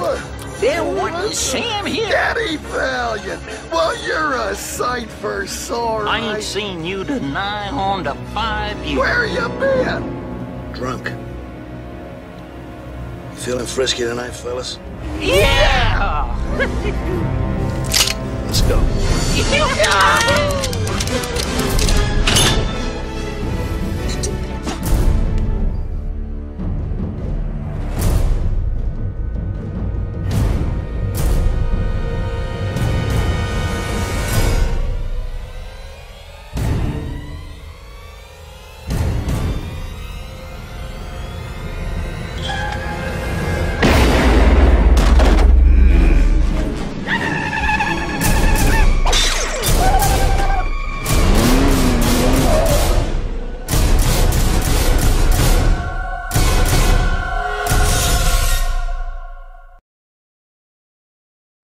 What? Then what you see him here? Daddy Valiant! Well, you're a sight for sore I ain't eyes. seen you deny on to 5 years. Where you been? Drunk. Feeling frisky tonight, fellas? Yeah! Let's go.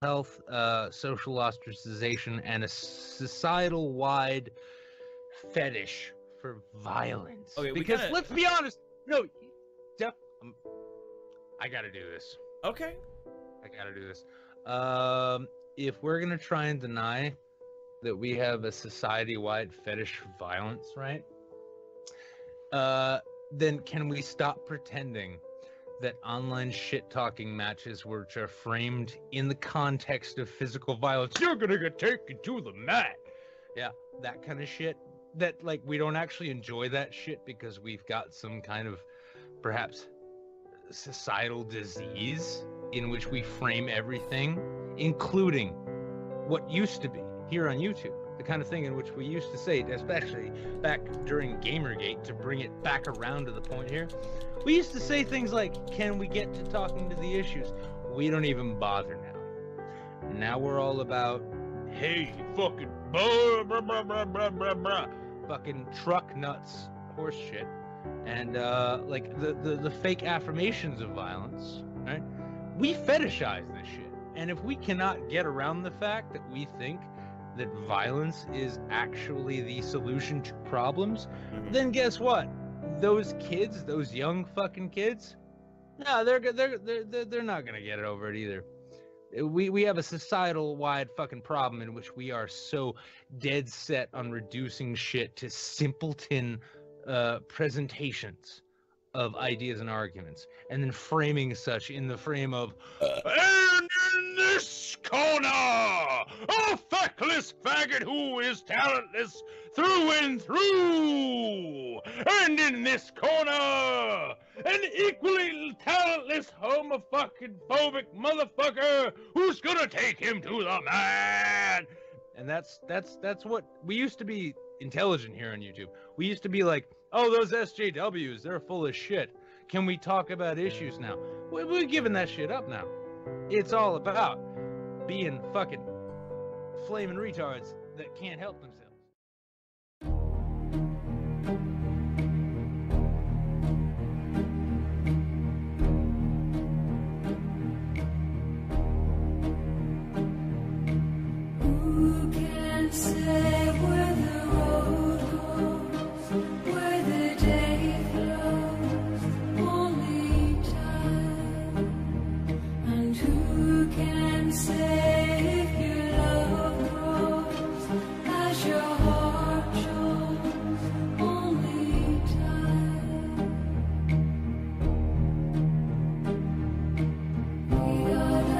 Health, social ostracization, and a societal-wide fetish for violence. Okay, because let's be honest, no, I gotta do this. Okay. I gotta do this. If we're gonna try and deny that we have a society-wide fetish for violence, right? Then can we stop pretending that online shit-talking matches which are framed in the context of physical violence, you're gonna get taken to the mat. Yeah, that kind of shit. That, like, we don't actually enjoy that shit because we've got some kind of, perhaps, societal disease in which we frame everything, including what used to be here on YouTube. The kind of thing in which we used to say, especially back during Gamergate, to bring it back around to the point here, we used to say things like, can we get to talking to the issues? We don't even bother now. Now we're all about, hey, fucking blah, blah, blah, blah, blah, blah, blah, fucking truck nuts, horse shit, and like the fake affirmations of violence, right? We fetishize this shit. And if we cannot get around the fact that we think that violence is actually the solution to problems, then guess what? Those kids, those young fucking kids, no, they're not gonna get it over it either. We have a societal-wide fucking problem in which we are so dead set on reducing shit to simpleton presentations of ideas and arguments, and then framing such in the frame of and in this corner, a feckless faggot who is talentless through and through, and in this corner, an equally talentless homophobic motherfucker who's gonna take him to the man. And that's what we used to be intelligent here on YouTube. We used to be like, oh, those SJWs, they're full of shit. Can we talk about issues now? We're giving that shit up now. It's all about being fucking flaming retards that can't help themselves. Who can say where the road goes, where the day flows, only time? And who can say if your love grows as your heart shows, only time? We gotta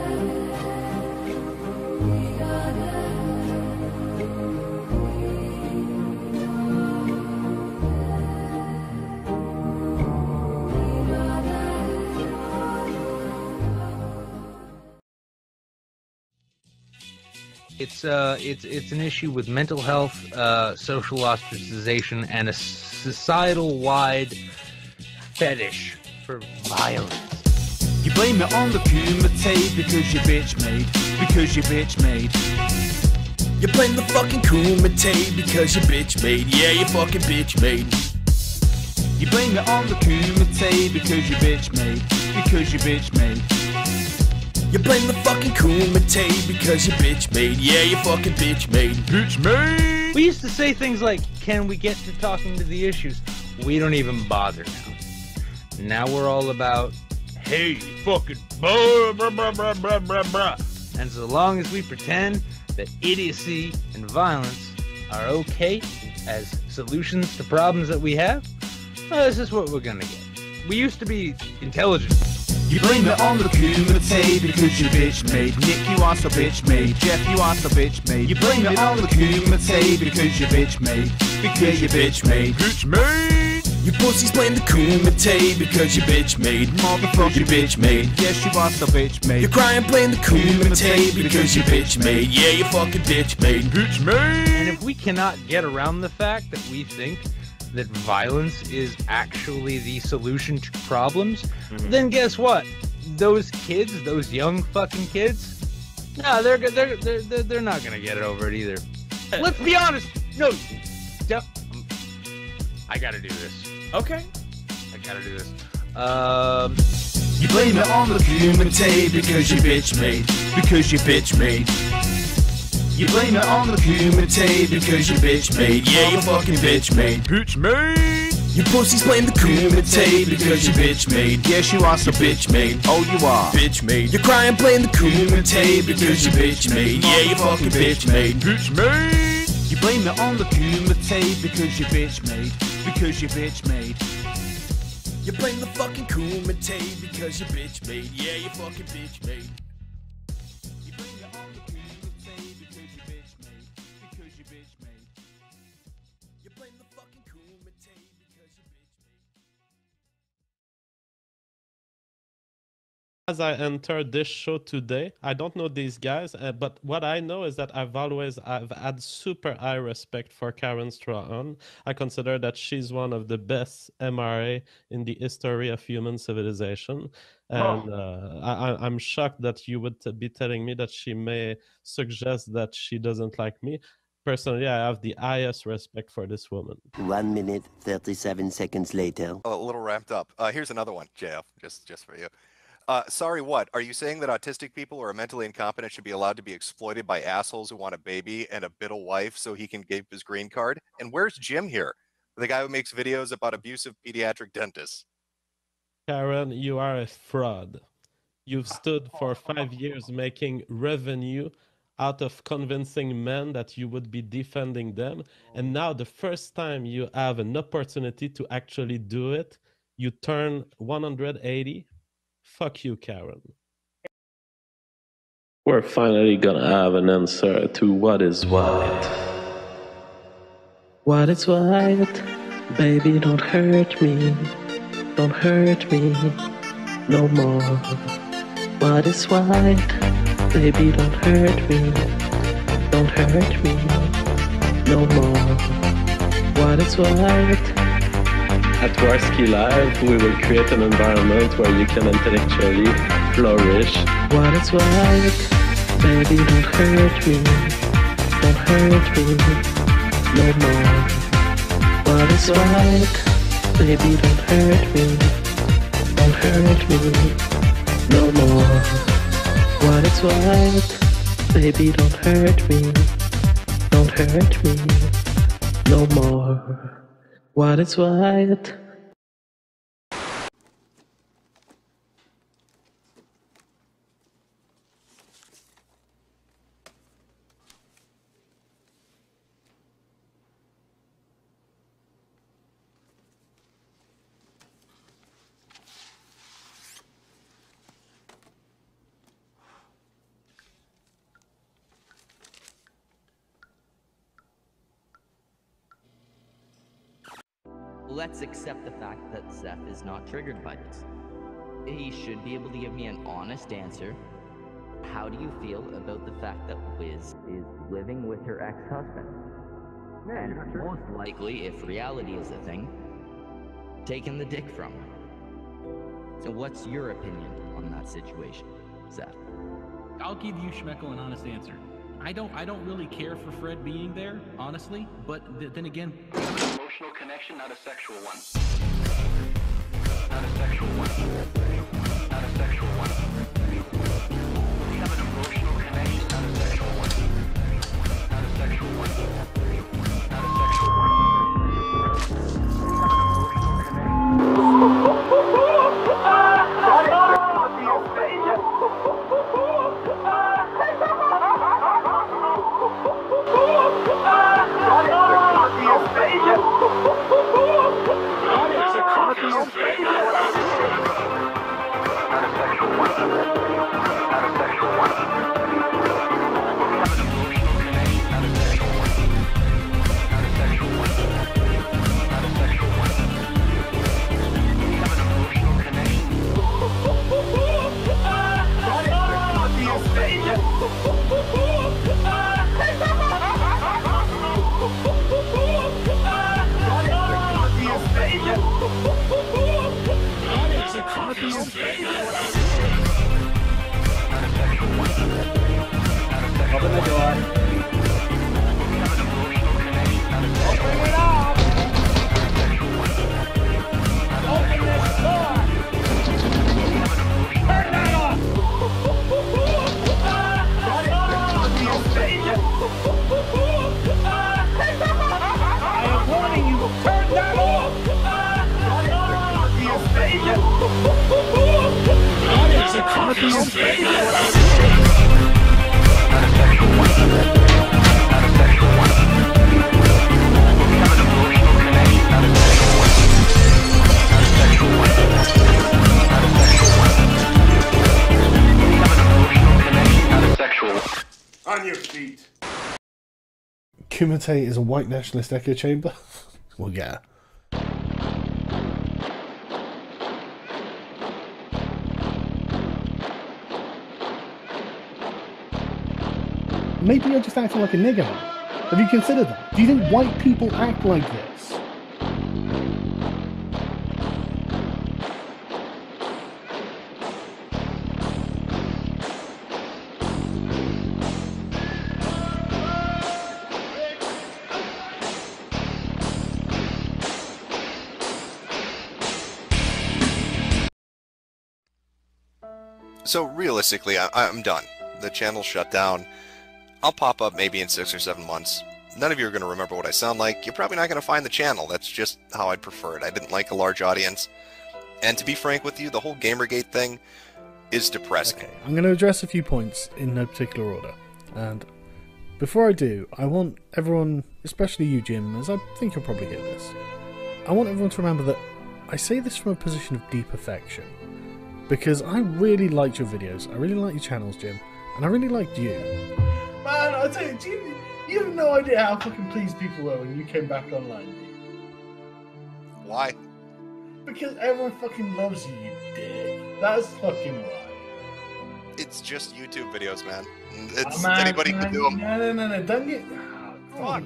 It's an issue with mental health, social ostracization, and a societal-wide fetish for violence. You blame it on the Kumite because you're bitch made, because you're bitch made. You blame the fucking Kumite because you bitch made. Yeah, you fucking bitch made. You blame it on the Kumite because you're bitch made, because you're bitch made. You blame the fucking Kumite because you bitch made. Yeah, you fucking bitch made. Bitch made. We used to say things like, can we get to talking to the issues? We don't even bother now. Now we're all about, hey, fucking blah, blah, blah, blah, blah, blah, blah. And so long as we pretend that idiocy and violence are okay as solutions to problems that we have, well, this is what we're gonna get. We used to be intelligent. You blame it on the Kumite because you bitch made. Nick, you also bitch made. Jeff, you also bitch made. You blame it on the Kumite because you bitch made. Because you bitch made. Bitch made. You pussies blame the Kumite because you bitch made. Motherfucker, you bitch made. Yes, you also bitch made. You're crying blame the Kumite because you bitch made. Yeah, you fucking bitch made. Bitch made. And if we cannot get around the fact that we think that violence is actually the solution to problems, then guess what? Those kids, those young fucking kids, no, they're not gonna get over it either. Let's be honest. No, Jeff, I gotta do this. Okay. I gotta do this. You blame it on the Kumite because you bitch made. Because you bitch made. You blame it on the Kumite because you bitch made. Yeah, you fucking bitch made. Bitch made. You pussies blame the Kumite because you bitch made. Yes, you also bitch made. Oh, you are. Bitch made. You're crying blame the Kumite because you bitch made. Yeah, you fucking bitch made. Bitch made. You blame it on the Kumite because you bitch made. Because you bitch made. You blame the fucking Kumite because you bitch made. Yeah, you fucking bitch made. You blame it on the Kumite because you bitch made. Because you bitch made. You blame the fucking Kumite because you bitch made. As I entered this show today, I don't know these guys, but what I know is that I've had super high respect for Karen Strahan. I consider that she's one of the best MRA in the history of human civilization. And I'm shocked that you would be telling me that she may suggest that she doesn't like me. Personally, I have the highest respect for this woman. 1 minute, 37 seconds later. Oh, a little ramped up. Here's another one, JF, just for you. Sorry, what? Are you saying that autistic people or mentally incompetent should be allowed to be exploited by assholes who want a baby and a biddle wife so he can give his green card? And where's Jim here? The guy who makes videos about abusive pediatric dentists. Karen, you are a fraud. You've stood for 5 years making revenue out of convincing men that you would be defending them. And now the first time you have an opportunity to actually do it, you turn 180. Fuck you, Karen. We're finally gonna have an answer to what is white. What is white? Baby, don't hurt me. Don't hurt me no more. What is white? Baby, don't hurt me. Don't hurt me no more. What is white? At Warsky Live, we will create an environment where you can intellectually flourish. What is white? Baby, don't hurt me. Don't hurt me no more. What is white? Baby, don't hurt me. Don't hurt me no more. What is white? Baby, don't hurt me. Don't hurt me no more. What is white? Let's accept the fact that Zeph is not triggered by this. He should be able to give me an honest answer. How do you feel about the fact that Wiz is living with her ex-husband? And most likely, if reality is a thing, taking the dick from her. So what's your opinion on that situation, Zeph? I'll give you, Schmeckel, an honest answer. I don't really care for Fred being there, honestly, but then again... Emotional connection, not a sexual one. Not a sexual one. Not a sexual one. We have an emotional connection, not a sexual one. Not a sexual one. Not a sexual one. We have an emotional connection. Not a sexual one. Not a sexual Open the one. door. We have an emotional connection. Not a sexual one. Not a sexual one. Not a sexual one. We have an emotional connection. I am warning you, turn that off! Not a sexual one. Not a sexual one. We have an emotional connection. Not a sexual one. Not a sexual one. Not a sexual one. We have an emotional connection. Not a sexual one. On your feet. Kumite is a white nationalist echo chamber? Well, yeah. Maybe you're just acting like a nigger. Have you considered that? Do you think white people act like this? So realistically, I'm done. The channel's shut down. I'll pop up maybe in 6 or 7 months. None of you are going to remember what I sound like. You're probably not going to find the channel. That's just how I'd prefer it. I didn't like a large audience. And to be frank with you, the whole Gamergate thing is depressing. Okay, I'm going to address a few points in no particular order. And before I do, I want everyone, especially you, Jim, as I think you'll probably hear this, I want everyone to remember that I say this from a position of deep affection. Because I really liked your videos, I really liked your channels, Jim, and I really liked you. Man, I tell you, you have no idea how fucking pleased people were when you came back online. Why? Because everyone fucking loves you, you dick. That's fucking why. It's just YouTube videos, man. It's Man, anybody can do them. No, don't get... Fuck.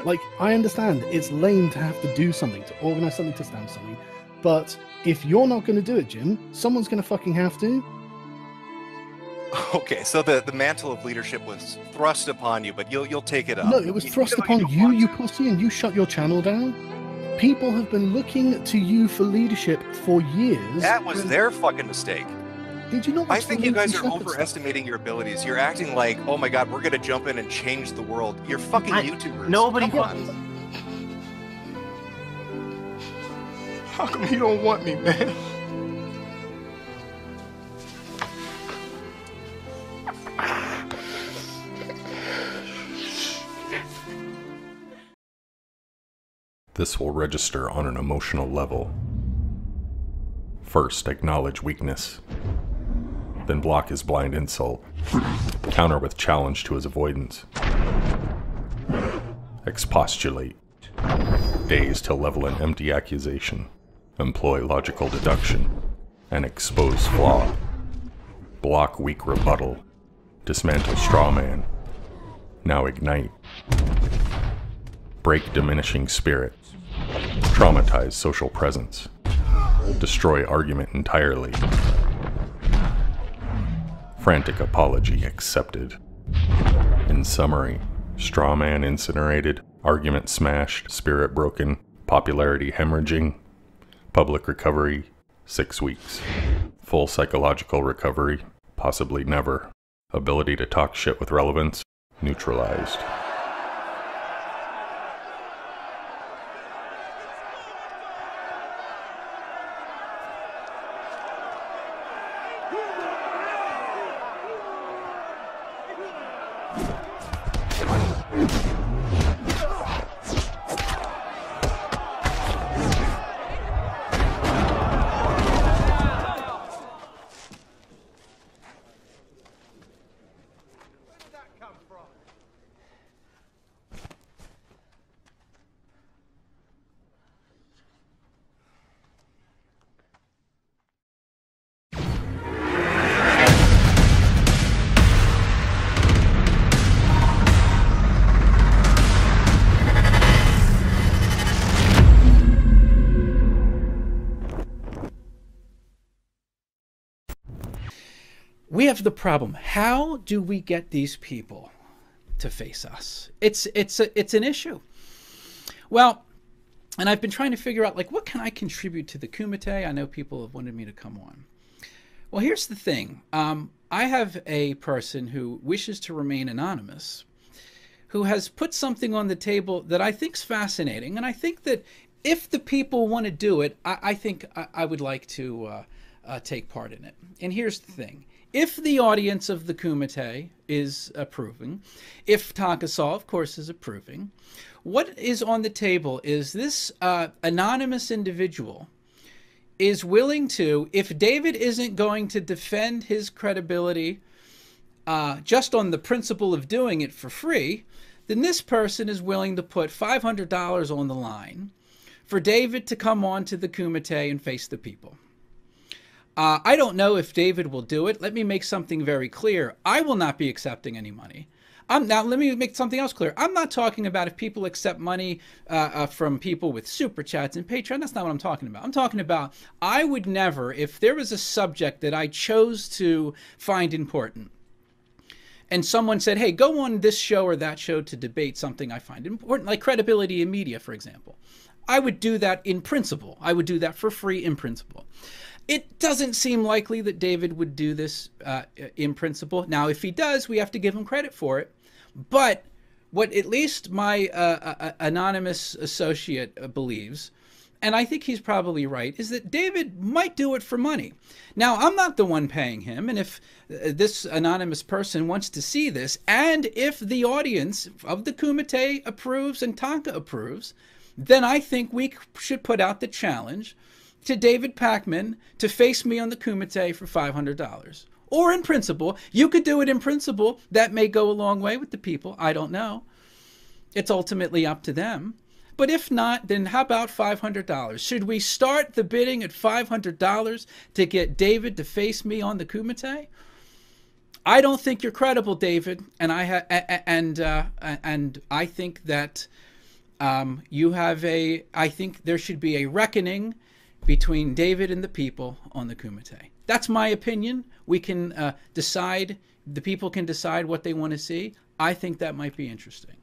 Like, I understand, it's lame to have to do something, to organise something, to stamp something, but if you're not going to do it, Jim, someone's going to fucking have to. Okay, so the mantle of leadership was thrust upon you, but you'll take it up. No, it was thrust upon you, you pussy, and you shut your channel down. People have been looking to you for leadership for years. That was their fucking mistake. Did you not? I think you guys are overestimating your abilities. You're acting like, oh my god, we're gonna jump in and change the world. You're fucking YouTubers. Nobody Come wants. on. How come you don't want me, man? This will register on an emotional level. First, acknowledge weakness. Then block his blind insult. Counter with challenge to his avoidance. Expostulate. Daze to level an empty accusation. Employ logical deduction. And expose flaw. Block weak rebuttal. Dismantle straw man. Now ignite. Break diminishing spirit. Traumatize social presence. Destroy argument entirely. Frantic apology accepted. In summary, straw man incinerated, argument smashed, spirit broken, popularity hemorrhaging, public recovery, 6 weeks. Full psychological recovery, possibly never. Ability to talk shit with relevance, neutralized. we have the problem. How do we get these people to face us? It's an issue. Well, and I've been trying to figure out, like, what can I contribute to the Kumite? I know people have wanted me to come on. Well, here's the thing. I have a person who wishes to remain anonymous, who has put something on the table that I think is fascinating. And I think that if the people want to do it, I think I would like to take part in it. And here's the thing. If the audience of the Kumite is approving, if Takeover, of course, is approving, what is on the table is this anonymous individual is willing to, if David isn't going to defend his credibility just on the principle of doing it for free, then this person is willing to put $500 on the line for David to come on to the Kumite and face the people. I don't know if David will do it. Let me make something very clear. I will not be accepting any money. Now, let me make something else clear. I'm not talking about if people accept money from people with Super Chats and Patreon. That's not what I'm talking about. I'm talking about I would never, if there was a subject that I chose to find important, and someone said, hey, go on this show or that show to debate something I find important, like credibility in media, for example, I would do that in principle. I would do that for free in principle. It doesn't seem likely that David would do this in principle. Now, if he does, we have to give him credit for it. But what at least my anonymous associate believes, and I think he's probably right, is that David might do it for money. Now, I'm not the one paying him, and if this anonymous person wants to see this, and if the audience of the Kumite approves and Taka approves, then I think we should put out the challenge to David Pakman to face me on the Kumite for $500. Or in principle. You could do it in principle. That may go a long way with the people. I don't know. It's ultimately up to them. But if not, then how about $500? Should we start the bidding at $500 to get David to face me on the Kumite? I don't think you're credible, David, and I think that you have a. I think there should be a reckoning between David and the people on the Kumite. That's my opinion. We can decide. The people can decide what they want to see. I think that might be interesting.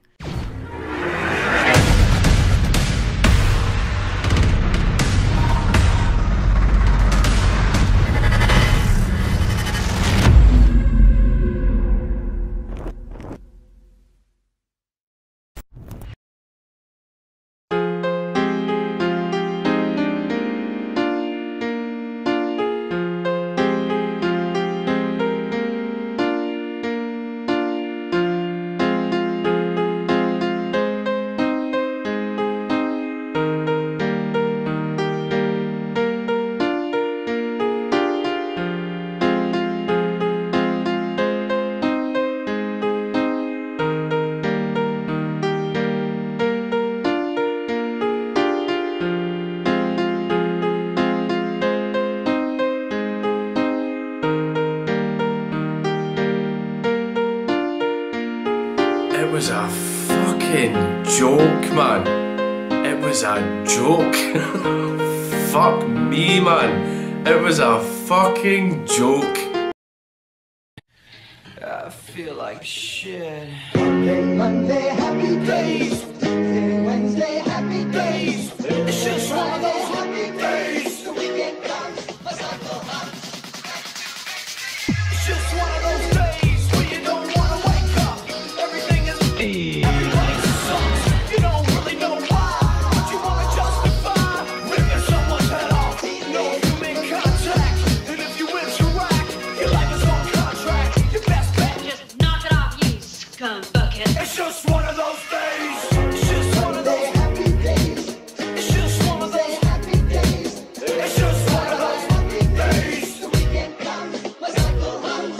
It was a fucking joke, man. It was a joke. Fuck me, man. It was a fucking joke. I feel like shit. Monday, happy days. Tuesday, Wednesday, happy days. It's just one of those happy days. The weekend comes, let's not go home. It's just one of those days where you don't want to wake up. Everything is everybody sucks. You don't really know why, but you want to justify ripping someone's head off. No human contact, and if you interact, your life is on contract. Your best bet, just knock it off, you scum bucket. It's just one of those days. It's just one of those happy days. It's just one of those happy days. It's just one of those happy days. The weekend comes, let's not go home.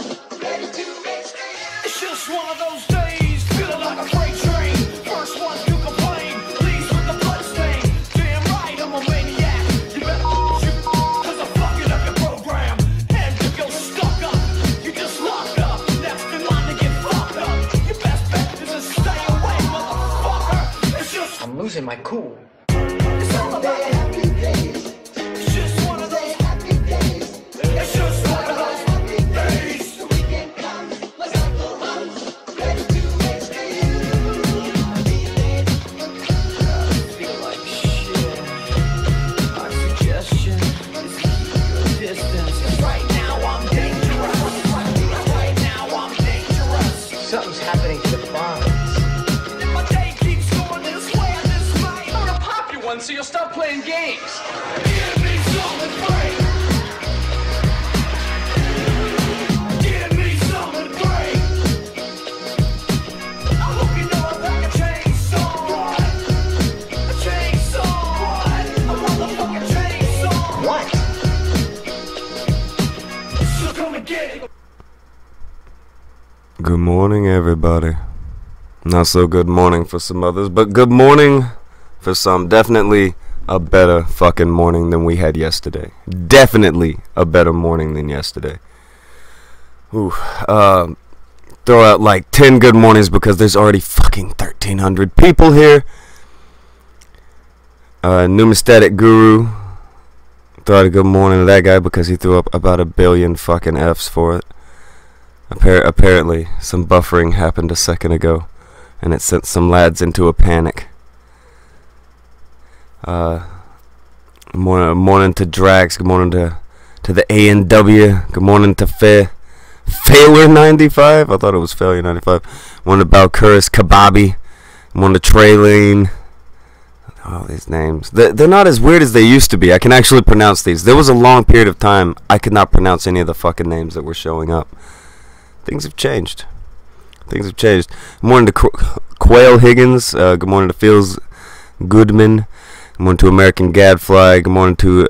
Ready to make space. It's just one of those days, feeling like a freight train. First one to complain, leaves with the blood stain. Damn right, I'm a maniac. You better shoot, cause I'm fucking up your program. And if you're stuck up, you just locked up. Next in line to get fucked up. Your best bet is to stay away, motherfucker. It's just I'm losing my cool. It's all about happy days. It's just one of those happy days. It's just one of those happy days. The cheeks. Give me something free. Give me something free. I hope you know I like a chainsaw. A chainsaw. A motherfucking chainsaw. What? So come and get it. Good morning, everybody. Not so good morning for some others, but good morning for some. Definitely a better fucking morning than we had yesterday. Definitely a better morning than yesterday. Ooh, throw out like 10 good mornings because there's already fucking 1,300 people here. Numismatic Guru. Throw out a good morning to that guy because he threw up about 1 billion fucking Fs for it. Apparently, some buffering happened a second ago, and it sent some lads into a panic. Morning to Drax. Good morning to the ANW. Good morning to Failure 95. I thought it was Failure 95. Morning to Balcuris Kababi. Morning to Traylene. All these names. They're not as weird as they used to be. I can actually pronounce these. There was a long period of time I could not pronounce any of the fucking names that were showing up. Things have changed. Things have changed. Good morning to Quail Higgins. Good morning to Fields Goodman. Good morning to American Gadfly. Good morning to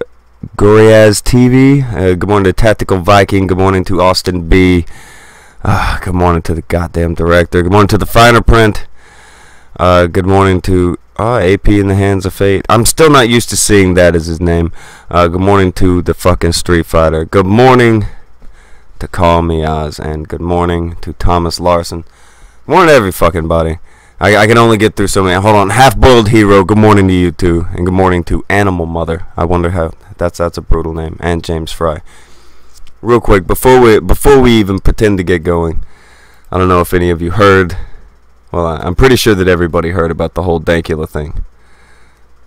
Goriaz TV. Good morning to Tactical Viking. Good morning to Austin B. Good morning to the goddamn director. Good morning to the Finer Print. Good morning to AP in the Hands of Fate. I'm still not used to seeing that as his name. Good morning to the fucking Street Fighter. Good morning to Call Me Oz, and good morning to Thomas Larson. Good morning to every fucking body. I can only get through so many. Hold on. Half-Boiled Hero, good morning to you too. And good morning to Animal Mother. I wonder how that's a brutal name. And James Fry. Real quick, before we even pretend to get going, I don't know if any of you heard. Well, I'm pretty sure that everybody heard about the whole Dankula thing.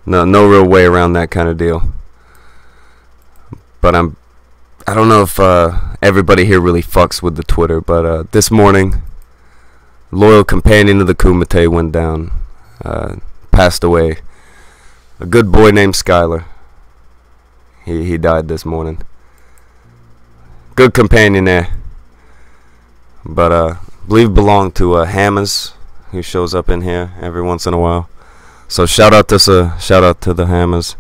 No real way around that kind of deal. But I don't know if everybody here really fucks with the Twitter, but this morning, loyal companion of the Kumite went down, passed away. A good boy named Skylar. He died this morning. Good companion there. But I believe belonged to Hammers, who shows up in here every once in a while. So shout out to the Hammers.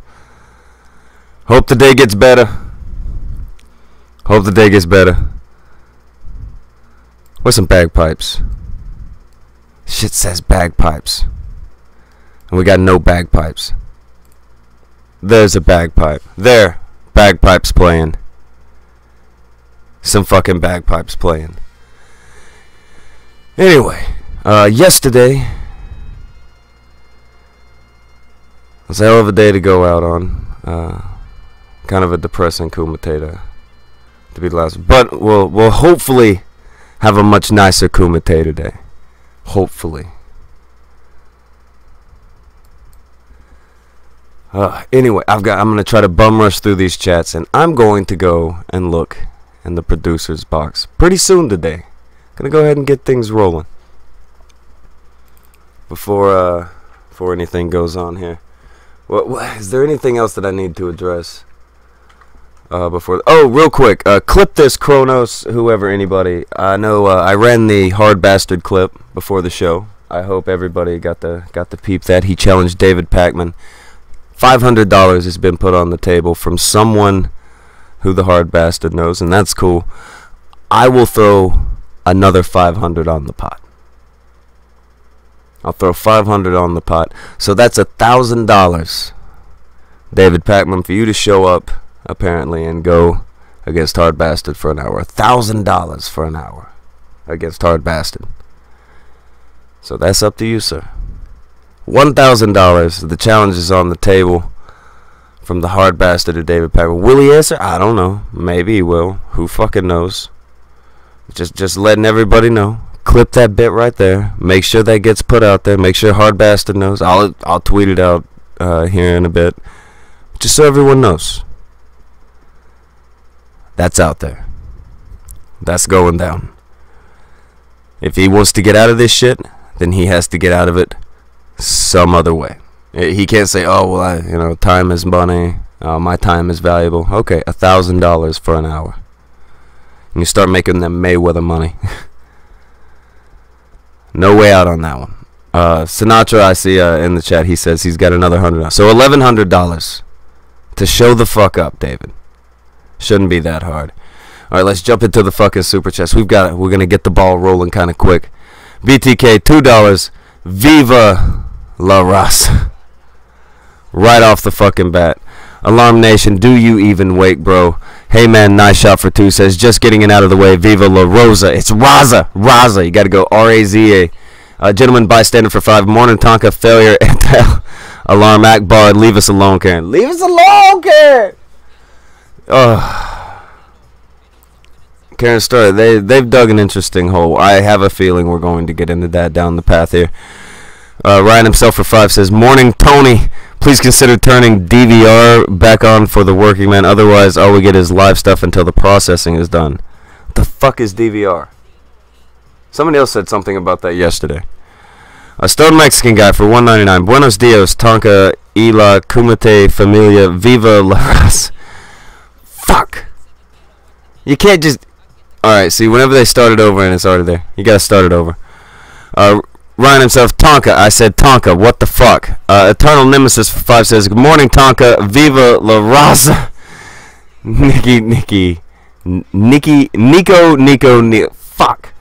Hope the day gets better. Hope the day gets better. Where's some bagpipes? Shit says bagpipes. And we got no bagpipes. There's a bagpipe. There. Bagpipes playing. Some fucking bagpipes playing. Anyway. Yesterday was a hell of a day to go out on. Kind of a depressing Kumite to be the last, but we'll hopefully have a much nicer Kumite today. Hopefully. Anyway, I'm gonna try to bum rush through these chats, and I'm going to go and look in the producer's box pretty soon today. Gonna go ahead and get things rolling before anything goes on here. What is there anything else that I need to address? Real quick, clip this, Kronos, whoever, anybody. I know I ran the Hard Bastard clip before the show. I hope everybody got the peep that. He challenged David Pacman. $500 has been put on the table from someone who the Hard Bastard knows, and that's cool. I will throw another 500 on the pot. I'll throw 500 on the pot. So that's $1,000, David Pacman, for you to show up, apparently, and go against Hard Bastard for an hour. $1,000 for an hour against Hard Bastard. So that's up to you, sir. $1,000. The challenge is on the table from the Hard Bastard to David Pacman. Will he answer? I don't know. Maybe he will. Who fucking knows? Just letting everybody know. Clip that bit right there. Make sure that gets put out there. Make sure Hard Bastard knows. I'll tweet it out here in a bit. Just so everyone knows. That's out there. That's going down. If he wants to get out of this shit, then he has to get out of it some other way. He can't say, oh, well, time is money. My time is valuable. Okay, $1,000 for an hour. And you start making them Mayweather money. No way out on that one. Sinatra, I see in the chat, he says he's got another $100. So $1,100 to show the fuck up, David. Shouldn't be that hard. All right, let's jump into the fucking super chest. We're gonna get the ball rolling kind of quick. BTK, $2. Viva la Raza. Right off the fucking bat. Alarm Nation, do you even wake, bro? Hey man, nice shot for 2 says, just getting it out of the way. Viva la Rosa. It's Raza. Raza. You got to go R-A-Z-A. Gentleman bystander for 5. Morning Tonka. Failure. Alarm Akbar. Leave us alone, Karen. Leave us alone, Karen. Karen started. They've dug an interesting hole. I have a feeling we're going to get into that down the path here. Ryan himself for 5 says, morning Tony. Please consider turning DVR back on for the working man. Otherwise, all we get is live stuff until the processing is done. What the fuck is DVR? Somebody else said something about that yesterday. A Stone Mexican guy for $1.99. Buenos dias, Tonka, Ila, Kumite, Familia, Viva la Raza. Fuck. You can't just... Alright, see, whenever they start it over and it's already there, you gotta start it over. Ryan himself, Tonka. I said Tonka. What the fuck? Eternal Nemesis for 5 says, good morning, Tonka. Viva la Raza. Nico. Fuck.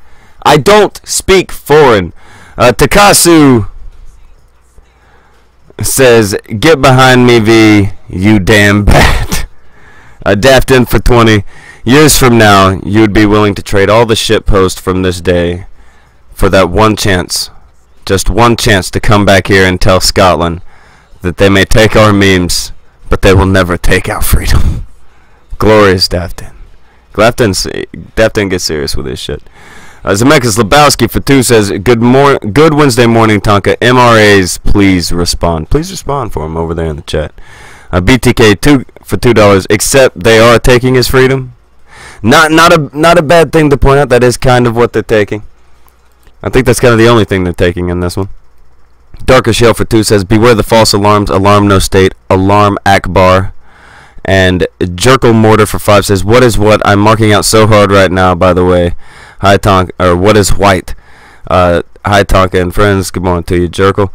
I don't speak foreign. Takasu says, get behind me, V, you damn bat. Daft in for 20. Years from now, you would be willing to trade all the shit post from this day for that one chance. Just one chance to come back here and tell Scotland that they may take our memes, but they will never take our freedom. Glorious Dafton. Dafton gets serious with this shit. Zemeckis Lebowski for 2 says, good Wednesday morning, Tonka. MRAs, please respond. Please respond for him over there in the chat. BTK 2 for $2. Except they are taking his freedom. Not a bad thing to point out. That is kind of what they're taking. I think that's kind of the only thing they're taking in this one. Darker Shell for 2 says, beware the false alarms. Alarm no state. Alarm Akbar. And Jerkle Mortar for 5 says, what is what? I'm marking out so hard right now, by the way. Hi Tonka, or what is white? Hi Tonka and friends. Good morning to you, Jerkle.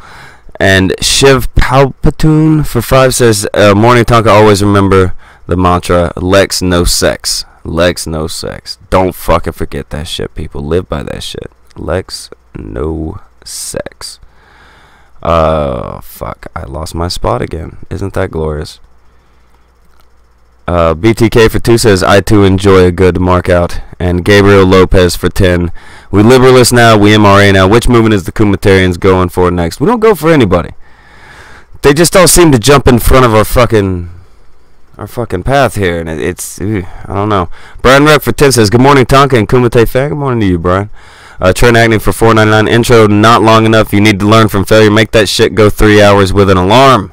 And Shiv Palpatoon for 5 says, morning Tonka, always remember the mantra, Lex no sex. Lex no sex. Don't fucking forget that shit, people. Live by that shit. Lex no sex. Fuck. I lost my spot again. Isn't that glorious? BTK for 2 says, I too enjoy a good mark out. And Gabriel Lopez for 10. We liberalists now, we MRA now. Which movement is the Kumitarians going for next? We don't go for anybody. They just all seem to jump in front of our fucking path here, and it's I don't know. Brian Reck for 10 says, good morning Tonka and Kumite fan. Good morning to you, Brian. Trent Agnew for $4.99. Intro not long enough. You need to learn from failure. Make that shit go 3 hours with an alarm.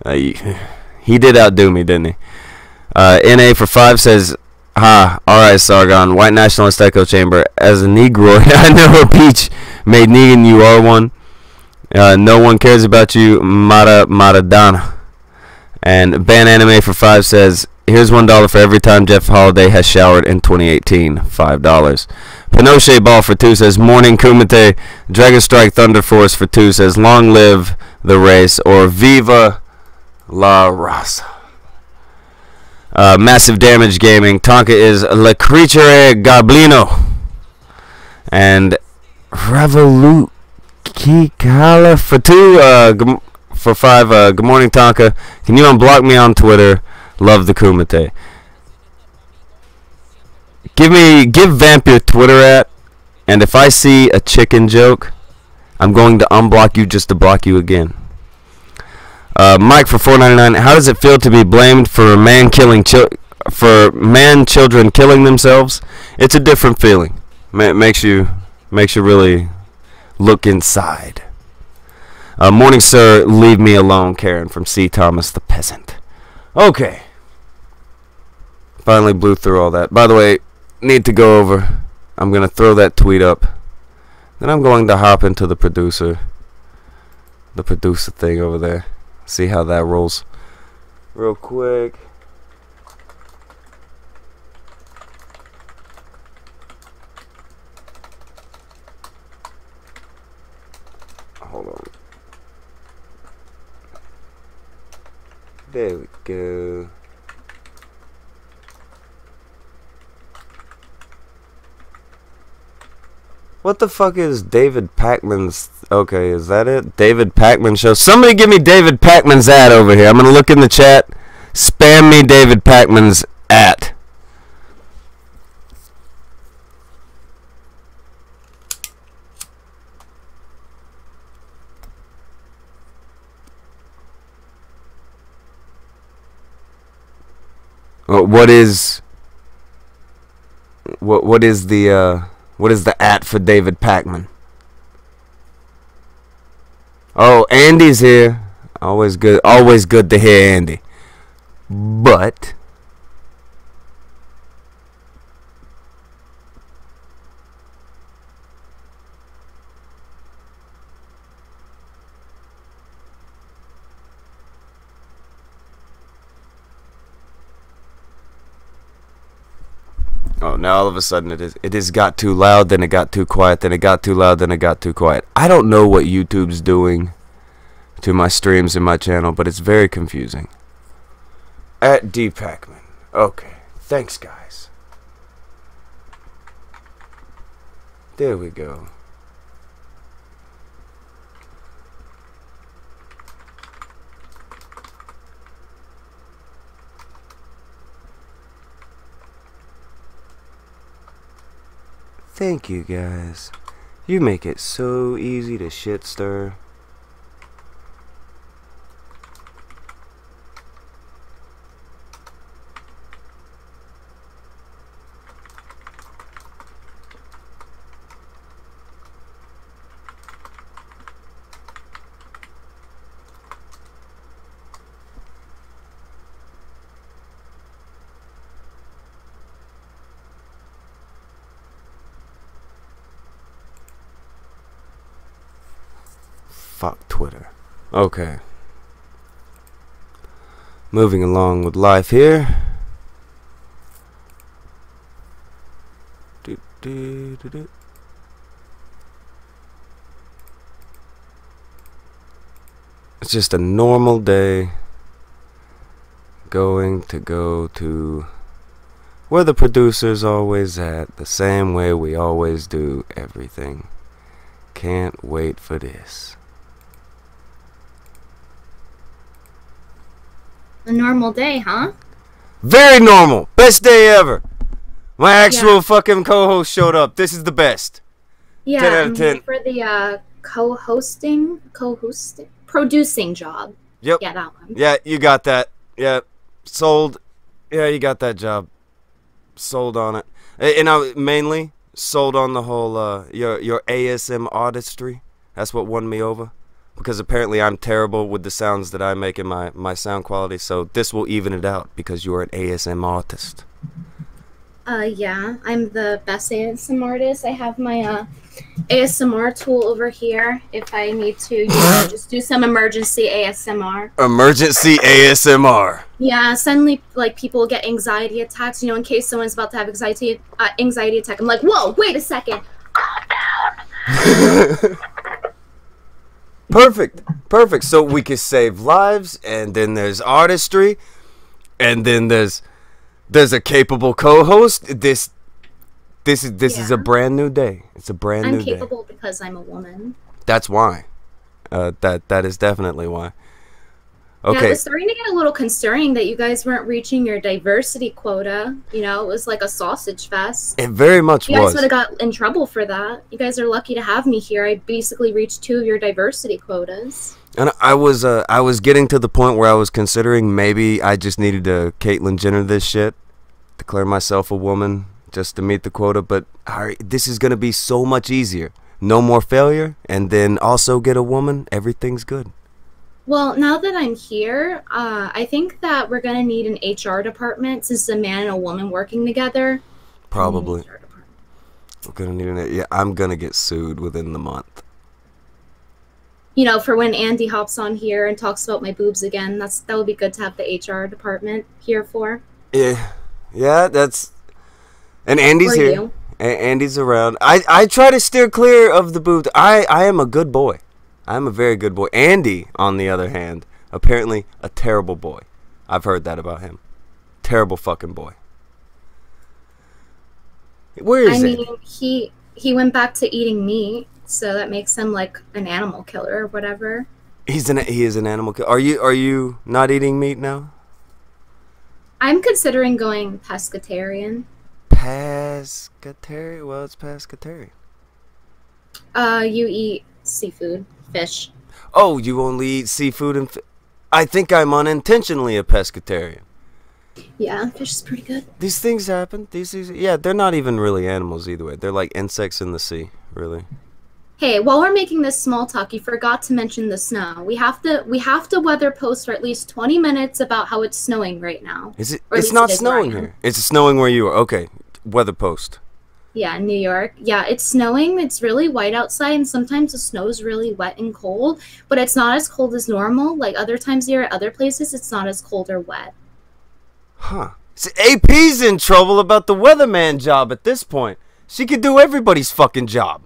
He did outdo me, didn't he? NA for 5 says, alright Sargon, white nationalist echo chamber. As a Negro, I know a peach made Negan, you are one. No one cares about you, Maradona. And Ban Anime for 5 says, here's $1 for every time Jeff Holiday has showered in 2018. $5. Pinochet Ball for 2 says, morning Kumite. Dragon Strike Thunder Force for 2 says, long live the race, or Viva la Raza. Massive Damage Gaming. Tonka is La Creature Goblino. And Revolut Kikala for 2. For 5, good morning Tonka. Can you unblock me on Twitter? Love the Kumite. Give Vamp your Twitter at, and if I see a chicken joke, I'm going to unblock you just to block you again. Mike for $4.99. How does it feel to be blamed for children killing themselves? It's a different feeling. Makes you really look inside. Morning, sir. Leave me alone, Karen from C. Thomas the Peasant. Okay. Finally blew through all that. By the way, need to go over. I'm going to throw that tweet up. Then I'm going to hop into the producer thing over there. See how that rolls. Real quick. Hold on. There we go. What the fuck is David Pacman's... Okay, is that it? David Pacman show. Somebody give me David Pacman's ad over here. I'm gonna look in the chat. Spam me David Pacman's at. What is the at for David Pacman? Oh, Andy's here. Always good to hear Andy. But oh, now all of a sudden it has got too loud, then it got too quiet, then it got too loud, then it got too quiet. I don't know what YouTube's doing to my streams and my channel, but it's very confusing. At D Pacman. Okay. Thanks, guys. There we go. Thank you, guys. You make it so easy to shit stir. Fuck Twitter. Okay. Moving along with life here. It's just a normal day. Going to go to where the producer's always at, the same way we always do everything. Can't wait for this. A normal day, huh? Very normal. Best day ever. My actual fucking co-host showed up. This is the best. Yeah, 10 out I'm of here 10. for the producing job. Yep. Yeah, that one. Yeah, you got that. Yeah. Sold. Yeah, you got that job. Sold on it. And I mainly sold on the whole your ASM artistry. That's what won me over. Because apparently I'm terrible with the sounds that I make in my sound quality, so this will even it out because you're an ASM artist. Yeah, I'm the best ASM artist. I have my ASMR tool over here if I need to, you know, just do some emergency ASMR. Emergency ASMR. Yeah, suddenly, like, people get anxiety attacks, you know, in case someone's about to have anxiety attack. I'm like, whoa, wait a second. Perfect. Perfect. So we can save lives, and then there's artistry, and then there's a capable co-host. This is a brand new day. It's a brand new day. I'm capable because I'm a woman. That's why. That is definitely why. Okay. Yeah, it was starting to get a little concerning that you guys weren't reaching your diversity quota. You know, it was like a sausage fest. It very much You guys was. would have got in trouble for that. You guys are lucky to have me here. I basically reached 2 of your diversity quotas. And I was getting to the point where I was considering maybe I just needed to Caitlyn Jenner this shit, declare myself a woman just to meet the quota. But this is gonna be so much easier. No more failure, and then also get a woman. Everything's good. Well, now that I'm here, I think that we're going to need an HR department since a man and a woman working together. Probably. We're gonna need an. Yeah, I'm gonna get sued within the month. you know, for when Andy hops on here and talks about my boobs again, that would be good to have the HR department here for. Yeah, that's. And Andy's Or here. you. Andy's around. I try to steer clear of the boobs. I am a good boy. I'm a very good boy. Andy, on the other hand, apparently a terrible boy. I've heard that about him. Terrible fucking boy. Where is I mean, he went back to eating meat, so that makes him like an animal killer or whatever. He is an animal killer. Are you not eating meat now? I'm considering going pescatarian. Pescatarian? Well, it's pescatarian. You eat seafood, fish. Oh, you only eat seafood and I think I'm unintentionally a pescatarian. Yeah, fish is pretty good. These things happen. Yeah, they're not even really animals either way. They're like insects in the sea, really. Hey, while we're making this small talk, you forgot to mention the snow. We have to weather post for at least 20 minutes about how it's snowing right now. Is it? Or at It's least not it is snowing where I am. here. It's snowing where you are. Okay, weather post. Yeah, New York. Yeah, it's snowing. It's really white outside, and sometimes the snow is really wet and cold, but it's not as cold as normal. Like other times here at other places, it's not as cold or wet. Huh. See, AP's in trouble about the weatherman job at this point. She could do everybody's fucking job.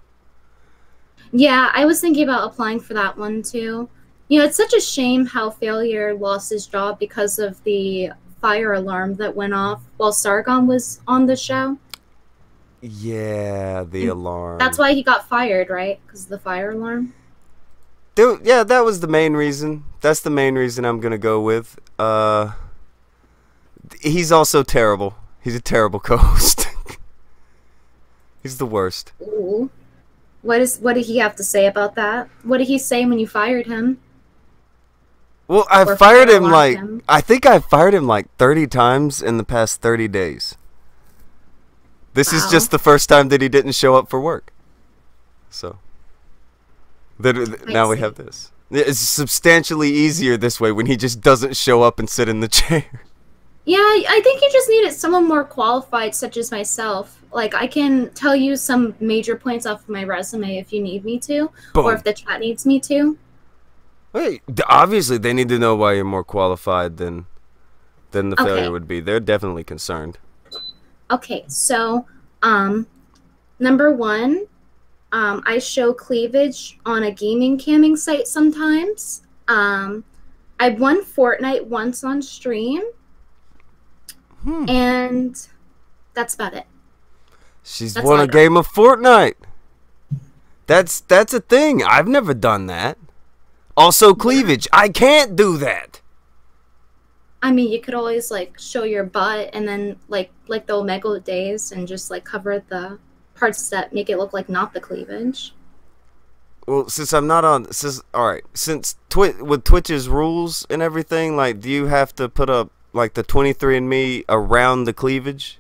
Yeah, I was thinking about applying for that one too. You know, it's such a shame how Failure lost his job because of the fire alarm that went off while Sargon was on the show. Yeah, the alarm. That's why he got fired, right? Because of the fire alarm. Dude, yeah, that was the main reason. That's the main reason I'm gonna go with. He's also terrible. He's a terrible co-host. He's the worst. Ooh. What did he have to say about that? What did he say when you fired him? Well, I Or fired him fire-alarmed like him? I think I fired him like 30 times in the past 30 days. This is Wow. just the first time that he didn't show up for work. So now we have this. It's substantially easier this way when he just doesn't show up and sit in the chair. Yeah, I think you just needed someone more qualified, such as myself. Like, I can tell you some major points off of my resume if you need me to, Boom. or if the chat needs me to. Wait, obviously they need to know why you're more qualified than the Okay. failure would be. They're definitely concerned. Okay, so, number one, I show cleavage on a gaming camming site sometimes. I won Fortnite once on stream. And that's about it. She's That's won all a I got. game of Fortnite. That's a thing. I've never done that. Also cleavage. I can't do that. I mean, you could always like show your butt and then like the Omega days and just like cover the parts that make it look like not the cleavage. Well, since I'm not on, since with Twitch's rules and everything, like, do you have to put up like the 23andMe around the cleavage?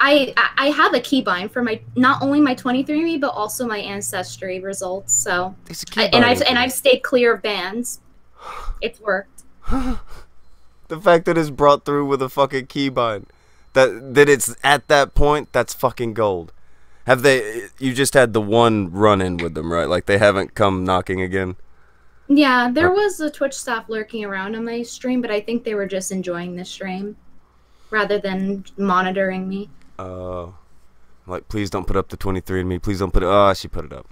I have a keybind for my not only my 23andMe but also my ancestry results. So and I've stayed clear of bans. It's worked. The fact that it's brought through with a fucking keybind, that it's at that point, that's fucking gold. Have they? You just had the one run-in with them, right? Like they haven't come knocking again. Yeah, there was a Twitch staff lurking around on my stream, but I think they were just enjoying the stream rather than monitoring me. Like, please don't put up the 23andMe. Please don't put it. Oh, she put it up.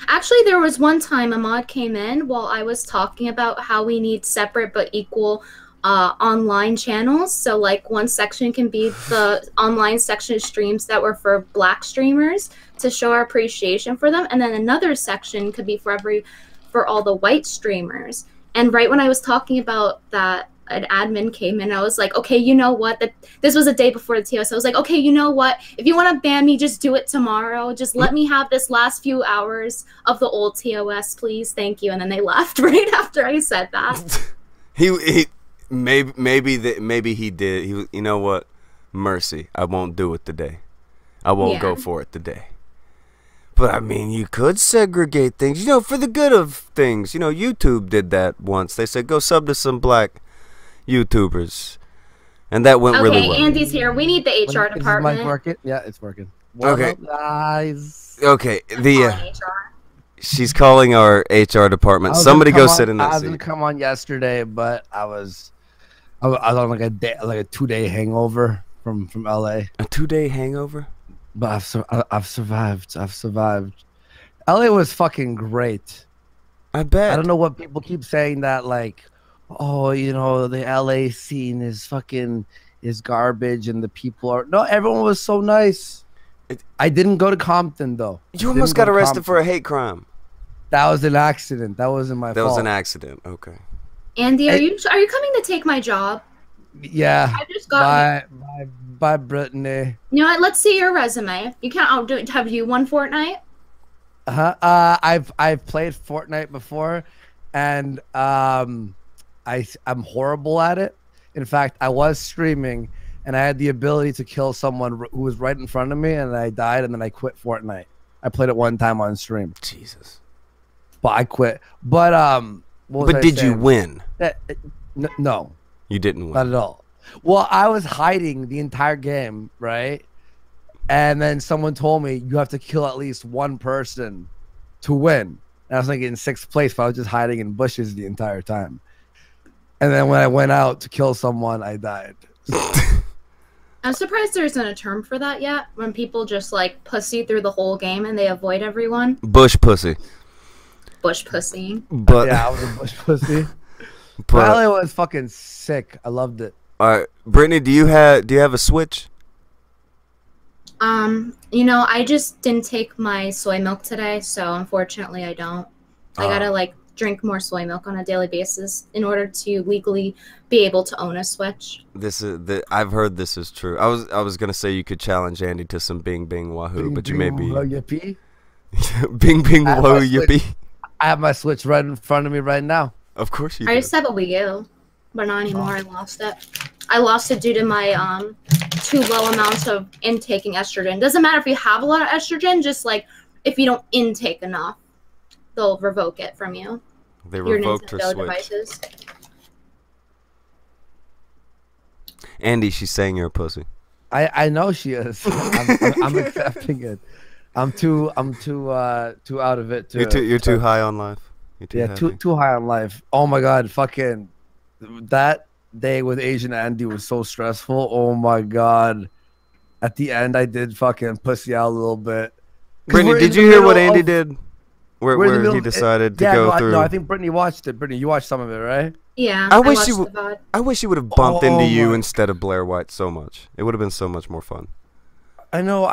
Actually, there was one time a mod came in while I was talking about how we need separate but equal online channels. So, like, one section can be the online section of streams that were for Black streamers to show our appreciation for them, and then another section could be for all the white streamers. And right when I was talking about that, an admin came in. I was like, okay, you know what? This was a day before the TOS. I was like, okay, you know what? If you want to ban me, just do it tomorrow. Just let me have this last few hours of the old TOS, please. Thank you. And then they left right after I said that. Maybe he did. You know what? Mercy. I won't do it today. I won't go for it today. But I mean, you could segregate things, for the good of things. YouTube did that once. They said, go sub to some black YouTubers. And that went really well. Okay, Andy's here. We need the HR department. Mic working? Yeah, it's working. Okay. What up, guys? Okay, She's calling our HR department. Somebody go sit in that I was seat. gonna come on yesterday, but I was on like a 2-day hangover from LA. A 2-day hangover? But I've survived. I've survived. LA was fucking great. I bet. I don't know what people keep saying that like, oh, you know, the LA scene is garbage and the people are no. Everyone was so nice. I didn't go to Compton though. You almost got arrested for a hate crime. That was an accident. That wasn't my fault. That was an accident. Okay. Andy, are you coming to take my job? Yeah. I just got Bye, Brittany. You know what? Let's see your resume. You can't outdo it. Have you won Fortnite? I've played Fortnite before, and I'm horrible at it. In fact, I was streaming, and I had the ability to kill someone who was right in front of me, and I died, and then I quit Fortnite. I played it one time on stream. Jesus. But I quit. But But did you win? No. You didn't win. Not at all. Well, I was hiding the entire game, right? And then someone told me you have to kill at least one person to win. And I was like in 6th place, but I was just hiding in bushes the entire time. And then when I went out to kill someone, I died. I'm surprised there isn't a term for that yet. When people just like pussy through the whole game and they avoid everyone. Bush pussy. Bush pussy. But yeah, I was a bush pussy. But LA was fucking sick. I loved it. all right, Brittany, do you have a Switch? You know, I just didn't take my soy milk today, so unfortunately I don't. I gotta like drink more soy milk on a daily basis in order to legally be able to own a Switch. I've heard this is true. I was gonna say you could challenge Andy to some Bing Bing Wahoo, but you may be Yippee. Bing Bing Wahoo Yippee. I have my Switch right in front of me right now. Of course you I do. used to have a Wii U, but not anymore. I lost it. I lost it due to my too low amounts of intaking estrogen. Doesn't matter if you have a lot of estrogen, just like if you don't intake enough, they'll revoke it from you. They Your revoked her Nintendo Switch. devices. Andy, she's saying you're a pussy. I know she is. I'm accepting it. I'm too out of it. You're too high on life. You're too Yeah, happy. too high on life. Oh my god, fucking that day with Asian Andy was so stressful. Oh my god. At the end I did fucking pussy out a little bit. Brittany, did you hear what Andy did? Where he decided to go through. No, I think Brittany watched it. Brittany, you watched some of it, right? Yeah, I wish watched the VOD. I wish you would have bumped into Oh you my- instead of Blair White so much. It would have been so much more fun. I know.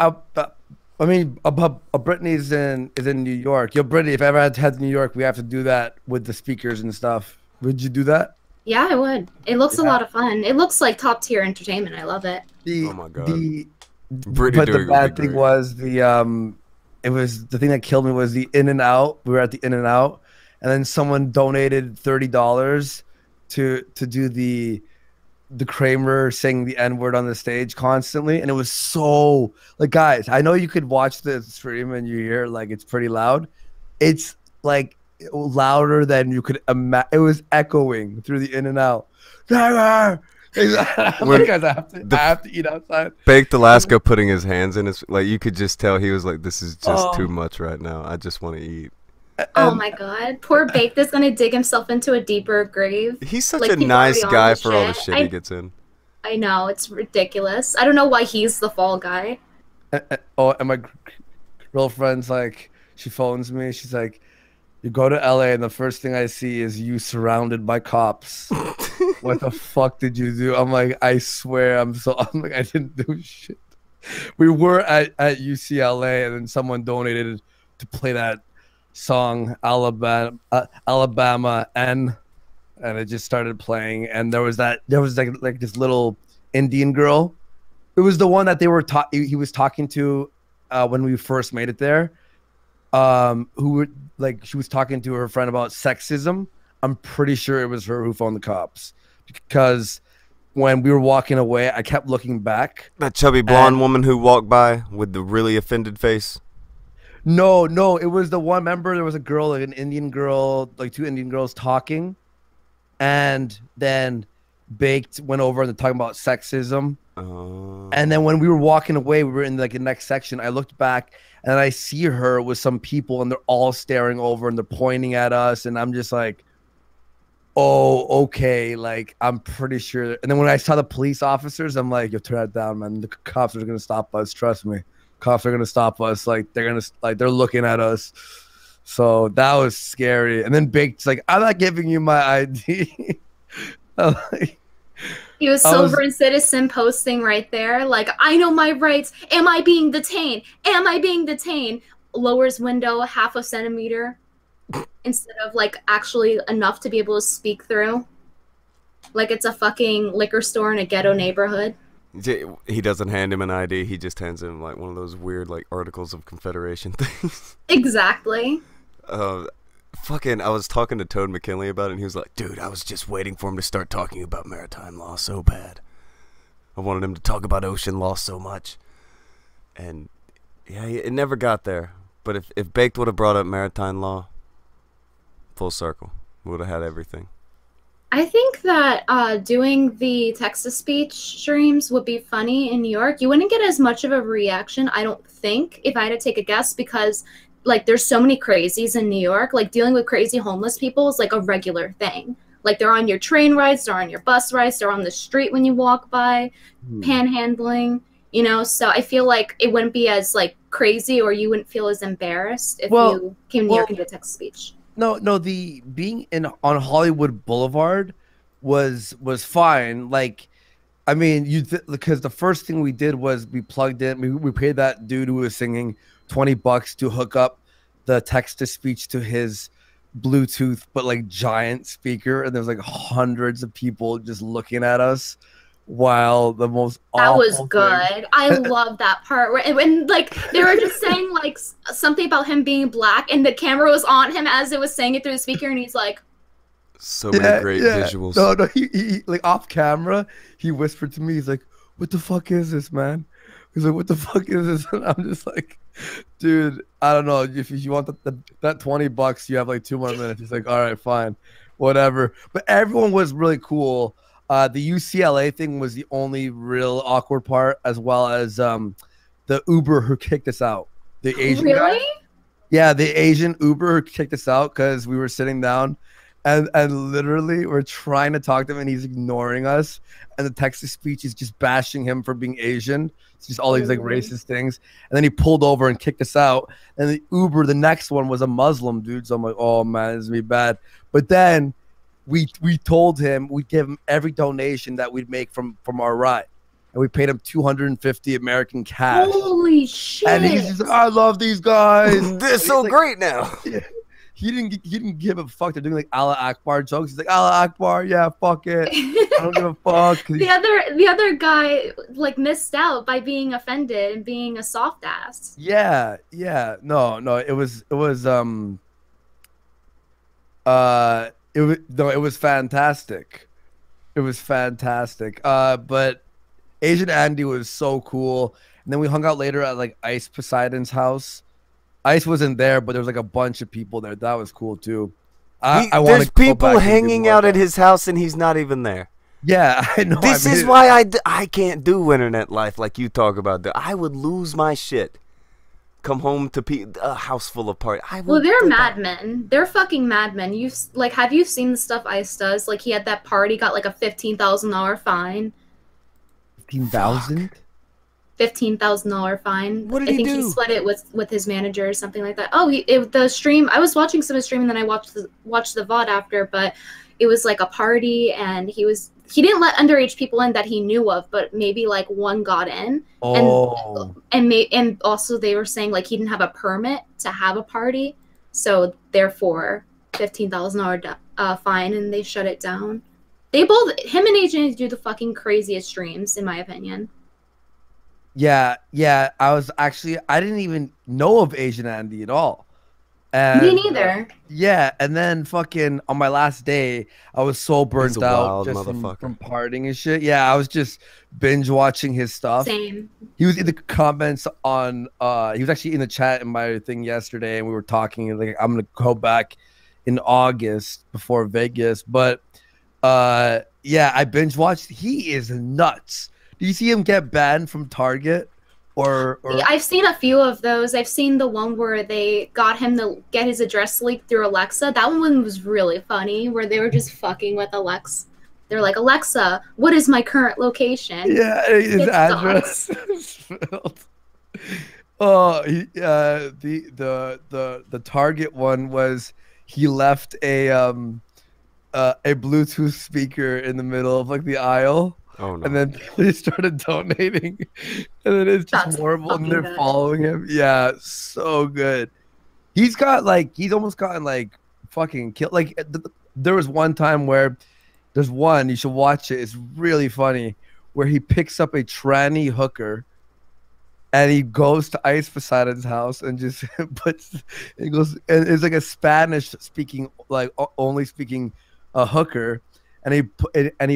I mean, Brittany's is in New York. Yo, Brittany, if I ever had to head to New York, we have to do that with the speakers and stuff. Would you do that? Yeah, I would. It looks a lot of fun. It looks like top tier entertainment. I love it. Oh my god. But the bad thing was it was the thing that killed me was the In-N-Out. We were at the In-N-Out, and then someone donated $30 to do the Kramer saying the N-word on the stage constantly, and it was so like, guys, I know you could watch the stream and you hear like it's pretty loud. It's like louder than you could imagine. It was echoing through the In-N-Out. I'm like, guys, I have to eat outside. Baked Alaska putting his hands in his, like, you could just tell he was like, this is just too much right now. I just want to eat. Oh my god. Poor Baked is gonna dig himself into a deeper grave. He's such Like, a he's nice already on guy the for all the shit. shit he gets in. I know, it's ridiculous. I don't know why he's the fall guy. And my girlfriend's like, she phones me. She's like, you go to LA and the first thing I see is you surrounded by cops. What the fuck did you do? I'm like, I swear, I'm like, I didn't do shit. We were at UCLA, and then someone donated to play that song Alabama N, and it just started playing. And there was like this little Indian girl. It was the one that they were he was talking to when we first made it there. Who would like, she was talking to her friend about sexism. I'm pretty sure it was her who phoned the cops, because when we were walking away, I kept looking back. That chubby blonde woman who walked by with the really offended face. No, it was the one. Remember, there was a girl, like an Indian girl, like two Indian girls talking, and then Baked went over and they're talking about sexism. Oh. And then when we were walking away, we were in like the next section. I looked back and I see her with some people and they're all staring over and they're pointing at us. And I'm just like, oh, okay. Like, I'm pretty sure. And then when I saw the police officers, I'm like, yo, turn that down, man. The cops are going to stop us. Trust me. Cops are going to stop us. Like, they're looking at us. So that was scary. And then Baked's like, I'm not giving you my ID. He was Silver Citizen posting right there, like, I know my rights. Am I being detained? Am I being detained? Lowers window half a centimeter instead of like actually enough to be able to speak through. Like it's a fucking liquor store in a ghetto neighborhood. He doesn't hand him an ID. He just hands him like one of those weird like Articles of Confederation things. Exactly. Fucking, I was talking to Toad McKinley about it, and he was like, dude, I was just waiting for him to start talking about maritime law so bad. I wanted him to talk about ocean law so much. And, yeah, it never got there. But if Baked would have brought up maritime law, full circle, we would have had everything. I think that doing the text-to-speech streams would be funny in New York. You wouldn't get as much of a reaction, I don't think, if I had to take a guess, because like there's so many crazies in New York. Like dealing with crazy homeless people is like a regular thing. Like they're on your train rides, they're on your bus rides, they're on the street when you walk by, panhandling, you know. So I feel like it wouldn't be as like crazy, or you wouldn't feel as embarrassed if you came to New York and did text speech. No, the being on Hollywood Boulevard was fine. Like, I mean, because the first thing we did was we plugged in. We paid that dude who was singing $20 to hook up the text to speech to his Bluetooth, but like giant speaker, and there's like hundreds of people just looking at us while the most that was awful good thing. I love that part when like they were just saying like something about him being black, and the camera was on him as it was saying it through the speaker, and he's like, so many great visuals. No, he like off camera, he whispered to me, he's like, what the fuck is this, man? He's like, what the fuck is this? And I'm just like, dude, I don't know. If you want that $20, you have like 2 more minutes. He's like, all right, fine, whatever. But everyone was really cool. The UCLA thing was the only real awkward part, as well as the Uber who kicked us out. The Asian guy. Yeah, the Asian Uber who kicked us out because we were sitting down. And literally, we're trying to talk to him, and he's ignoring us. And the text-to-speech is just bashing him for being Asian. It's just all these like racist things. And then he pulled over and kicked us out. And the Uber, the next one, was a Muslim dude. So I'm like, oh man, this is gonna be bad. But then we told him we'd give him every donation that we'd make from our ride, and we paid him 250 American cash. holy shit. And he's just like, I love these guys. They're so like, great now. Yeah. He didn't give a fuck. They're doing like Allah Akbar jokes. He's like, Allah Akbar, yeah, fuck it. I don't give a fuck. The other guy like missed out by being offended and being a soft ass. Yeah. No, it was fantastic. It was fantastic. But Asian Andy was so cool. And then we hung out later at like Ice Poseidon's house. Ice wasn't there, but there was like a bunch of people there. That was cool too. There's people hanging out at his house and he's not even there. Yeah, I know. This is why I can't do internet life like you talk about. I would lose my shit. Come home to a house full of parties. Well, they're madmen. They're fucking madmen. Have you seen the stuff Ice does? Like he had that party, got like a $15,000 fine. 15,000? $15,000 fine. What did he do? I think he split it with his manager or something like that. Oh, the stream. I was watching some of the stream and then I watched the VOD after, but it was like a party and he didn't let underage people in that he knew of, but maybe like one got in. Oh. And also they were saying like he didn't have a permit to have a party, so therefore $15,000 fine, and they shut it down. Him and Agent do the fucking craziest streams in my opinion. Yeah. I didn't even know of Asian Andy at all. And, me neither. Yeah, and then fucking on my last day, I was so burnt out just from partying and shit. Yeah, I was just binge watching his stuff. Same. He was in the comments on. He was actually in the chat in my thing yesterday, and we were talking. Like, I'm gonna go back in August before Vegas, but Yeah, I binge watched. He is nuts. Do you see him get banned from Target? Or I've seen a few of those. I've seen the one where they got him to get his address leaked through Alexa. That one was really funny, where they were just fucking with Alexa. They're like, Alexa, what is my current location? yeah, his It's address dogs. is filled. Oh, the Target one was he left a Bluetooth speaker in the middle of like the aisle. Oh no. And then people just started donating, and then it's just That's horrible, and they're fucking good. following him. Yeah, so good. He's almost gotten like fucking killed. Like there was one time where there's one you should watch it. It's really funny where he picks up a tranny hooker, and he goes to Ice Poseidon's house and just he goes, and it's like a Spanish speaking, like only speaking a hooker. And he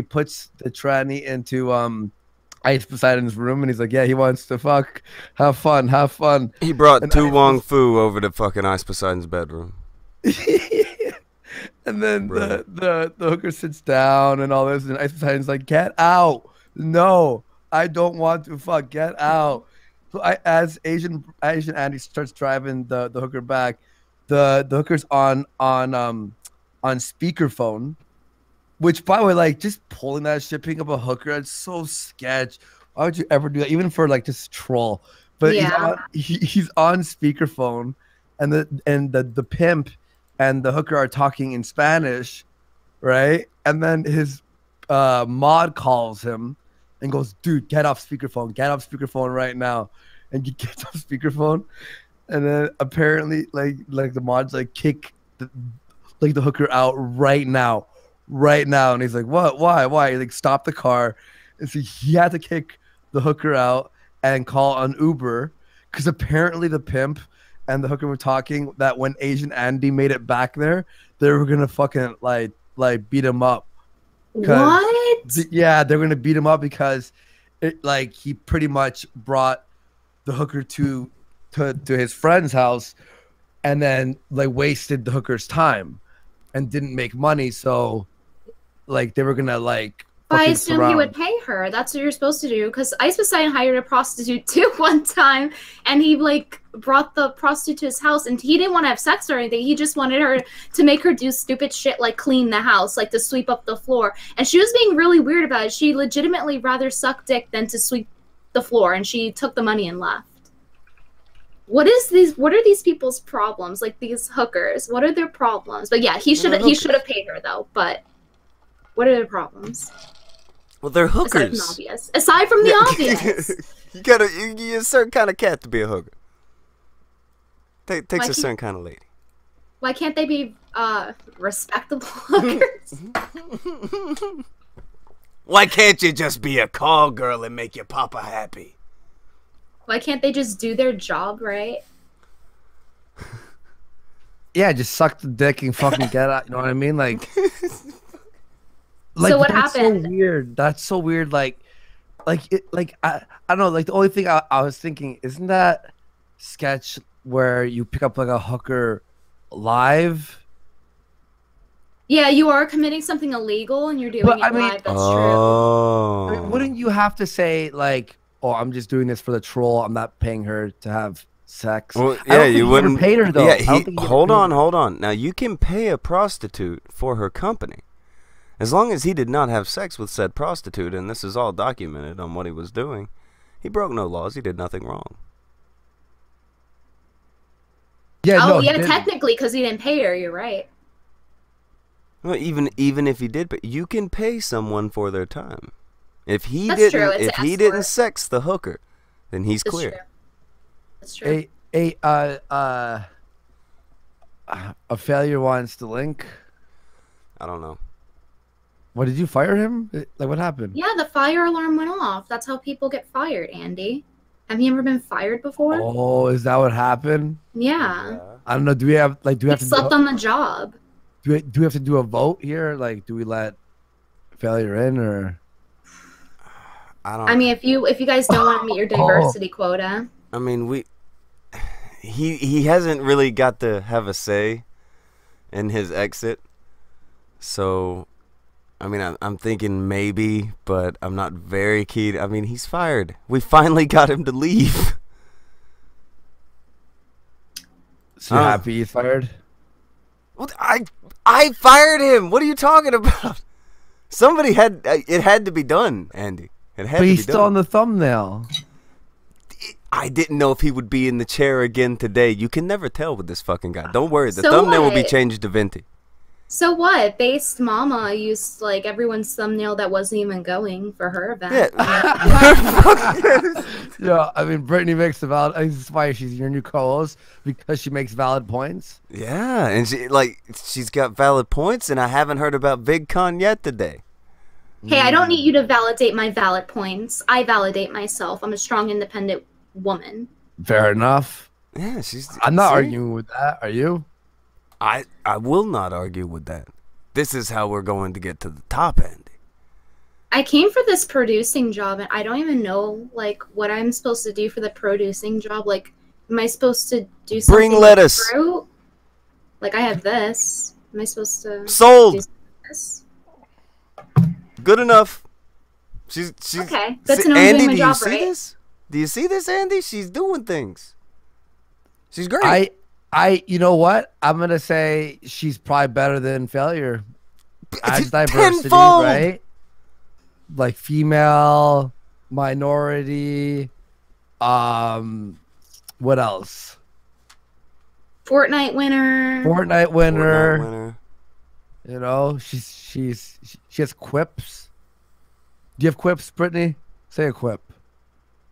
puts the tranny into Ice Poseidon's room, and he's like, yeah, he wants to fuck, have fun. He brought and Tu Wong Fu over to fucking Ice Poseidon's bedroom. And then the hooker sits down and all this, and Ice Poseidon's like, get out, no, I don't want to fuck, get out. So as Asian Andy starts driving the hooker back, the hooker's on speakerphone. Which, by the way, like, just pulling that shit, picking up a hooker, it's so sketch. Why would you ever do that? Even for, like, just troll. But Yeah. he's on speakerphone, and the pimp and the hooker are talking in Spanish, right? And then his mod calls him and goes, dude, get off speakerphone right now. And he gets off speakerphone. And then apparently, like the mod's like, kick the hooker out right now. And he's like, what, why? He like, stop the car. And so he had to kick the hooker out and call an Uber, because apparently the pimp and the hooker were talking that when Asian Andy made it back there, they were gonna fucking like beat him up. What? Yeah, they're gonna beat him up because he pretty much brought the hooker to his friend's house and then like wasted the hooker's time and didn't make money, so like they were gonna like I fucking assume he surround. would pay her. That's what you're supposed to do. Because Ice Poseidon hired a prostitute too one time, and he like brought the prostitute to his house, and he didn't want to have sex or anything. He just wanted her to make her do stupid shit like clean the house, like to sweep up the floor. And she was being really weird about it. She legitimately rather suck dick than to sweep the floor, and she took the money and left. What are these people's problems? Like these hookers, what are their problems? But yeah, he should have paid her though. But what are their problems? Well, they're hookers. Aside from the obvious. You're a certain kind of cat to be a hooker. Takes a certain kind of lady. Why can't they be respectable hookers? Why can't you just be a call girl and make your papa happy? Why can't they just do their job right? Yeah, just suck the dick and fucking get out. You know what I mean? Like, So what that's happened? So weird. That's so weird. I don't know. Like the only thing I was thinking, isn't that sketch where you pick up like a hooker live? Yeah, you are committing something illegal and you're doing But, it I mean- live. That's Oh. I mean, wouldn't you have to say like, "Oh, I'm just doing this for the troll. I'm not paying her to have sex." Well, I don't yeah, think you he ever wouldn't paid her though. Yeah, I don't think he ever hold paid on, her. hold on. Now you can pay a prostitute for her company, as long as he did not have sex with said prostitute, and this is all documented on what he was doing. He broke no laws. He did nothing wrong. Yeah, true. no, Yeah, he didn't. technically, because he didn't pay her. You're right. Well, even if he did, but you can pay someone for their time. If he That's didn't, true, it's if an he didn't escort. sex the hooker, then he's That's clear. true. That's true. A failure wants the link. I don't know. What, did you fire him? Like, what happened? Yeah, the fire alarm went off. That's how people get fired, Andy. Have you ever been fired before? Oh, is that what happened? Yeah. I don't know. Do we have You to slept on the job. do we have to do a vote here? Like, do we let failure in or? I mean, if you guys don't want to meet your diversity quota. I mean, he hasn't really got to have a say in his exit, so I mean, I'm thinking maybe, but I'm not very keen. I mean, he's fired. We finally got him to leave. So you're happy he's fired? What? I fired him. What are you talking about? Somebody had it had to be done, Andy. It had But to he's be still done. on the thumbnail. I didn't know if he would be in the chair again today. You can never tell with this fucking guy. Don't worry, the So thumbnail will be what? changed to Venti. So what? Based Mama used like everyone's thumbnail that wasn't even going for her event. Yeah, I mean, Brittany makes the valid. I think this is why she's your new co-host, because she makes valid points. Yeah, and she's got valid points, and I haven't heard about VidCon yet today. Hey, I don't need you to validate my valid points. I validate myself. I'm a strong, independent woman. Fair enough. Yeah, I'm not see? arguing with that. Are you? I will not argue with that. This is how we're going to get to the top, Andy. I came for this producing job, and I don't even know like what I'm supposed to do for the producing job. Like, am I supposed to do something? Bring lettuce. With fruit? Like, I have this. Am I supposed to? Sold. Do this? Good enough. She's Okay. Good to See, know I'm Andy, doing my do you job see right. this? Do you see this, Andy? She's doing things. She's great. You know what? I'm gonna say she's probably better than Failure. Adds diversity, tenfold. right? Like female, minority. What else? Fortnite winner. Fortnite winner. Fortnite winner. You know, she has quips. Do you have quips, Brittany? Say a quip.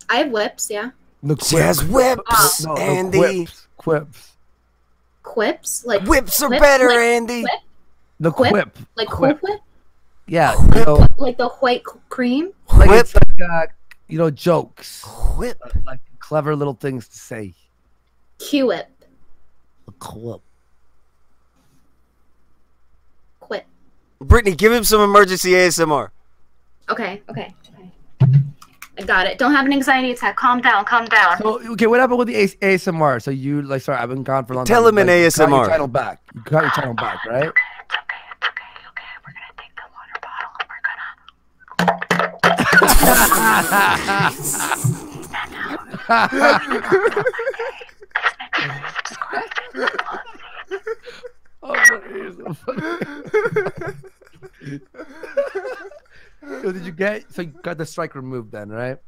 I have whips. Yeah. No, She has whips, No, Andy. Quips. Quips like Whips are quip, better, like, Andy. Quip? The quip. Like Cool Whip. Yeah. Like the white cream. Like it's like jokes. Whip. Like clever little things to say. Q-whip. A quip. Quip. Brittany, give him some emergency ASMR. Okay. I got it. Don't have an anxiety attack. Calm down. So, okay, what happened with the ASMR? So you sorry, I've been gone for a long time. Tell him in You got ASMR. your channel back. You got your channel back, right? So did you get? So you got the strike removed then, right?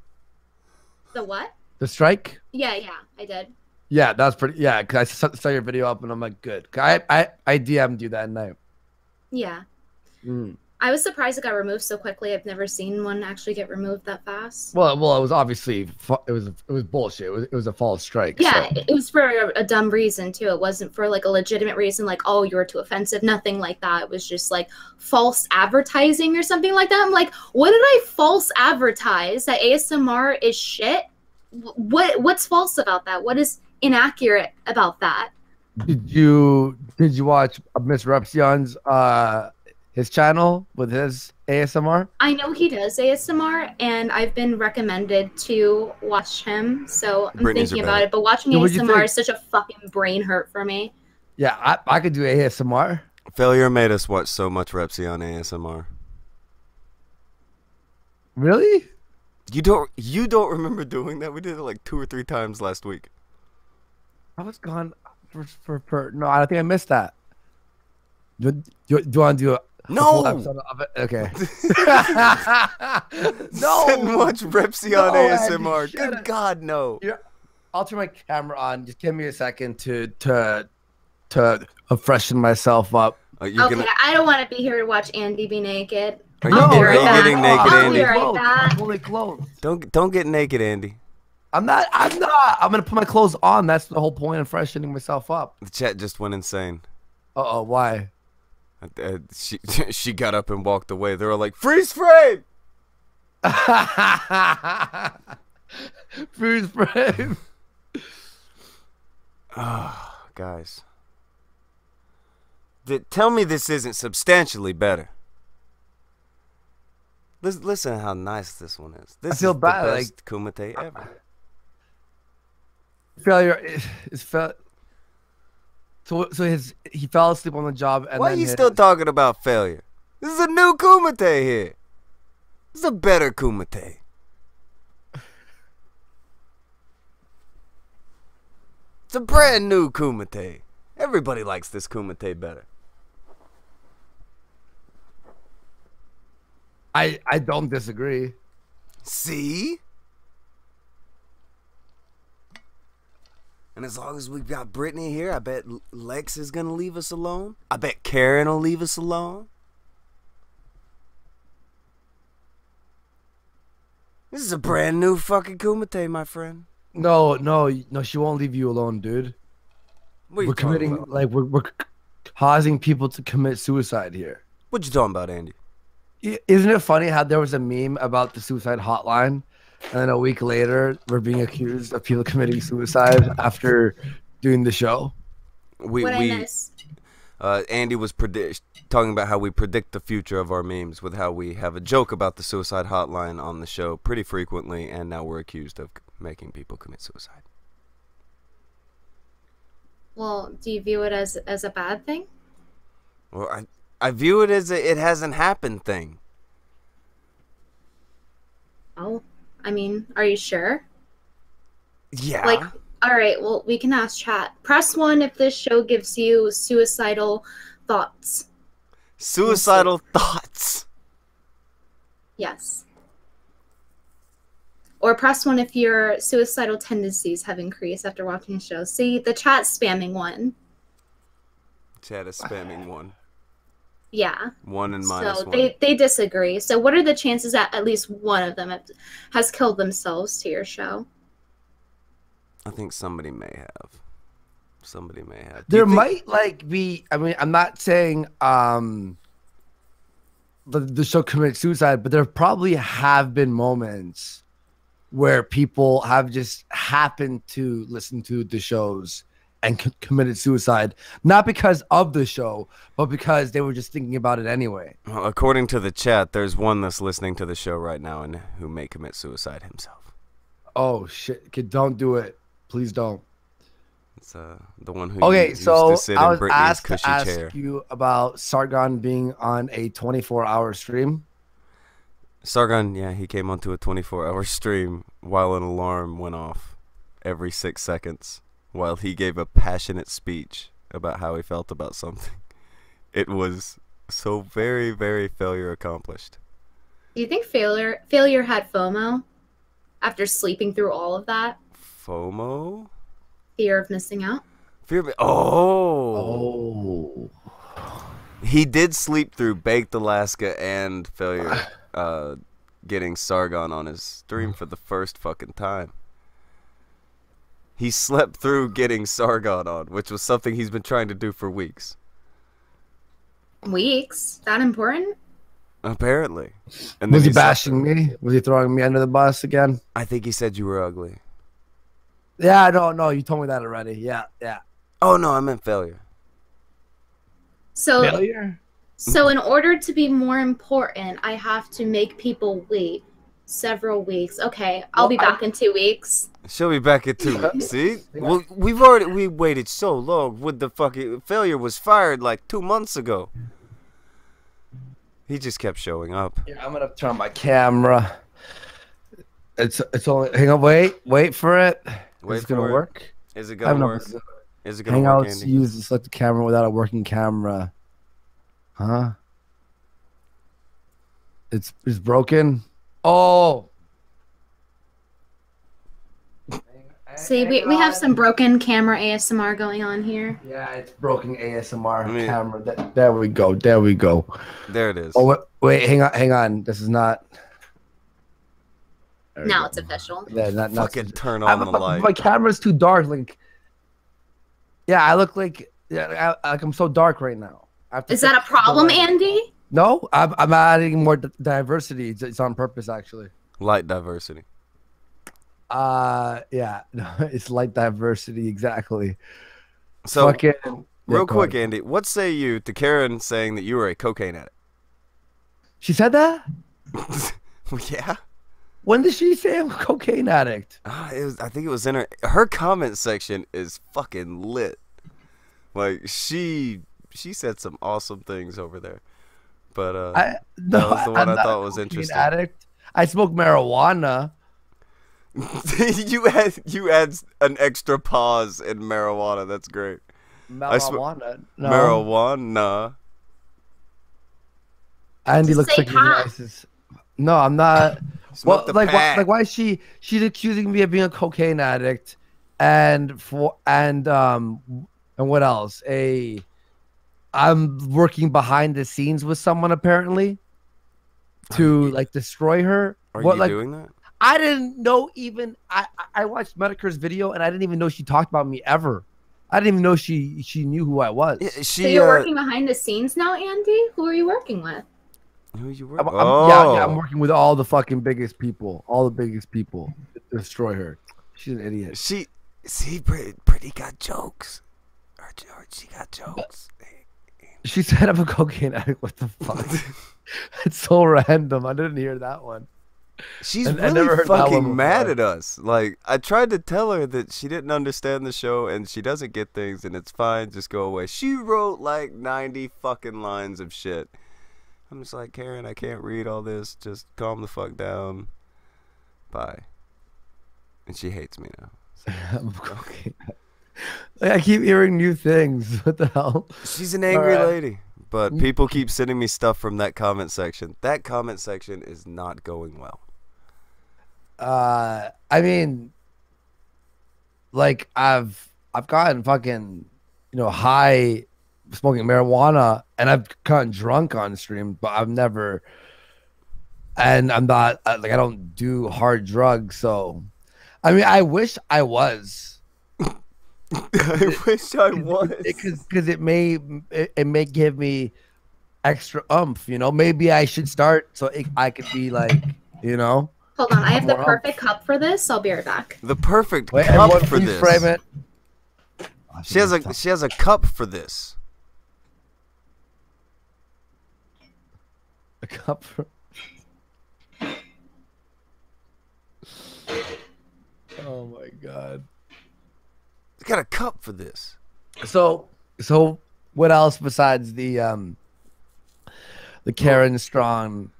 The what? The strike? Yeah, I did. Yeah, that's pretty. Yeah, because I saw your video up and I'm like, good. 'Cause I DM'd you that night. Yeah. Mm. I was surprised it got removed so quickly. I've never seen one actually get removed that fast. Well, it was obviously it was bullshit. It was a false strike. Yeah, so. it was for a dumb reason too. It wasn't for like a legitimate reason, like, oh, you were too offensive. Nothing like that. It was just like false advertising or something like that. I'm like, what did I false advertise? That ASMR is shit? What's false about that? What is inaccurate about that? Did you watch Miss Repsion's his channel with his ASMR? I know he does ASMR, and I've been recommended to watch him, so I'm Brittany's thinking are about better. it. But watching So what'd you ASMR think? is such a fucking brain hurt for me. Yeah, I could do ASMR. Failure made us watch so much Repsy on ASMR. Really? You don't remember doing that? We did it like 2 or 3 times last week. I was gone for no. I think I missed that. Do you want to do a full episode of it? Okay. No. Sit and watch Repsy on No, ASMR. Andy, shut Good up. God, no. I'll turn my camera on. Just give me a second to freshen myself up. Okay, I don't want to be here to watch Andy be naked. Are you, I'll be right back. getting naked, I'll Andy? be right back. Fully clothed. Don't get naked, Andy. I'm not. I'm gonna put my clothes on. That's the whole point of freshening myself up. The chat just went insane. Uh-oh, why? She got up and walked away. They were like, freeze frame! Freeze frame. Oh, guys. Tell me this isn't substantially better. Listen how nice this one is. This I feel is bad, the like- best Kumite ever. Failure is fell. So he fell asleep on the job and Why are then you still talking about failure? This is a new Kumite here. This is a better Kumite. It's a brand new Kumite. Everybody likes this Kumite better. I don't disagree. See? And as long as we've got Brittany here, I bet Lex is gonna leave us alone. I bet Karen will leave us alone. This is a brand new fucking Kumite, my friend. No, she won't leave you alone, dude. What are you We're talking committing, about? like, we're causing people to commit suicide here. What you talking about, Andy? Isn't it funny how there was a meme about the suicide hotline, and then a week later we're being accused of people committing suicide after doing the show? What I missed? Andy was talking about how we predict the future of our memes with how we have a joke about the suicide hotline on the show pretty frequently, and now we're accused of making people commit suicide. Well, do you view it as a bad thing? Well, I view it as a it hasn't happened thing. Oh, I mean, are you sure? Yeah. Like, all right, well, we can ask chat. Press 1 if this show gives you suicidal thoughts. Suicidal thoughts. Yes. Or press 1 if your suicidal tendencies have increased after watching the show. See, the chat's spamming 1. Chat is spamming 1. Yeah. 1 and minus So 1. they disagree. So what are the chances that at least one of them has killed themselves to your show? I think somebody may have. Somebody may have. There might like be. I mean, I'm not saying the show committed suicide, but there probably have been moments where people have just happened to listen to the shows and committed suicide, not because of the show, but because they were just thinking about it anyway. Well, according to the chat, there's one that's listening to the show right now and who may commit suicide himself. Oh shit! Kid, don't do it. Please don't. It's the one who Okay, used so to sit I in was Brittany's asked to cushy ask chair. you about Sargon being on a 24-hour stream. Sargon, yeah, he came onto a 24-hour stream while an alarm went off every 6 seconds while he gave a passionate speech about how he felt about something. It was so very, very failure accomplished. Do you think failure had FOMO after sleeping through all of that? FOMO? Fear of missing out? Fear of... Oh. He did sleep through Baked Alaska and Failure getting Sargon on his stream for the first fucking time. He slept through getting Sargon on, which was something he's been trying to do for weeks. Weeks? That important? Apparently. And Was then he bashing me? Was he throwing me under the bus again? I think he said you were ugly. Yeah, no, you told me that already. Yeah. Oh, no, I meant Failure. So, Failure? So in order to be more important, I have to make people wait several weeks. Okay, I'll be back in 2 weeks. She'll be back in 2 weeks. See? Well, we waited so long. With the fucking Failure was fired like 2 months ago. He just kept showing up. Yeah, I'm gonna turn on my camera. It's only hang on, wait for it. Is it gonna work? Is it gonna work? Is it gonna work, Hangouts Andy? use to select the camera without a working camera. Huh? It's broken. Oh. See, we have some broken camera ASMR going on here. Yeah, it's broken ASMR I mean- camera. There we go. There we go. There it is. Oh wait, hang on. This is not. There we Now go. it's official. Yeah, not Fucking turn on the light. My camera's too dark. Like, yeah, I look like I'm so dark right now. I have to Is that a fix the problem, light. Andy? No, I'm adding more diversity. It's on purpose, actually. Light diversity. Yeah, no, it's light diversity exactly. So, Fucking- real Yeah, go quick, ahead. Andy, what say you to Karen saying that you were a cocaine addict? She said that? Yeah. When did she say I'm a cocaine addict? I think it was in her comment section is fucking lit. Like she said some awesome things over there. but No, that was the one I'm I not thought a was cocaine interesting. Addict. I smoke marijuana. you add an extra pause in marijuana. That's great. Marijuana. No. Marijuana. Andy Just looks say like his pot. eyes is. No, I'm not. Smoke Well, the pat. why is she's accusing me of being a cocaine addict, and what else? I'm working behind the scenes with someone apparently to like destroy her. Are What you like doing that? I didn't know even I watched Metokur's video and I didn't even know she talked about me ever. I didn't even know she knew who I was. So you're working behind the scenes now, Andy? Who are you working with? Who you I'm, working? I'm working with all the fucking biggest people, to destroy her. She's an idiot. See, Brittany got jokes. Or she got jokes. She said I'm a cocaine addict. What the fuck? It's so random. I didn't hear that one. She's I really never heard that one fucking mad before. at us. Like, I tried to tell her that she didn't understand the show and she doesn't get things and it's fine, just go away. She wrote like 90 fucking lines of shit. I'm just like, Karen, I can't read all this. Just calm the fuck down. Bye. And she hates me now. I'm a cocaine addict. Like, I keep hearing new things. What the hell? She's an angry All right. lady. But people keep sending me stuff from that comment section. That comment section is not going well. I mean, like I've gotten fucking, high smoking marijuana, and I've gotten drunk on stream, but I've never. And I'm not like I don't do hard drugs, so. I mean, I wish I was. I wish I was. Because it may give me extra oomph, Maybe I should start so I could be like, Hold on, I have the more perfect cup for this. I'll be right back. The perfect Wait, cup everyone for please this. frame it. She has a cup for this. A cup for. Oh my god. They got a cup for this. So what else besides the Karen Strong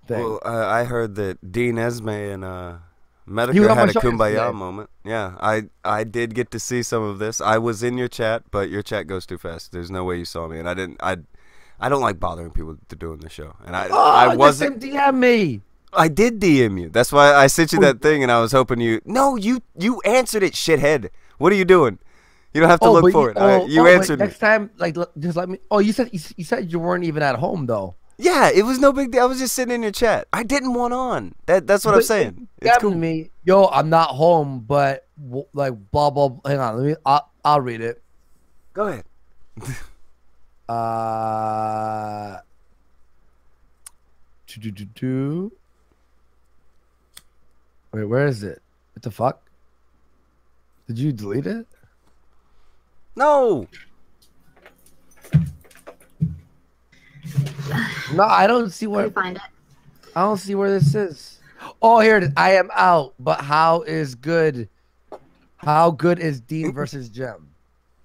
thing? Well, I heard that Dean Esme and You Metokur were on had my a show kumbaya yesterday. moment. Yeah, I did get to see some of this. I was in your chat, but your chat goes too fast. There's no way you saw me, and I don't like bothering people to doing the show. And I wasn't. Just DM me. I did DM you. That's why I sent you that thing, and I was hoping you. No, you answered it, shithead. What are you doing? You don't have to look for it. You answered next time, just let me. Oh, you said you weren't even at home though. Yeah, it was no big deal. I was just sitting in your chat. I didn't want on. That's what I'm saying. It's cool. Me, yo, I'm not home, but like blah blah. Hang on, I'll read it. Go ahead. Wait, where is it? What the fuck? Did you delete it? No. No, I don't see where. Find it. I don't see where this is. Oh, here it is. I am out. But how is good? How good is Dean versus Jim?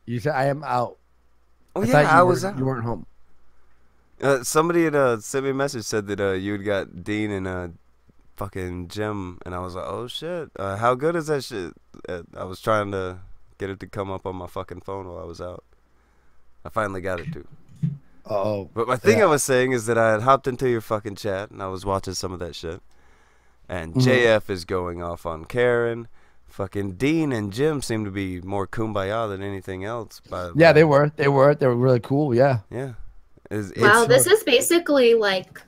You said I am out. Oh yeah, I was out. You weren't home. Somebody had sent me a message, said that you had got Dean and fucking Jim, and I was like, oh shit, how good is that shit? I was trying to get it to come up on my fucking phone while I was out. I finally got it too. Oh. But my thing I was saying is that I had hopped into your fucking chat and I was watching some of that shit. And JF is going off on Karen. Fucking Dean and Jim seem to be more kumbaya than anything else. Yeah, they were. They were really cool. Yeah. Yeah. Wow, this is basically like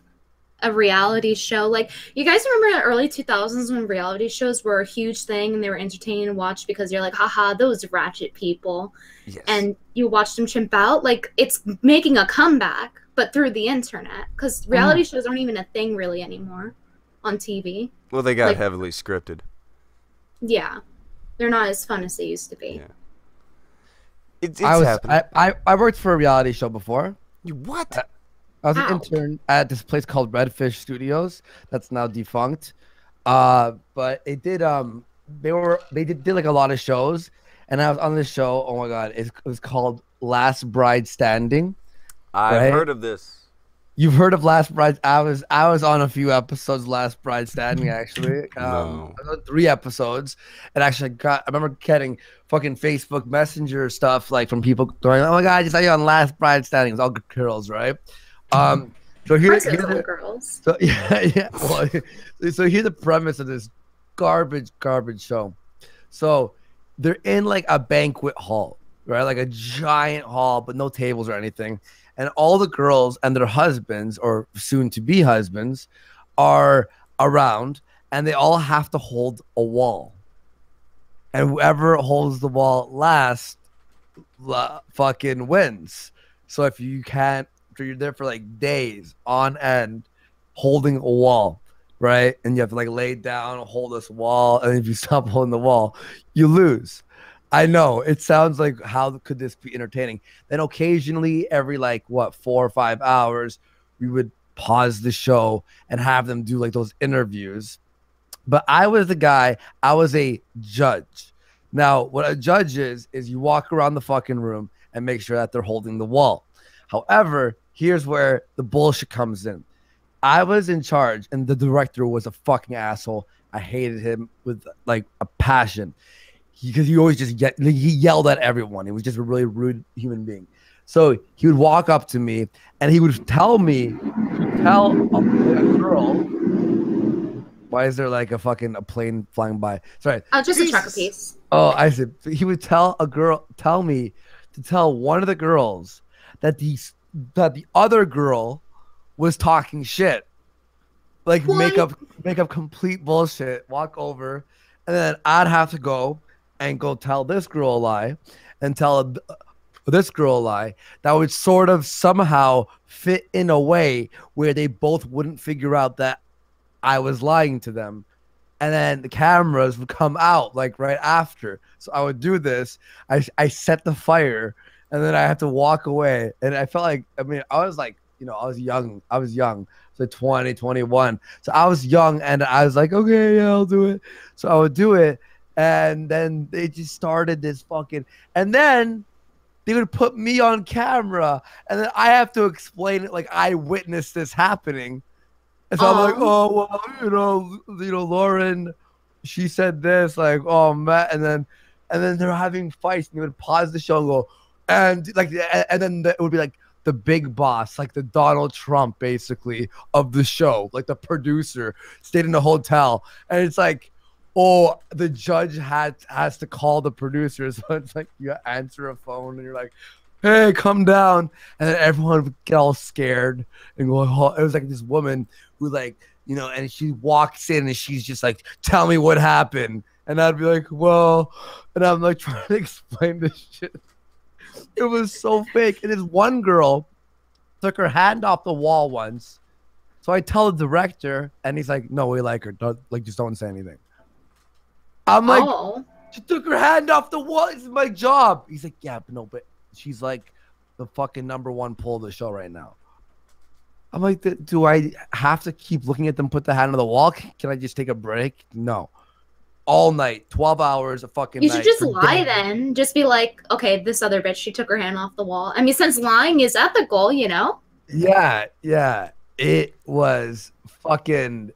a reality show. Like, you guys remember the early 2000s when reality shows were a huge thing and they were entertaining to watch because you're like, haha, those ratchet people. Yes. And you watch them chimp out. Like, it's making a comeback, but through the internet. Because reality shows aren't even a thing really anymore on TV. Well, they got like, heavily scripted. Yeah. They're not as fun as they used to be. Yeah. It's happening. I worked for a reality show before. You what? I was an intern at this place called Redfish Studios. That's now defunct. But it did they did like a lot of shows, and I was on this show. Oh my god, it was called Last Bride Standing. I've heard of this. You've heard of Last Bride? I was on a few episodes of Last Bride Standing actually. No. I was on 3 episodes, and actually I remember getting fucking Facebook Messenger stuff like from people going, "Oh my god, I just saw you on Last Bride Standing." It was all girls, right? So Of course it's all girls. So yeah. Well, so here's the premise of this garbage show. So they're in like a banquet hall, right? Like a giant hall, but no tables or anything. And all the girls and their husbands or soon to be husbands are around, and they all have to hold a wall. And whoever holds the wall last fucking wins. So if you can't, you're there for like days on end holding a wall, right? And you have to like lay down, hold this wall, and if you stop holding the wall, you lose. I know it sounds like, how could this be entertaining? Then occasionally, every like 4 or 5 hours, we would pause the show and have them do like those interviews. But I was the guy, I was a judge. Now, what a judge is you walk around the fucking room and make sure that they're holding the wall. However, here's where the bullshit comes in. I was in charge, and the director was a fucking asshole. I hated him with like a passion. Because he always just he yelled at everyone. He was just a really rude human being. So he would walk up to me and he would tell a girl. Why is there like a plane flying by? Sorry. Oh, just a tracker piece. Oh, I said he would tell me to tell one of the girls that the other girl was talking shit. Like make up complete bullshit. Walk over, and then I'd have to go and go tell this girl a lie and tell this girl a lie that would sort of somehow fit in a way where they both wouldn't figure out that I was lying to them. And then the cameras would come out like right after. So I would do this. I set the fire, and then I had to walk away. And I felt like, I mean, I was like, I was young. So 20, 21. So I was young, and I was like, okay, yeah, I'll do it. So I would do it. And then they just started this fucking, and then they would put me on camera, and then I have to explain it like I witnessed this happening. And so I'm like, oh, well, Lauren, she said this, like, oh, Matt, and then they're having fights, and they would pause the show and go, and then it would be like the big boss, like the Donald Trump, basically, of the show, like the producer, stayed in a hotel, and it's like, oh, the judge has to call the producer. So it's like you answer a phone and you're like, hey, come down. And then everyone would get all scared and go, oh. It was like this woman who like, and she walks in and she's just like, tell me what happened. And I'd be like, well, and I'm like trying to explain this shit. It was so fake. And this one girl took her hand off the wall once. So I tell the director and he's like, no, we like her. Just don't say anything. I'm like, she took her hand off the wall. It's my job. He's like, yeah, but she's like the fucking #1 pull of the show right now. I'm like, do I have to keep looking at them put the hand on the wall? Can I just take a break? No. All night, 12 hours, a fucking night. You should just lie then. Just be like, okay, this other bitch, she took her hand off the wall. I mean, since lying is ethical, Yeah. It was fucking...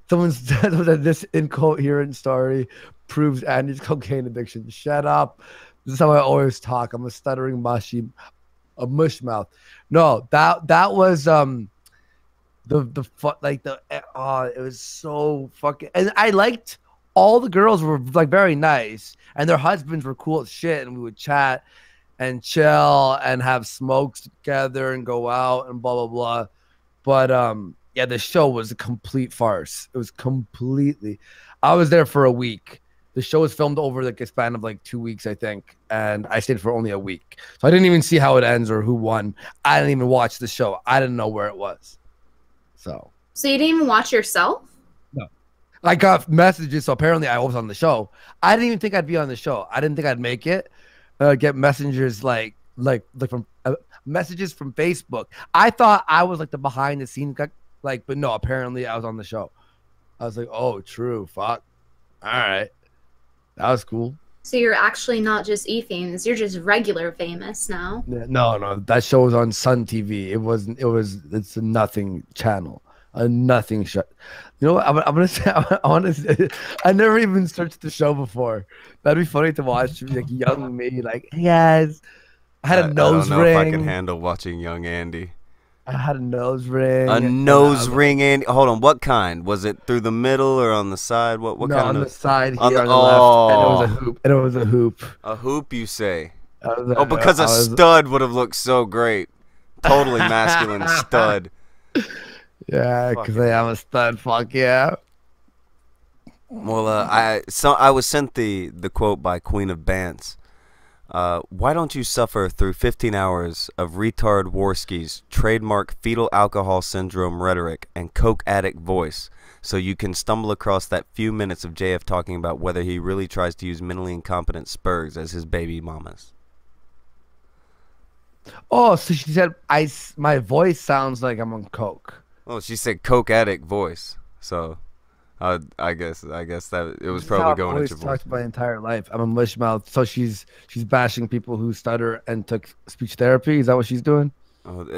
Someone said that this incoherent story proves Andy's cocaine addiction. Shut up. This is how I always talk. I'm a stuttering mush mouth. No, that was it was so fucking, and I liked all the girls were like very nice and their husbands were cool as shit, and we would chat and chill and have smokes together and go out and blah blah blah. But yeah, the show was a complete farce. It was completely. I was there for a week. The show was filmed over like a span of like 2 weeks, I think, and I stayed for only a week. So I didn't even see how it ends or who won. I didn't even watch the show. I didn't know where it was. So you didn't even watch yourself? No. I got messages, so apparently I was on the show. I didn't even think I'd be on the show. I didn't think I'd make it. Get messengers like from messages from Facebook. I thought I was like the behind the scenes guy. But no, apparently I was on the show. I was like, oh, true. Fuck. All right. That was cool. So you're actually not just E-famous, you're just regular famous now. Yeah, no, that show was on Sun TV. It wasn't. It's a nothing channel, a nothing show. You know what? I'm gonna say. I want to. Say, I never even searched the show before. That'd be funny to watch. Like young me, like, hey guys, I had a nose I don't know ring. if I can handle watching young Andy. I had a nose ring. A nose ring, Andy. Hold on, what kind? Was it through the middle or on the side? What No, kind on of the side here, on the, left, and it was a hoop. And it was a hoop. A hoop, you say? Oh, because a stud would have looked so great. Totally masculine stud. Yeah, because I am a stud. Fuck yeah. Well, I was sent the quote by Queen of Bants. Why don't you suffer through 15 hours of retard Warski's trademark fetal alcohol syndrome rhetoric and coke addict voice so you can stumble across that few minutes of JF talking about whether he really tries to use mentally incompetent spurgs as his baby mamas? Oh, so she said my voice sounds like I'm on coke. Well, she said coke addict voice, so I guess that it was This is probably how I've going always at your voice. talked my entire life. I'm a mush mouth. So she's bashing people who stutter and took speech therapy. Is that what she's doing?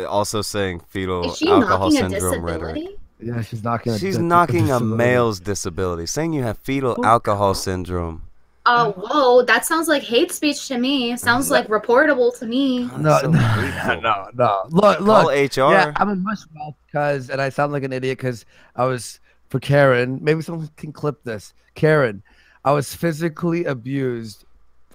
Also saying fetal Is she alcohol knocking a syndrome rhetoric. disability? Yeah, she's knocking. She's knocking a male's disability, saying you have fetal alcohol syndrome. Oh, whoa, that sounds like hate speech to me. Sounds like reportable to me. No. Look. Call HR. Yeah, I'm a mush mouth because, and I sound like an idiot because I was for Karen. Maybe someone can clip this. Karen, I was physically abused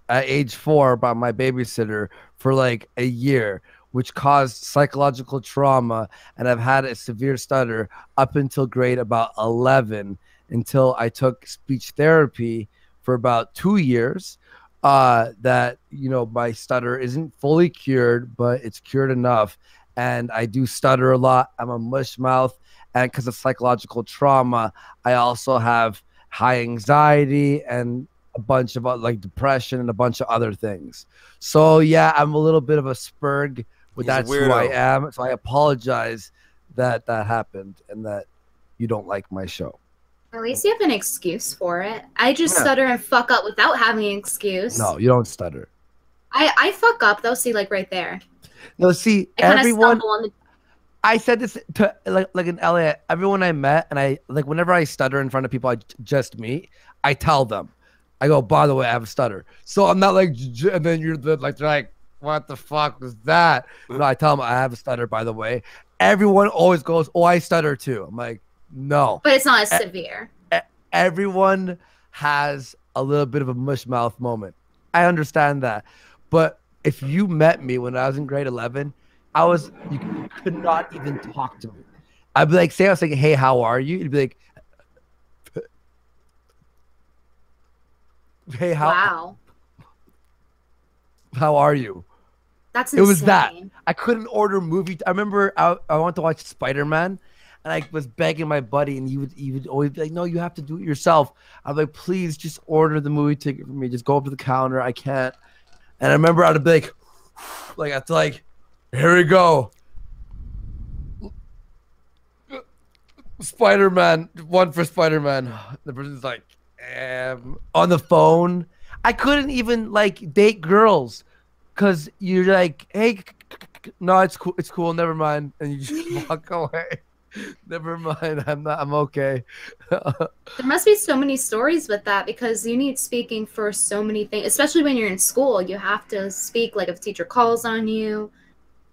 at age 4 by my babysitter for like a year, which caused psychological trauma, and I've had a severe stutter up until grade about 11, until I took speech therapy for about 2 years. That, you know, my stutter isn't fully cured, but it's cured enough, and I do stutter a lot. I'm a mush mouth, and because of psychological trauma, I also have high anxiety and a bunch of like depression and a bunch of other things. So yeah, I'm a little bit of a spurg, but He's a that's who I weirdo. am. So I apologize that that happened and that you don't like my show. At least you have an excuse for it. I just Yeah. stutter and fuck up without having an excuse. No, you don't stutter. I fuck up though. See, like right there. No, see, I kind of everyone. stumble on the. I said this to like in LA. Everyone I met, and I like whenever I stutter in front of people I just meet, I tell them, I go, by the way, I have a stutter. So I'm not like, and then they're like, what the fuck was that? No, I tell them I have a stutter, by the way. Everyone always goes, oh, I stutter too. I'm like, no. But it's not as severe. Everyone has a little bit of a mush mouth moment. I understand that. But if you met me when I was in grade 11, you could not even talk to me. I'd be like, say I was like, hey, how are you? You'd be like, hey, Wow. how are you? That's It was that. insane. I couldn't order movie. I remember I wanted to watch Spider-Man, and I was begging my buddy, and he would always be like, no, you have to do it yourself. I'm like, please just order the movie ticket for me. Just go up to the counter. I can't. And I remember I'd be like, I have to like, here we go. Spider-Man, one for Spider-Man. The person's like, on the phone. I couldn't even like date girls because you're like, hey, no, it's cool, never mind, and you just walk away. Never mind, I'm okay. There must be so many stories with that because you need speaking for so many things, especially when you're in school. You have to speak like if a teacher calls on you,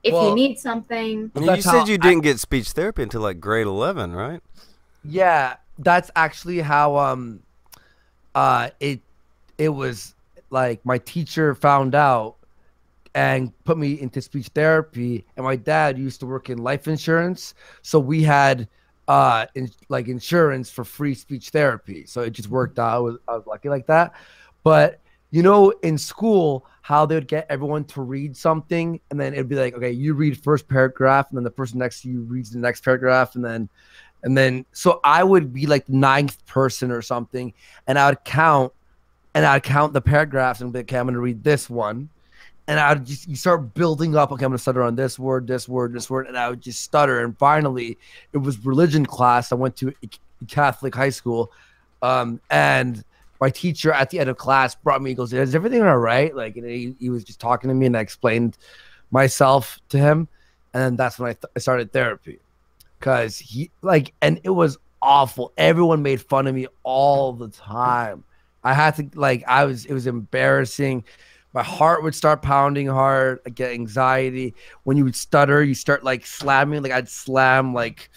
if you Well, need something. You said you didn't get speech therapy until like grade 11, right? Yeah, that's actually how it was like my teacher found out and put me into speech therapy, and my dad used to work in life insurance, so we had insurance for free speech therapy, so it just worked out. I was lucky like that. But you know, in school, how they would get everyone to read something, and then it'd be like, okay, you read first paragraph, and then the person next to you reads the next paragraph, and then so I would be like the 9th person or something, and I'd count the paragraphs and be like, okay, I'm gonna read this one. And you start building up, okay, I'm gonna stutter on this word, and I would just stutter. And finally, it was religion class. I went to a Catholic high school, and my teacher at the end of class brought me, he goes, is everything all right? Like, and he was just talking to me, and I explained myself to him. And then that's when I started therapy, because he like, and it was awful. Everyone made fun of me all the time. I had to like, it was embarrassing. My heart would start pounding hard. I get anxiety. When you would stutter, you start like slamming. Like I'd slam like,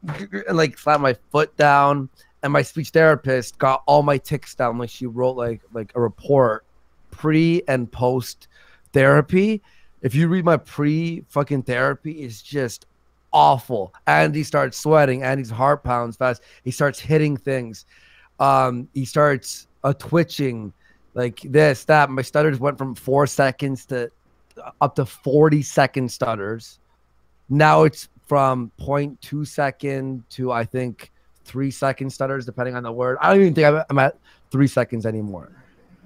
and like slam my foot down. And my speech therapist got all my tics down. Like she wrote like a report, pre and post therapy. If you read my pre fucking therapy, it's just awful. Andy starts sweating. Andy's heart pounds fast. He starts hitting things. He starts twitching, like this, that. My stutters went from 4 seconds to up to 40-second stutters. Now it's from 0.2 second to I think 3-second stutters, depending on the word. I don't even think I'm at 3 seconds anymore.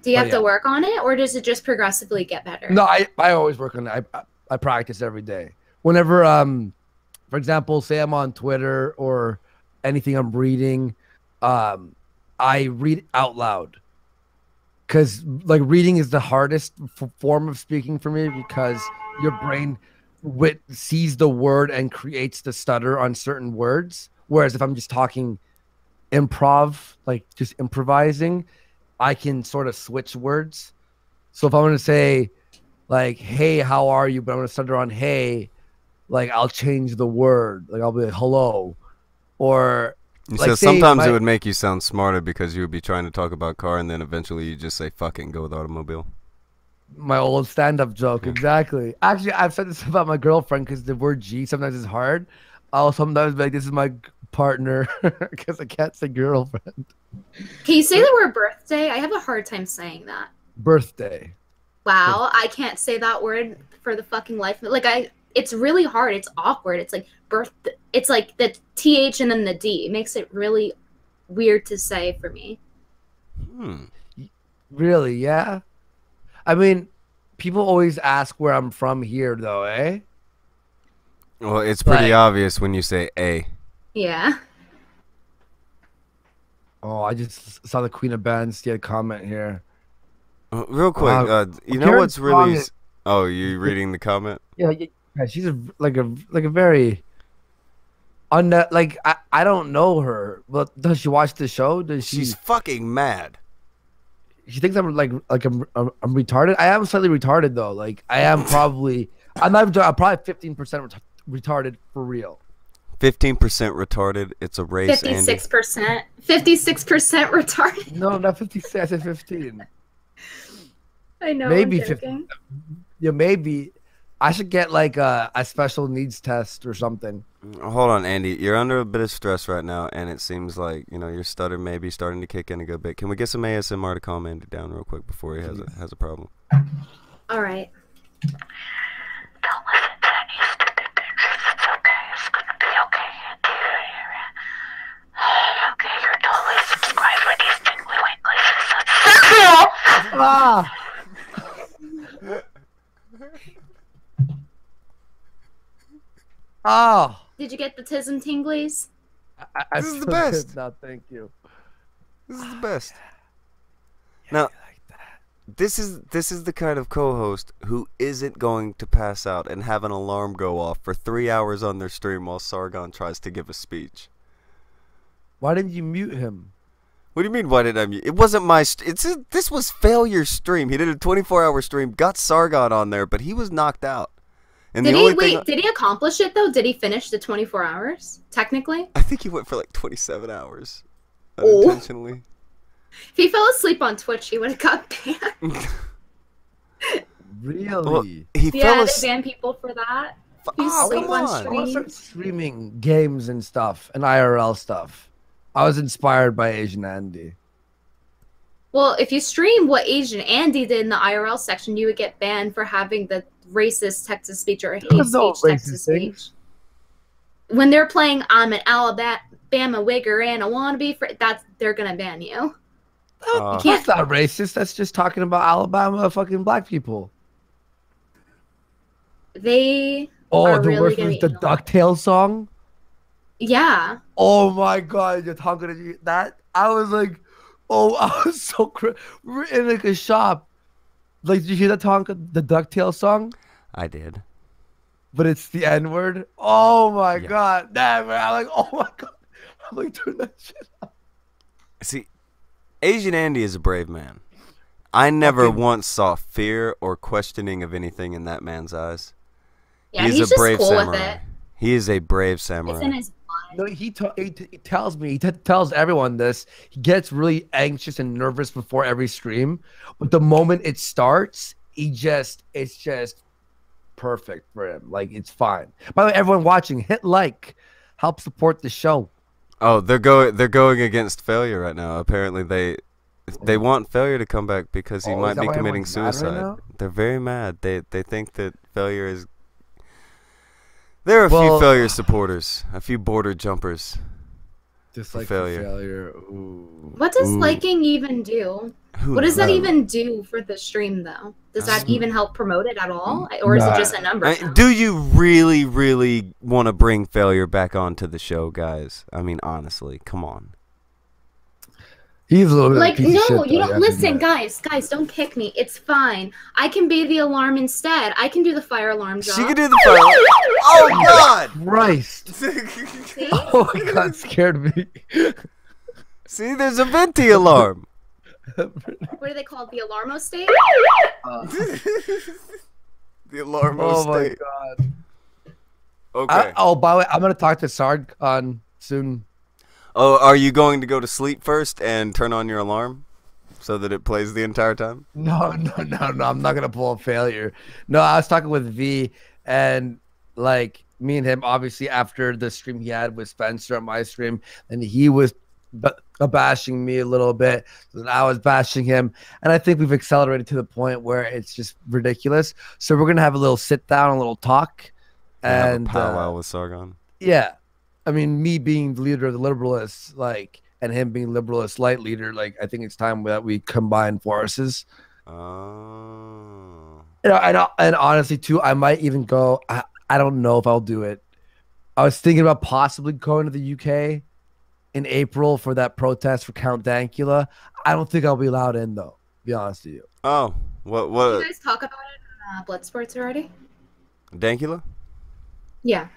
Do you have to work on it, or does it just progressively get better? No, I always work on it. I practice every day. Whenever, for example, say I'm on Twitter or anything I'm reading, I read out loud. Because like reading is the hardest form of speaking for me, because your brain sees the word and creates the stutter on certain words. Whereas if I'm just talking improv, like just improvising, I can sort of switch words. So if I want to say like, hey, how are you? But I'm going to stutter on hey, like I'll change the word. Like I'll be like, hello. Or so sometimes it would make you sound smarter because you would be trying to talk about car, and then eventually you just say fuck it and go with automobile. My old stand-up joke, exactly. Actually, I've said this about my girlfriend, because the word G sometimes is hard. I'll sometimes be like, this is my partner, because I can't say girlfriend. Can you say the word birthday? I have a hard time saying that. Birthday. Wow, I can't say that word for the fucking life. Like it's really hard. It's awkward. It's like birth. It's like the TH and then the D. It makes it really weird to say for me. Really? Yeah. I mean, people always ask where I'm from here, though, eh? Well, it's pretty obvious when you say A. Yeah. Oh, I just saw the Queen of Bands get a comment here. Real quick, you know what's really? Oh, you reading the comment? Yeah, she's like a very I don't know her, but does she watch the show? She's fucking mad. She thinks I'm I'm retarded. I am slightly retarded though. Like I am probably I'm probably 15% retarded for real. 15% retarded. It's a race. 56%. 56% retarded. No, not 56. I said 15. I know. Maybe 15. Yeah, maybe. I should get like a special needs test or something. Hold on, Andy. You're under a bit of stress right now, and it seems like your stutter may be starting to kick in a good bit. Can we get some ASMR to calm Andy down real quick before he has a problem? All right. Don't listen to any stupid bitches. It's okay. It's gonna be okay. Okay, you're totally subscribed for these tingly winglies. Ah! Oh. Did you get the tism tinglies? I This is the best. No, thank you. This is the best. Now, this is the kind of co-host who isn't going to pass out and have an alarm go off for 3 hours on their stream while Sargon tries to give a speech. Why didn't you mute him? What do you mean, why did I mute? It wasn't my... This was Failure's stream. He did a 24-hour stream, got Sargon on there, but he was knocked out. And Did he accomplish it, though? Did he finish the 24 hours, technically? I think he went for like 27 hours. Unintentionally. If he fell asleep on Twitch, he would have got banned. Really? Well, They ban people for that. If you sleep come on on. I stream. want to start streaming games and stuff and IRL stuff. I was inspired by Asian Andy. Well, if you stream what Asian Andy did in the IRL section, you would get banned for having the racist text to speech or hate speech text to speech. When they're playing I'm an Alabama wigger and I want to be they're gonna ban you. You can't. That's not racist. That's just talking about Alabama fucking black people. They the really worst gonna was be the DuckTales song. Yeah. Oh my god, you're talking to that. I was like, Oh, I was so we're in like a shop. Like, did you hear that Tonka, the DuckTales song? I did. But it's the N word. Oh my Yeah. god, never. I'm like, oh my god. I'm like, turn that shit off. See, Asian Andy is a brave man. I never once saw fear or questioning of anything in that man's eyes. Yeah, He's he's a just brave cool with samurai. it. He is a brave It's samurai. in his blood. No, he tells me, tells everyone this. He gets really anxious and nervous before every stream, but the moment it starts, it's just perfect for him. Like, it's fine. By the way, everyone watching, hit like, help support the show. Oh, they're going against failure right now. Apparently they want failure to come back because he might is that be why committing everyone's mad right suicide. now? They're very mad. They think that failure is. There are a few failure supporters, a few border jumpers. Just for like failure. Ooh. What does Ooh. liking even do? Who What does that knows? even do for the stream, though? Does that even help promote it at all? Or is it just a number? I mean, do you really, really want to bring failure back onto the show, guys? I mean, honestly, come on. He's a little bit Like, of a piece no, of shit, you though, don't have to listen, admit. guys, don't kick me. It's fine. I can be the alarm instead. I can do the fire alarm job. She can do the fire. Oh God! Christ! See? Oh my god, scared me. See, there's a Venti alarm. What do they call it? The alarmo state? The alarm Oh my state. god. Okay. Oh, by the way, I'm gonna talk to Sargon soon. Oh, are you going to go to sleep first and turn on your alarm so that it plays the entire time? No. I'm not gonna pull a failure. No, I was talking with V, and like me and him, obviously after the stream he had with Spencer on my stream, and he was bashing me a little bit, and I was bashing him, and I think we've accelerated to the point where it's just ridiculous. So we're gonna have a little sit down, a little talk, and have a powwow with Sargon. yeah. I mean, me being the leader of the liberalists, like, and him being liberalist light leader, like, I think it's time that we combine forces. Oh. You know, and honestly, too, I might even go. I don't know if I'll do it. I was thinking about possibly going to the UK in April for that protest for Count Dankula. I don't think I'll be allowed in, though. To be honest with you. Oh, what? Did you guys talk about it on Bloodsports already? Dankula? Yeah.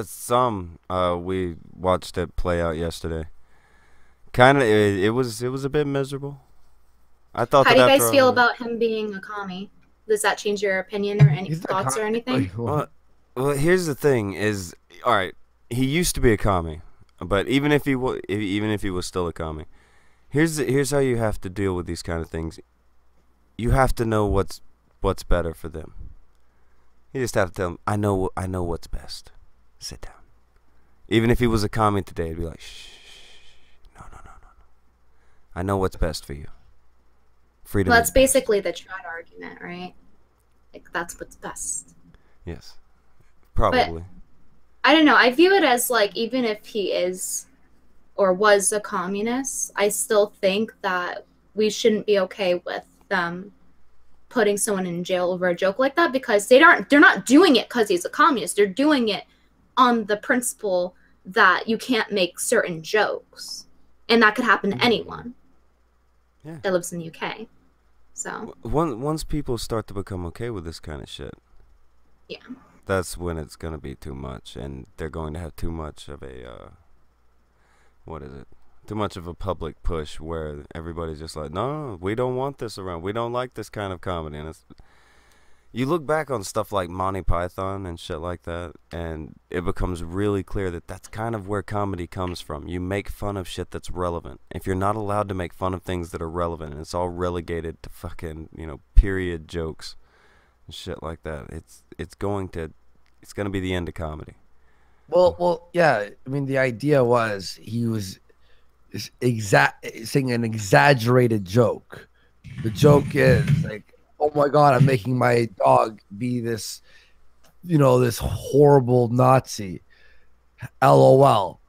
Some. We watched it play out yesterday. Kind of. It was a bit miserable. I thought. How do you that guys after feel all- about him being a commie? Does that change your opinion or any thoughts or anything? Well, here's the thing: is all right. He used to be a commie, but even if he was still a commie, here's how you have to deal with these kind of things. You have to know what's better for them. You just have to tell them, I know what's best. Sit down. Even if he was a commie today, he'd be like, shh, no. I know what's best for you. Freedom. Well, that's is basically the Chad argument, right? Like, that's what's best. yes, probably. I don't know. I view it as, like, even if he is or was a communist, I still think that we shouldn't be okay with them putting someone in jail over a joke like that, because they're not doing it because he's a communist. They're doing it on the principle that you can't make certain jokes, and that could happen to anyone that lives in the UK. So Once people start to become okay with this kind of shit, yeah, that's when it's gonna be too much, and they're going to have too much of a too much of a public push where everybody's just like, no, we don't want this around. We don't like this kind of comedy. And you look back on stuff like Monty Python and shit like that, and it becomes really clear that that's kind of where comedy comes from. You make fun of shit that's relevant. If you're not allowed to make fun of things that are relevant, and it's all relegated to fucking, period jokes and shit like that, it's going to be the end of comedy. Well, yeah. I mean, the idea was he was saying an exaggerated joke. The joke is like, oh my god, I'm making my dog be this, this horrible Nazi. LOL.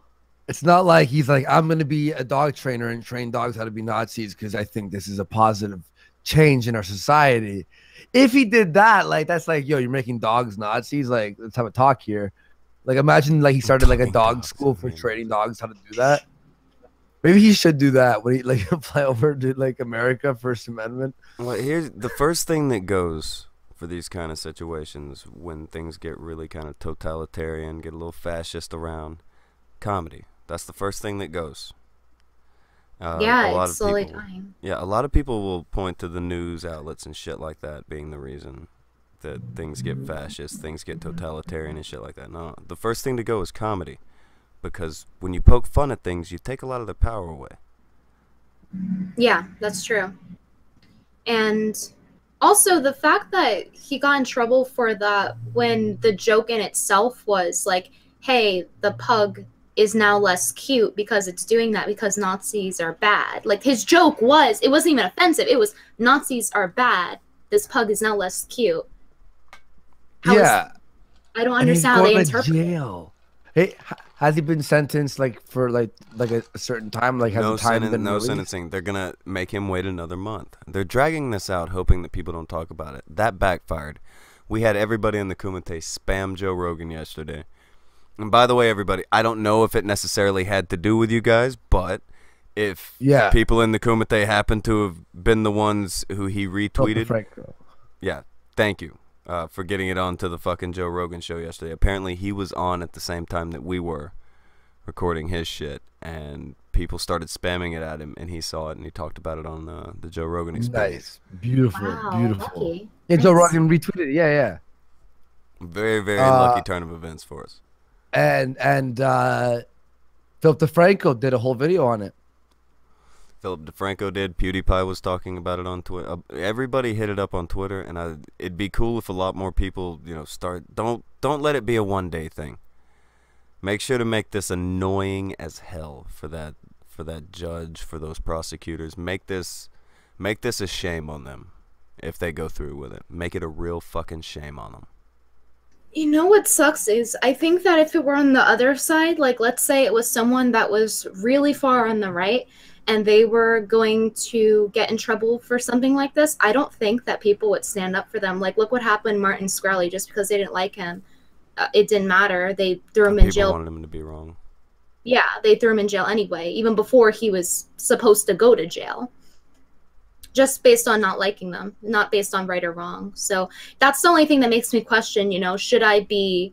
It's not like he's like, I'm going to be a dog trainer and train dogs how to be Nazis because I think this is a positive change in our society. If he did that, like, that's like, yo, you're making dogs Nazis. Like, let's have a talk here. Like, imagine like he started like a dog school for training dogs how to do that. Maybe he should do that when he like fly over to like America, First Amendment. Well, here's the first thing that goes for these kind of situations when things get really kind of totalitarian, get a little fascist around. Comedy. That's the first thing that goes. Yeah, it's slowly dying. Yeah, a lot of people will point to the news outlets and shit like that being the reason that things get fascist, things get totalitarian and shit like that. No, the first thing to go is comedy. Because when you poke fun at things, you take a lot of their power away. Yeah, that's true. And also the fact that he got in trouble for that when the joke in itself was like, hey, the pug is now less cute because it's doing that because Nazis are bad. Like his joke was, it wasn't even offensive. It was Nazis are bad. This pug is now less cute. Yeah. I don't understand how they interpret it. Jail. Hey, has he been sentenced like for like a certain time? Like has No, the time been no released? sentencing. They're gonna make him wait another month. They're dragging this out, hoping that people don't talk about it. That backfired. We had everybody in the Kumite spam Joe Rogan yesterday. And by the way, everybody, I don't know if it necessarily had to do with you guys, but if people in the Kumite happen to have been the ones who he retweeted, yeah, thank you for getting it onto the fucking Joe Rogan show yesterday. Apparently, he was on at the same time that we were recording his shit, and people started spamming it at him, and he saw it, and he talked about it on the Joe Rogan experience. Nice, beautiful, Wow, beautiful. lucky. Yeah, Joe Nice. Rogan retweeted it. Yeah. Very, very lucky turn of events for us. And Philip DeFranco did a whole video on it. Philip DeFranco did. PewDiePie was talking about it on Twitter. Everybody hit it up on Twitter, and it'd be cool if a lot more people, start. Don't let it be a one-day thing. Make sure to make this annoying as hell for that judge, for those prosecutors. Make this a shame on them if they go through with it. Make it a real fucking shame on them. You know what sucks is I think that if it were on the other side, like let's say it was someone that was really far on the right and they were going to get in trouble for something like this, I don't think that people would stand up for them. Like, look what happened Martin Shkreli, just because they didn't like him. It didn't matter. They threw him in jail. People wanted him to be wrong. Yeah, they threw him in jail anyway, even before he was supposed to go to jail. Just based on not liking them, not based on right or wrong. So that's the only thing that makes me question, should I be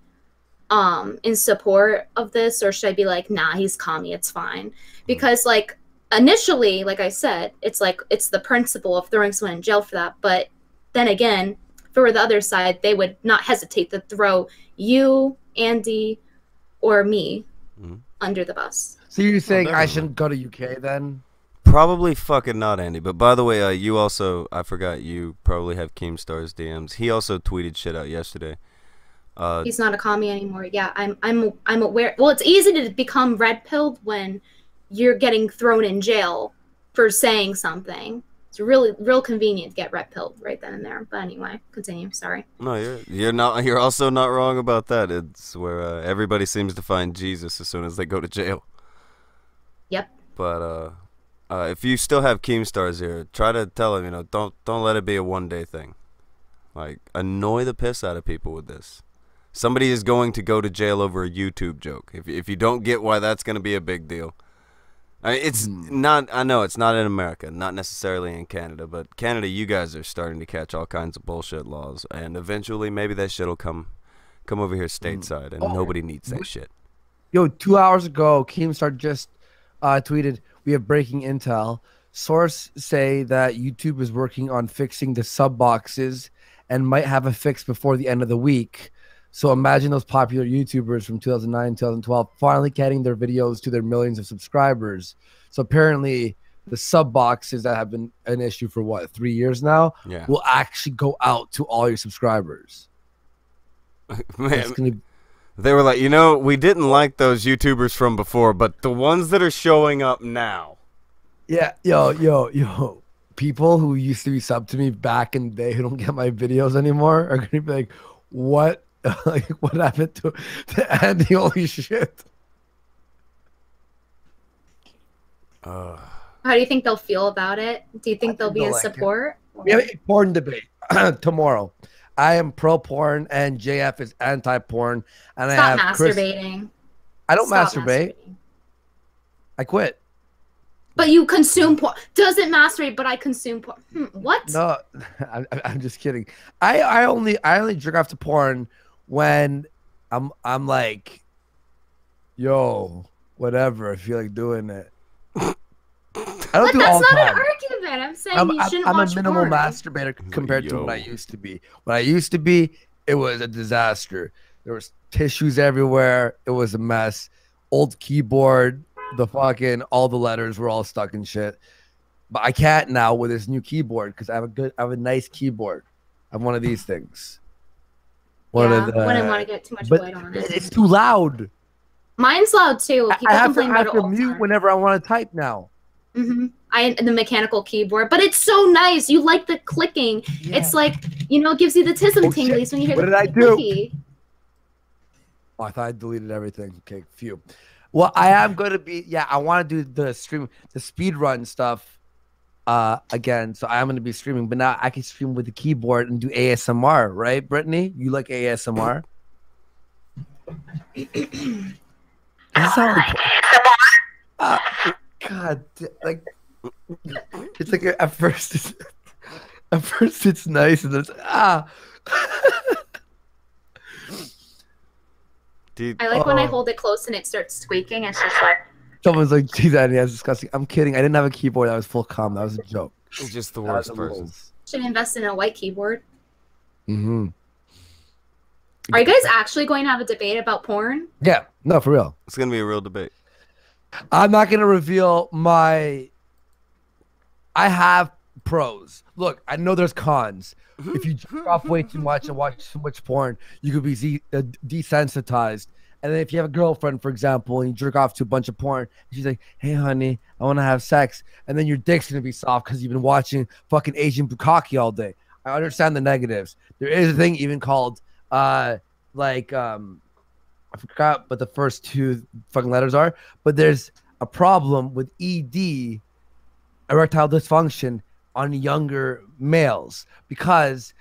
in support of this, or should I be like, nah, he's commie, it's fine. Because like initially, like I said, it's like it's the principle of throwing someone in jail for that. But then again, for the other side, they would not hesitate to throw you, Andy, or me under the bus. So you're saying I shouldn't go to UK then? Probably fucking not, Andy. But by the way, you also, I forgot, you probably have Keemstar's DMs. He also tweeted shit out yesterday. He's not a commie anymore. Yeah, I'm aware. Well, it's easy to become red-pilled when you're getting thrown in jail for saying something. It's real convenient to get red-pilled right then and there. But anyway, continue. Sorry. No, you're not. You're also not wrong about that. It's where everybody seems to find Jesus as soon as they go to jail. Yep. But if you still have Keemstars here, try to tell him, don't let it be a one-day thing. Like, annoy the piss out of people with this. Somebody is going to go to jail over a YouTube joke. If you don't get why that's going to be a big deal. It's not. I know it's not in America, not necessarily in Canada, but Canada, you guys are starting to catch all kinds of bullshit laws, and eventually maybe that shit will come over here stateside, and nobody needs that shit. Yo, 2 hours ago, Keemstar just tweeted, "We have breaking intel. Source say that YouTube is working on fixing the sub boxes and might have a fix before the end of the week. So imagine those popular YouTubers from 2009, 2012 finally getting their videos to their millions of subscribers. So apparently the sub boxes that have been an issue for what, 3 years now, will actually go out to all your subscribers." Man, they were like, we didn't like those YouTubers from before, but the ones that are showing up now. Yeah, yo. People who used to be sub to me back in the day who don't get my videos anymore are going to be like, what? Like, what happened to Andy? Holy shit. How do you think they'll feel about it? Do you think they'll be in support? We have a porn debate tomorrow. I am pro porn and JF is anti porn. And Stop I have masturbating. I don't Stop masturbate. I quit. But you consume porn. Doesn't masturbate, but I consume porn. What? No, I'm just kidding. I only jerk off to porn when I'm like, yo, whatever. I feel like doing it. I don't do it all the That's not time. an argument. I'm saying you shouldn't I'm watch a minimal porn. masturbator compared to what I used to be. When I used to be, it was a disaster. There was tissues everywhere. It was a mess. Old keyboard, all the letters were all stuck in shit. But I can't now with this new keyboard because I have a nice keyboard. I have one of these things. Wouldn't want to get too much light on it. It's too loud. Mine's loud too. People I have complain about it to all the mute time. whenever I want to type now. The mechanical keyboard, but it's so nice. You like the clicking. It's like, it gives you the tism tinglies when you hear What the did I do? clicky. Oh, I thought I deleted everything. Okay, phew. Well, I am going to be, I want to do the speed run stuff again. So I am going to be streaming, but now I can stream with the keyboard and do ASMR, right, Brittany? You like ASMR? Does it sound like God, like it's like at first it's nice and then it's Dude, I like when I hold it close and it starts squeaking. It's just like someone's like, geez, Andy, that's disgusting. I'm kidding. I didn't have a keyboard that was full com. That was a joke. It's just the worst person. should invest in a white keyboard. Mm-hmm. Are you guys actually going to have a debate about porn? Yeah, no, for real. It's gonna be a real debate. I'm not gonna reveal I have pros. Look, I know there's cons. If you jerk off way too much and watch too much porn, you could be desensitized. And then if you have a girlfriend, for example, and you jerk off to a bunch of porn, she's like, "Hey, honey, I want to have sex," and then your dick's gonna be soft because you've been watching fucking Asian bukkake all day. I understand the negatives. There is a thing even called I forgot what the first two fucking letters are, but there's a problem with ED, erectile dysfunction, on younger males because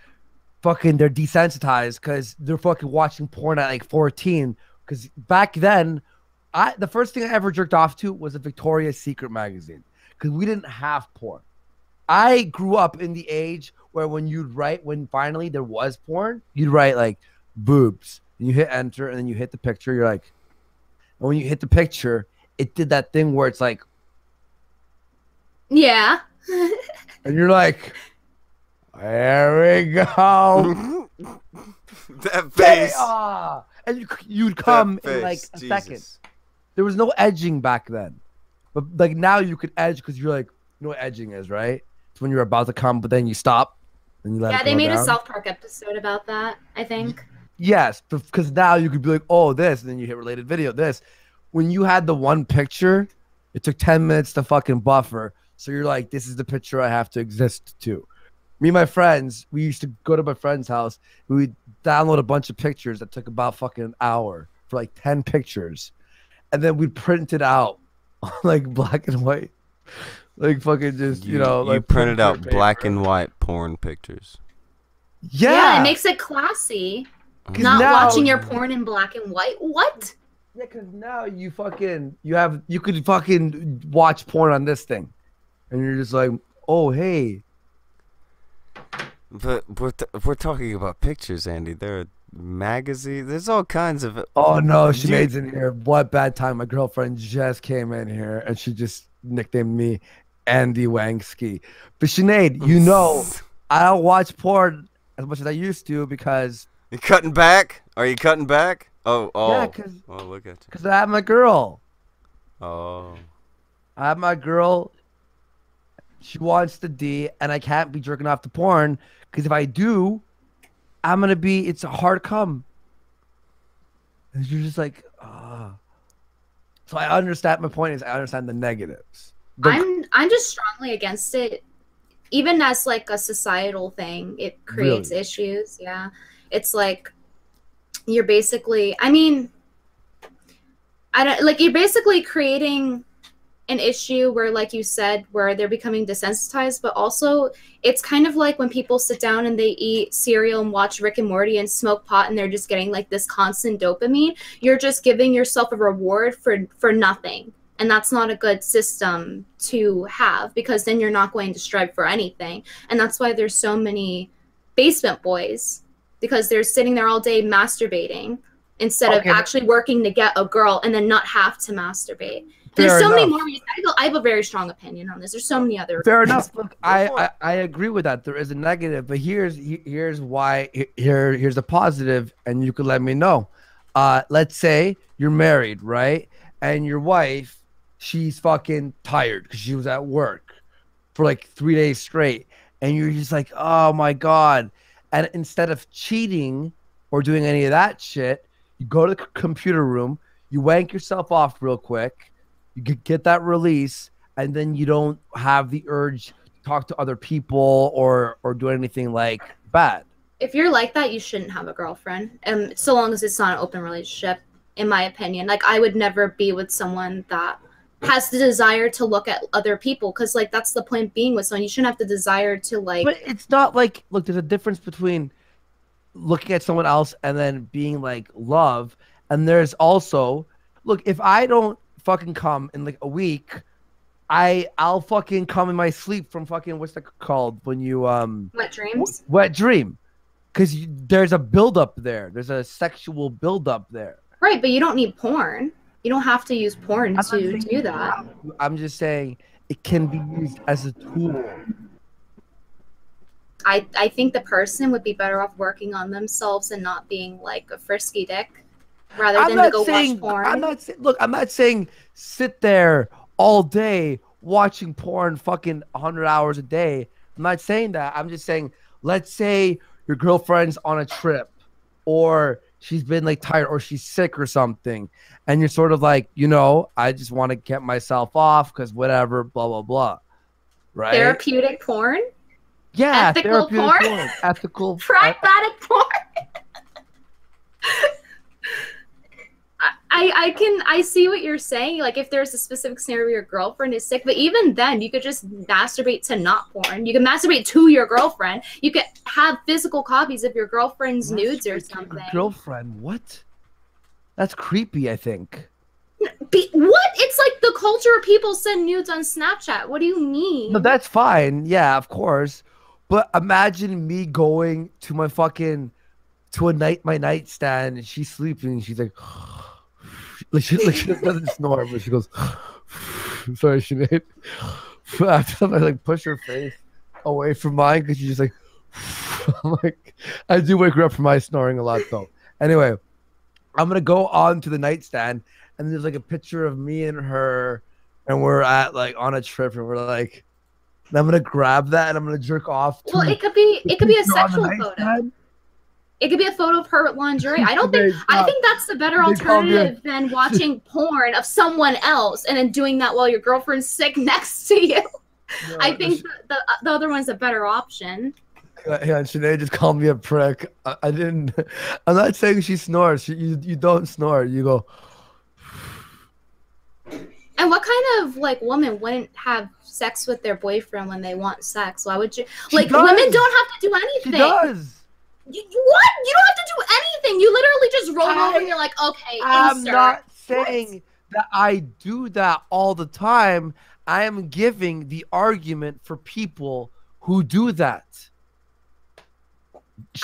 fucking they're desensitized because they're fucking watching porn at like 14. Because back then, the first thing I ever jerked off to was a Victoria's Secret magazine because we didn't have porn. I grew up in the age where when finally there was porn, you'd write like boobs. And you hit enter and then you hit the picture. You're like, and when you hit the picture, it did that thing where it's like, yeah. And you're like, there we go. That face. And you'd come in like a second. There was no edging back then. But like now you could edge because you're like, you know what edging is, right? It's when you're about to come, but then you stop. And you let it they go made down. a South Park episode about that, I think. Yes, because now you could be like, oh, this, and then you hit related video, this. When you had the one picture, it took 10 minutes to fucking buffer. So you're like, this is the picture I have to exist to. Me and my friends, we used to go to my friend's house. We'd download a bunch of pictures that took about fucking an hour for like 10 pictures. And then we'd print it out on like black and white. Like fucking just, You like printed out paper. black and white porn pictures. Yeah, it makes it classy. Not now- watching your porn in black and white. What? Yeah, because now you could fucking watch porn on this thing. And you're just like, oh, hey. But we're talking about pictures, Andy. There are magazines. There's all kinds of. Oh no, Dude, Sinead's in here. What bad time. My girlfriend just came in here and she just nicknamed me Andy Wangsky. But Sinead, you know, I don't watch porn as much as I used to because. You cutting back? Are you cutting back? Oh. Yeah, because look at you. Because I have my girl. Oh. I have my girl. She wants the D, and I can't be jerking off to porn because if I do, it's a hard come. And you're just like, So I understand. My point is, I understand the negatives. I'm just strongly against it. Even as like a societal thing, it creates issues. Yeah. It's like you're basically, you're basically creating an issue where, like you said, where they're becoming desensitized, but also it's kind of like when people sit down and they eat cereal and watch Rick and Morty and smoke pot and they're just getting like this constant dopamine. You're just giving yourself a reward for nothing. And that's not a good system to have, because then you're not going to strive for anything. And that's why there's so many basement boys, because they're sitting there all day masturbating instead of actually working to get a girl and then not have to masturbate. There's so many more reasons. I have a very strong opinion on this. There's so many other Fair reasons. enough. Look, I agree with that. There is a negative, but here's why. Here's a positive, and you could let me know. Let's say you're married, right? And your wife, she's fucking tired because she was at work for like 3 days straight, and you're just like, oh my god. And instead of cheating or doing any of that shit, you go to the computer room, you wank yourself off real quick, you get that release, and then you don't have the urge to talk to other people or do anything like bad. If you're like that, you shouldn't have a girlfriend. So long as it's not an open relationship, in my opinion. Like, I would never be with someone that has the desire to look at other people, because like that's the point being with someone. You shouldn't have the desire to like. But it's not like, look, there's a difference between looking at someone else and then being like love, and there's also, look, if I don't fucking come in like a week, I'll fucking come in my sleep from fucking, what's that called when you wet dreams. Wet dream, because there's a buildup there. There's a sexual buildup there. Right, but you don't need porn. You don't have to use porn to do that. I'm just saying it can be used as a tool. I think the person would be better off working on themselves and not being like a frisky dick, rather than to go watch porn. I'm not saying sit there all day watching porn fucking 100 hours a day. I'm not saying that. I'm just saying, let's say your girlfriend's on a trip, or she's been like tired, or she's sick or something, and you're sort of like, you know, I just want to get myself off because whatever, blah blah blah, right? Therapeutic porn. Yeah, ethical porn. Ethical. Pragmatic porn. I see what you're saying. Like, if there's a specific scenario where your girlfriend is sick, but even then, you could just masturbate to not porn. You can masturbate to your girlfriend. You could have physical copies of your girlfriend's nudes or something. Girlfriend, what? That's creepy, I think. What? It's like the culture of people send nudes on Snapchat. What do you mean? No, that's fine. Yeah, of course. But imagine me going to my fucking my nightstand, and she's sleeping, and she's like, she doesn't snore, but she goes, sorry, Sinead. After I like push her face away from mine, because she's just like, I'm like, I do wake her up from my snoring a lot though. Anyway, I'm gonna go on to the nightstand, and there's like a picture of me and her, and we're at like on a trip, and we're like, and I'm gonna grab that and I'm gonna jerk off. Well, it could be a sexual photo. It could be a photo of her with lingerie. I think that's the better alternative than watching porn of someone else and then doing that while your girlfriend's sick next to you. No, I think the other one's a better option. Yeah, Sinead just called me a prick. I didn't. I'm not saying she snores. You don't snore. You go. And what kind of like woman wouldn't have sex with their boyfriend when they want sex? Why would you? Like, women don't have to do anything. She does. What? You don't have to do anything. You literally just roll over and you're like, okay, I'm not saying that I do that all the time. I am giving the argument for people who do that.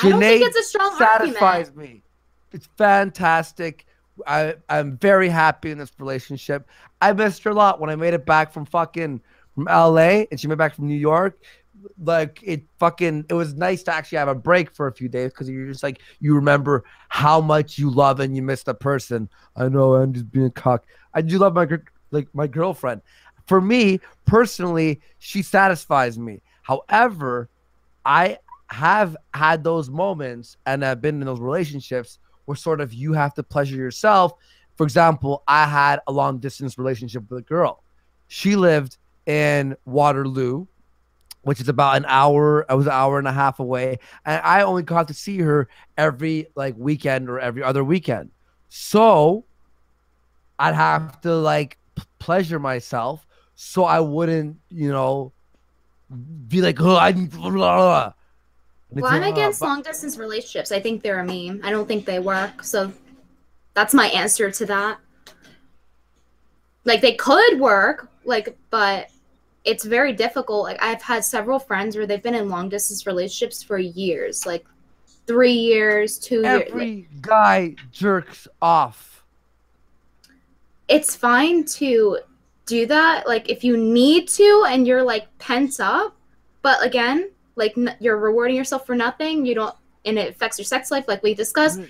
I don't think it's a strong satisfies argument. Me. It's fantastic. I'm very happy in this relationship. I missed her a lot when I made it back from LA and she made it back from New York. Like, it was nice to actually have a break for a few days, because you're just like, you remember how much you love and you miss the person. I know, I'm just being a cock. I do love my girlfriend. For me personally, she satisfies me. However, I have had those moments and I've been in those relationships where sort of you have to pleasure yourself. For example, I had a long distance relationship with a girl. She lived in Waterloo, which is about an hour. I was an hour and a half away, and I only got to see her every like weekend or every other weekend. So I'd have to like pleasure myself, so I wouldn't, be like, oh, I need blah, blah, blah. Well, I'm against long distance relationships. I think they're a meme. I don't think they work. So that's my answer to that. Like they could work, like, but it's very difficult. Like I've had several friends where they've been in long distance relationships for years, like 3 years, 2 years. Every guy jerks off. It's fine to do that, like if you need to and you're like pent up, but again, like you're rewarding yourself for nothing. You don't, and it affects your sex life, like we discussed.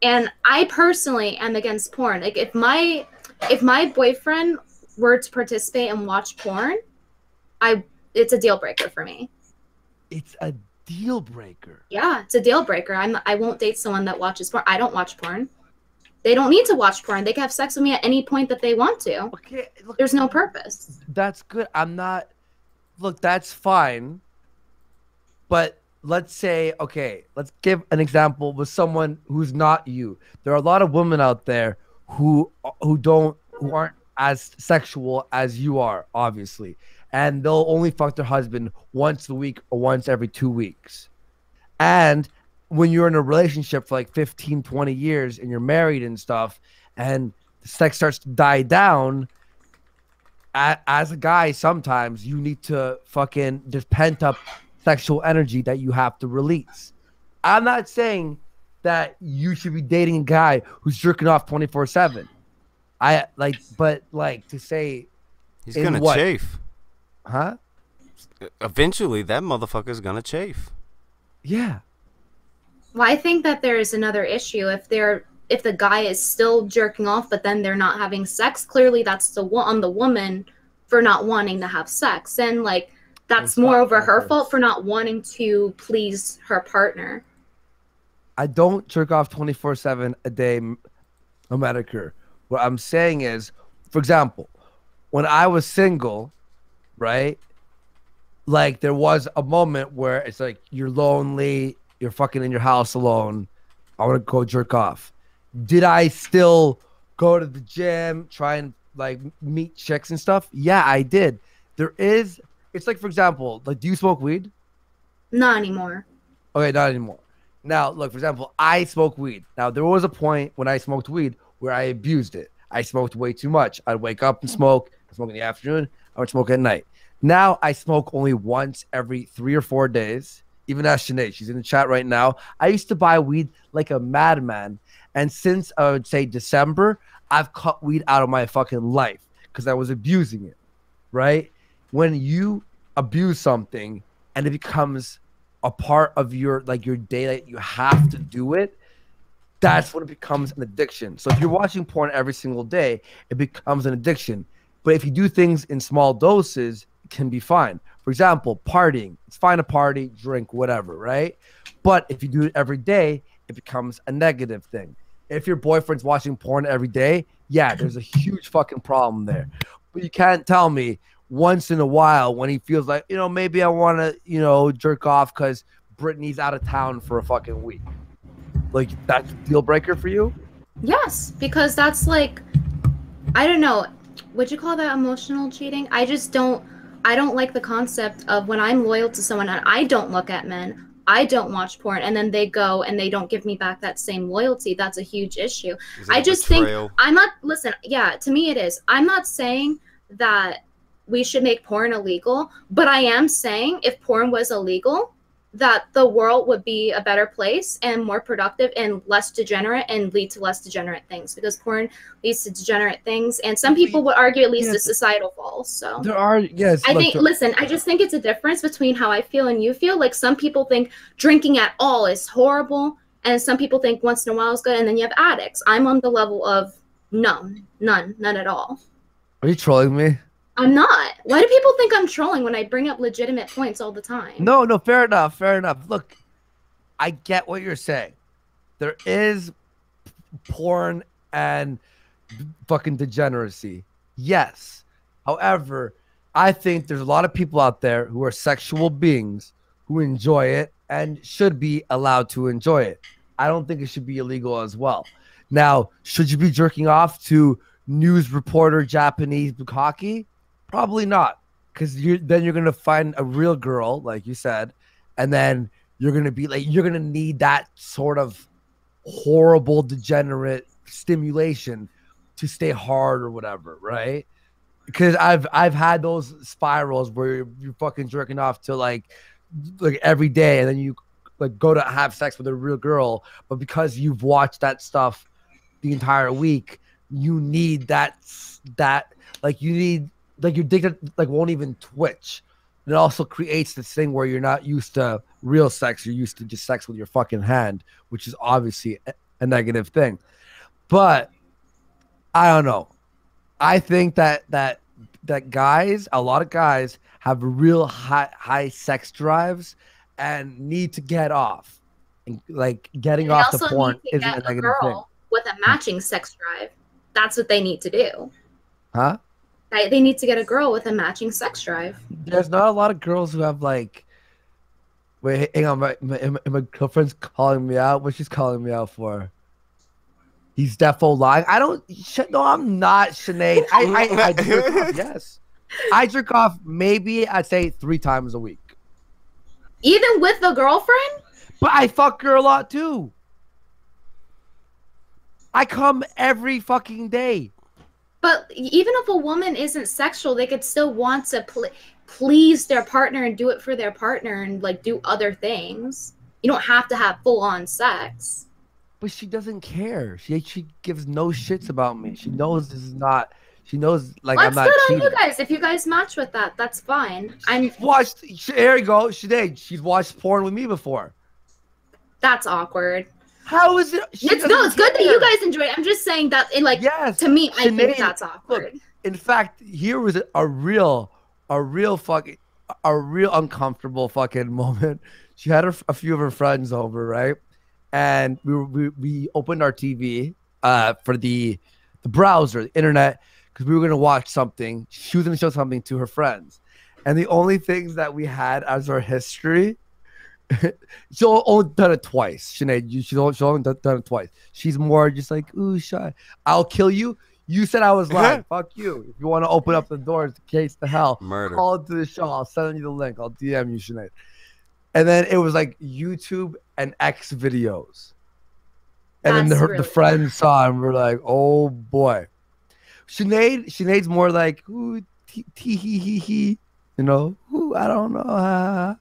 And I personally am against porn. Like if my boyfriend were to participate and watch porn, it's a deal breaker for me. It's a deal breaker. Yeah, it's a deal breaker. I won't date someone that watches porn. I don't watch porn. They don't need to watch porn. They can have sex with me at any point that they want to. Okay, look, there's no purpose. That's good. Look, that's fine. But let's say, okay, let's give an example with someone who's not you. There are a lot of women out there who aren't as sexual as you are, obviously. And they'll only fuck their husband once a week or once every 2 weeks. And when you're in a relationship for like 15, 20 years and you're married and stuff, and the sex starts to die down, as a guy, sometimes you need to fucking just pent up sexual energy that you have to release. I'm not saying that you should be dating a guy who's jerking off 24/7. But to say he's gonna chafe. Huh? Eventually, that motherfucker's gonna chafe. Yeah. Well, I think that there is another issue. If the guy is still jerking off, but then they're not having sex, clearly that's on the woman for not wanting to have sex, and like that's moreover her fault for not wanting to please her partner. I don't jerk off 24/7 a day, Metokur. What I'm saying is, for example, when I was single, right? Like there was a moment where it's like you're lonely, you're fucking in your house alone. I want to go jerk off. Did I still go to the gym, try and like meet chicks and stuff? Yeah, I did. It's like, for example, like, do you smoke weed? Not anymore. Okay, not anymore. Now, look, for example, I smoke weed. Now, there was a point when I smoked weed where I abused it. I smoked way too much. I'd wake up and smoke. I smoke in the afternoon. I would smoke at night. Now, I smoke only once every 3 or 4 days. Even ask Sinead. She's in the chat right now. I used to buy weed like a madman. And since, I would say, December, I've cut weed out of my fucking life because I was abusing it, right? When you abuse something and it becomes a part of your day that you have to do it, that's when it becomes an addiction. So if you're watching porn every single day, it becomes an addiction. But if you do things in small doses, it can be fine. For example, partying. It's fine to party, drink, whatever, right? But if you do it every day, it becomes a negative thing. If your boyfriend's watching porn every day, yeah, there's a huge fucking problem there. But you can't tell me once in a while when he feels like, maybe I want to, jerk off because Brittany's out of town for a fucking week. Like, that's a deal breaker for you? Yes, because that's like, I don't know, would you call that emotional cheating? I don't like the concept of when I'm loyal to someone and I don't look at men, I don't watch porn, and then they go and they don't give me back that same loyalty. That's a huge issue. I just think to me it is. I'm not saying that we should make porn illegal, but I am saying if porn was illegal, that the world would be a better place and more productive and less degenerate and lead to less degenerate things, because porn leads to degenerate things. And some people would argue it leads to societal falls. So there are, yes. I just think it's a difference between how I feel and you feel. Like some people think drinking at all is horrible, and some people think once in a while is good, and then you have addicts. I'm on the level of none at all. Are you trolling me? I'm not. Why do people think I'm trolling when I bring up legitimate points all the time? No, fair enough. Look, I get what you're saying. There is porn and fucking degeneracy. Yes. However, I think there's a lot of people out there who are sexual beings who enjoy it and should be allowed to enjoy it. I don't think it should be illegal as well. Now, should you be jerking off to news reporter Japanese bukkake? Probably not, because then you're gonna find a real girl, like you said, and then you're gonna need that sort of horrible degenerate stimulation to stay hard or whatever, right? Because I've had those spirals where you're fucking jerking off to like every day, and then you like go to have sex with a real girl, but because you've watched that stuff the entire week, you need that like you need like your dick like won't even twitch. And it also creates this thing where you're not used to real sex, you're used to just sex with your fucking hand, which is obviously a negative thing. But I don't know. I think that guys, a lot of guys have real high sex drives and need to get off. And, like getting off the porn isn't a negative thing. With a matching sex drive. That's what they need to do. Huh? They need to get a girl with a matching sex drive. There's not a lot of girls who have like. Wait, hang on. My girlfriend's calling me out. What's she's calling me out for? He's defo lying. I don't. No, I'm not, Sinead. I jerk off. Yes, I jerk off. Maybe I'd say 3 times a week. Even with the girlfriend? But I fuck her a lot too. I come every fucking day. But even if a woman isn't sexual, they could still want to please their partner and do it for their partner and like do other things. You don't have to have full-on sex. But she doesn't care. She gives no shits about me. She knows this is not. She knows like I'm not good cheating. on you guys. If you guys match with that, that's fine. I'm watched. There you go. She's watched porn with me before. That's awkward. How is it? It's good that you guys enjoy it. I'm just saying that in like to me, I think that's awkward. Look, in fact, here was a real uncomfortable fucking moment. She had a few of her friends over, right? And we opened our TV for the browser, the internet, because we were gonna watch something. She was gonna show something to her friends, and the only things that we had as our history. She's only done it twice, Sinead. She's only done it twice. She's more just like, ooh, shy. I'll kill you. You said I was lying. Fuck you. If you want to open up the doors to case the hell, murder. Call into the show. I'll send you the link. I'll DM you, Sinead. And then it was like YouTube and X videos. And then the friends saw and we're like, oh boy. Sinead's more like, ooh, tee hee hee hee. You know, ooh, I don't know.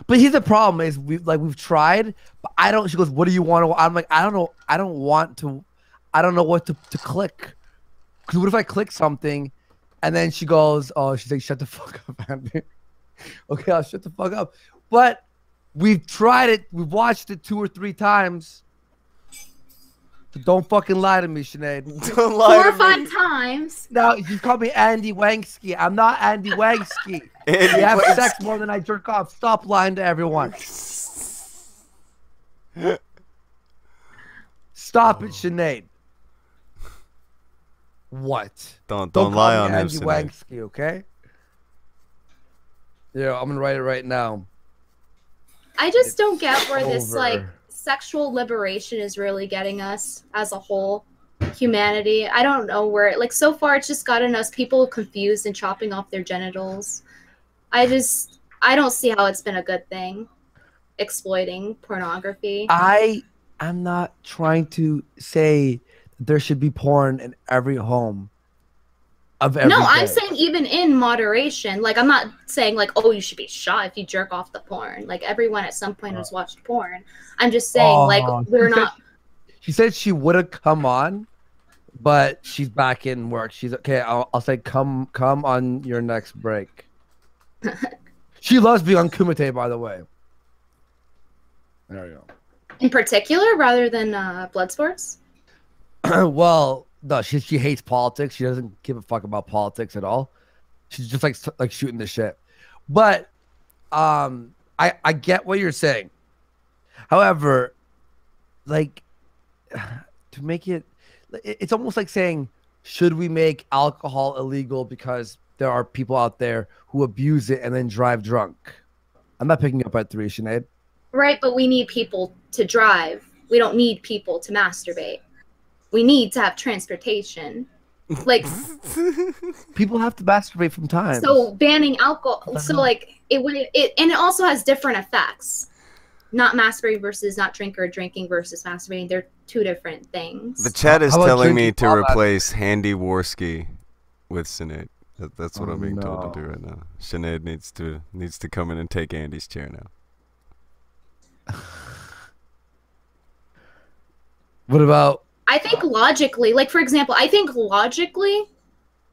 But here's the problem is we've tried, but I don't. She goes, what do you want to? I'm like, I don't know. I don't want to. I don't know what to click. Because what if I click something, and then she goes, oh, she's like, shut the fuck up, Andy. Okay, I'll shut the fuck up. But we've tried it. We've watched it 2 or 3 times. So don't fucking lie to me, Sinead. Don't lie 4 or 5 times. No, you call me Andy Wangsky. I'm not Andy Wangsky. We have sex more than I jerk off. Stop lying to everyone. Stop it, Sinead. What? Don't lie on him, Andy Wangsky, okay? Yeah, I'm gonna write it right now. I just don't get where this like sexual liberation is really getting us as a whole humanity. I don't know where like so far it's just gotten us people confused and chopping off their genitals. I don't see how it's been a good thing exploiting pornography. I'm not trying to say that there should be porn in every home of every day. I'm saying even in moderation. Like I'm not saying like, oh, you should be shot if you jerk off the porn. Like everyone at some point has watched porn. I'm just saying like we're not. She said she would have come on, but she's back in work. She's okay. I'll say come on your next break. She loves being on Kumite, by the way. There you go. In particular, rather than blood sports. Well, no, she hates politics. She doesn't give a fuck about politics at all. She's just like shooting the shit. But I get what you're saying. However, like to make it's almost like saying, should we make alcohol illegal because there are people out there who abuse it and then drive drunk? I'm not picking up at 3, Sinead. Right, but we need people to drive. We don't need people to masturbate. We need to have transportation. Like people have to masturbate from time. So banning alcohol, so like it and it also has different effects. not masturbating versus not drinking versus masturbating. They're two different things. The chat is How about telling me drinking to while replace Handy Worski with Sinead. That's what Oh, I'm being told no. to do right now. Sinead needs to come in and take Andy's chair now. What about? I think logically, like for example, I think logically,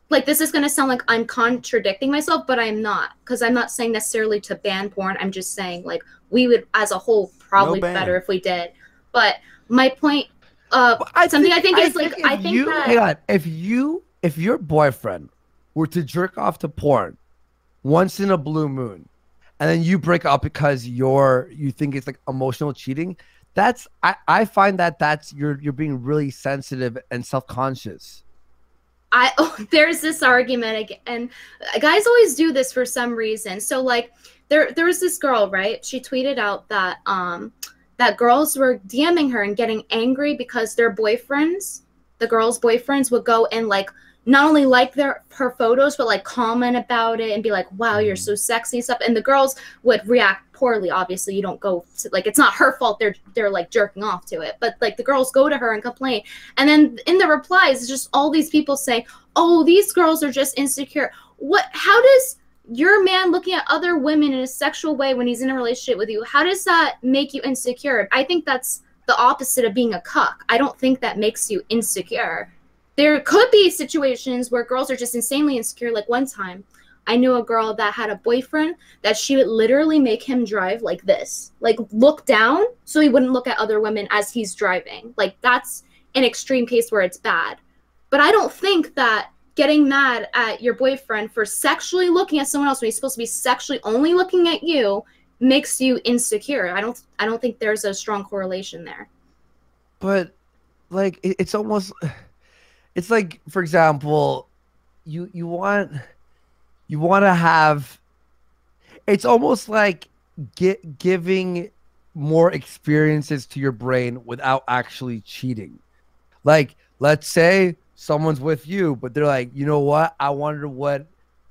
like this is gonna sound like I'm contradicting myself, but I'm not, because I'm not saying necessarily to ban porn. I'm just saying like we would, as a whole, probably ban. better if we did. But my point, I think that Hang on, if your boyfriend were to jerk off to porn once in a blue moon, and then you break up because you think it's like emotional cheating, that's I find that's you're being really sensitive and self-conscious. There's this argument again, and guys always do this for some reason. So like there was this girl, right? She tweeted out that that girls were DMing her and getting angry because their boyfriends, the girls' boyfriends, would go and like not only like her photos, but like comment about it and be like, wow, you're so sexy and stuff. And the girls would react poorly. Obviously, you don't go to, like, it's not her fault they're like jerking off to it. But like the girls go to her and complain. And then in the replies, it's just all these people say, oh, these girls are just insecure. How does your man looking at other women in a sexual way when he's in a relationship with you, how does that make you insecure? I think that's the opposite of being a cuck. I don't think that makes you insecure. There could be situations where girls are just insanely insecure. Like one time, I knew a girl that had a boyfriend that she would literally make him drive like this, like look down so he wouldn't look at other women as he's driving. Like that's an extreme case where it's bad. But I don't think that getting mad at your boyfriend for sexually looking at someone else when he's supposed to be sexually only looking at you makes you insecure. I don't think there's a strong correlation there. But like it's almost, it's like, for example, you want to have, it's almost like giving more experiences to your brain without actually cheating. Like, let's say someone's with you, but they're like, you know what? I wonder what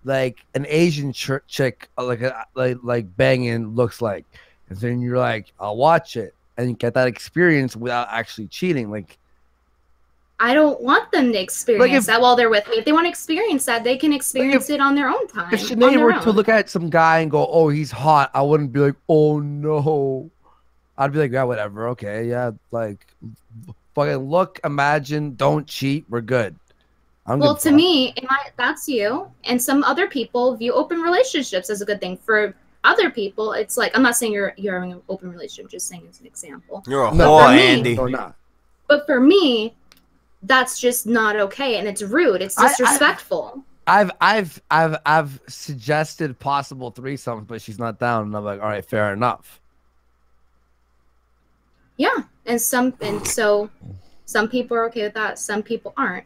like an Asian chick like banging looks like, and then you're like, I'll watch it, and you get that experience without actually cheating. Like, I don't want them to experience that while they're with me. If they want to experience that, they can experience it on their own time. if Sinead were to look at some guy and go, oh, he's hot, I wouldn't be like, oh no. I'd be like, yeah, whatever, okay, yeah, like fucking look, imagine, don't cheat, we're good. Well, to me, that's you, and some other people view open relationships as a good thing. For other people, it's like, I'm not saying you're having an open relationship, I'm just saying as an example. You're a whore, Andy. Or not. But for me, that's just not okay, and it's rude. It's disrespectful. I've suggested possible threesomes, but she's not down, and I'm like, all right, fair enough. Yeah, and so some people are okay with that, some people aren't.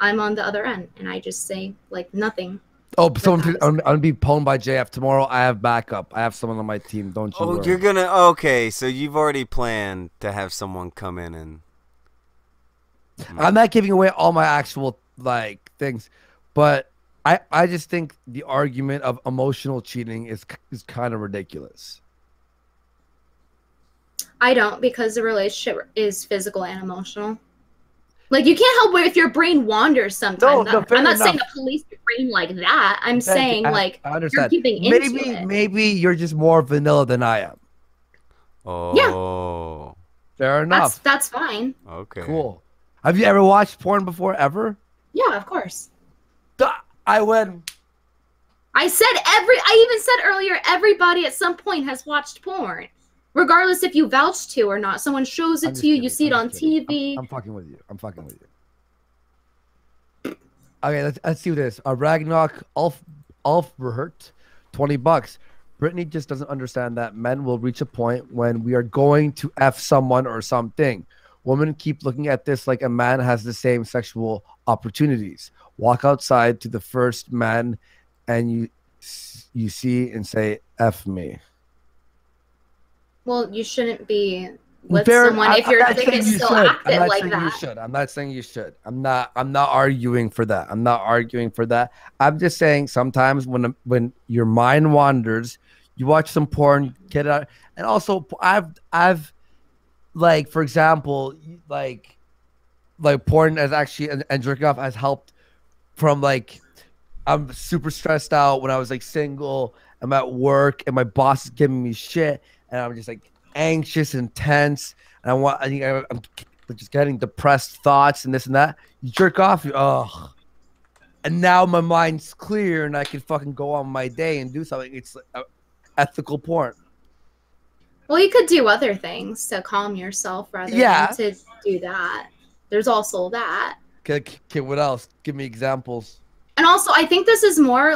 I'm on the other end, and I just say like nothing. Oh, I'm gonna be pwned by JF tomorrow. I have backup. I have someone on my team. Don't you? Oh, worry. you're gonna okay. So you've already planned to have someone come in and. I'm not giving away all my actual like things, but I just think the argument of emotional cheating is kind of ridiculous. I don't, because the relationship is physical and emotional. Like, you can't help if your brain wanders sometimes. No, I'm not saying to police your brain like that. I'm saying like I understand. you're giving into it. Maybe you're just more vanilla than I am. Oh. Fair enough. That's fine. Okay. Cool. Have you ever watched porn before? Ever? Yeah, of course. I went. I even said earlier, everybody at some point has watched porn. Regardless if you vouch to or not. Someone shows it to you, you see it on TV. I'm fucking with you. I'm fucking with you. Okay, let's do this. Ragnarok Ulfbert, $20. Brittany just doesn't understand that men will reach a point when we are going to F someone or something. Women keep looking at this like a man has the same sexual opportunities. Walk outside to the first man and you see and say, F me. Well, you shouldn't be with someone if your dick is still active like that. I'm not saying you should. I'm not arguing for that. I'm not arguing for that. I'm just saying sometimes when your mind wanders, You watch some porn, get it out, and also I've like, for example, like porn has actually and jerking off has helped from like, I'm super stressed out when I was like single. I'm at work and my boss is giving me shit, and I'm just like anxious and tense, and I'm just getting depressed thoughts and this and that. You jerk off, and now my mind's clear and I can fucking go on my day and do something. It's ethical porn. Well, you could do other things to calm yourself rather than to do that. There's also that. Okay, what else? Give me examples. And also, I think this is more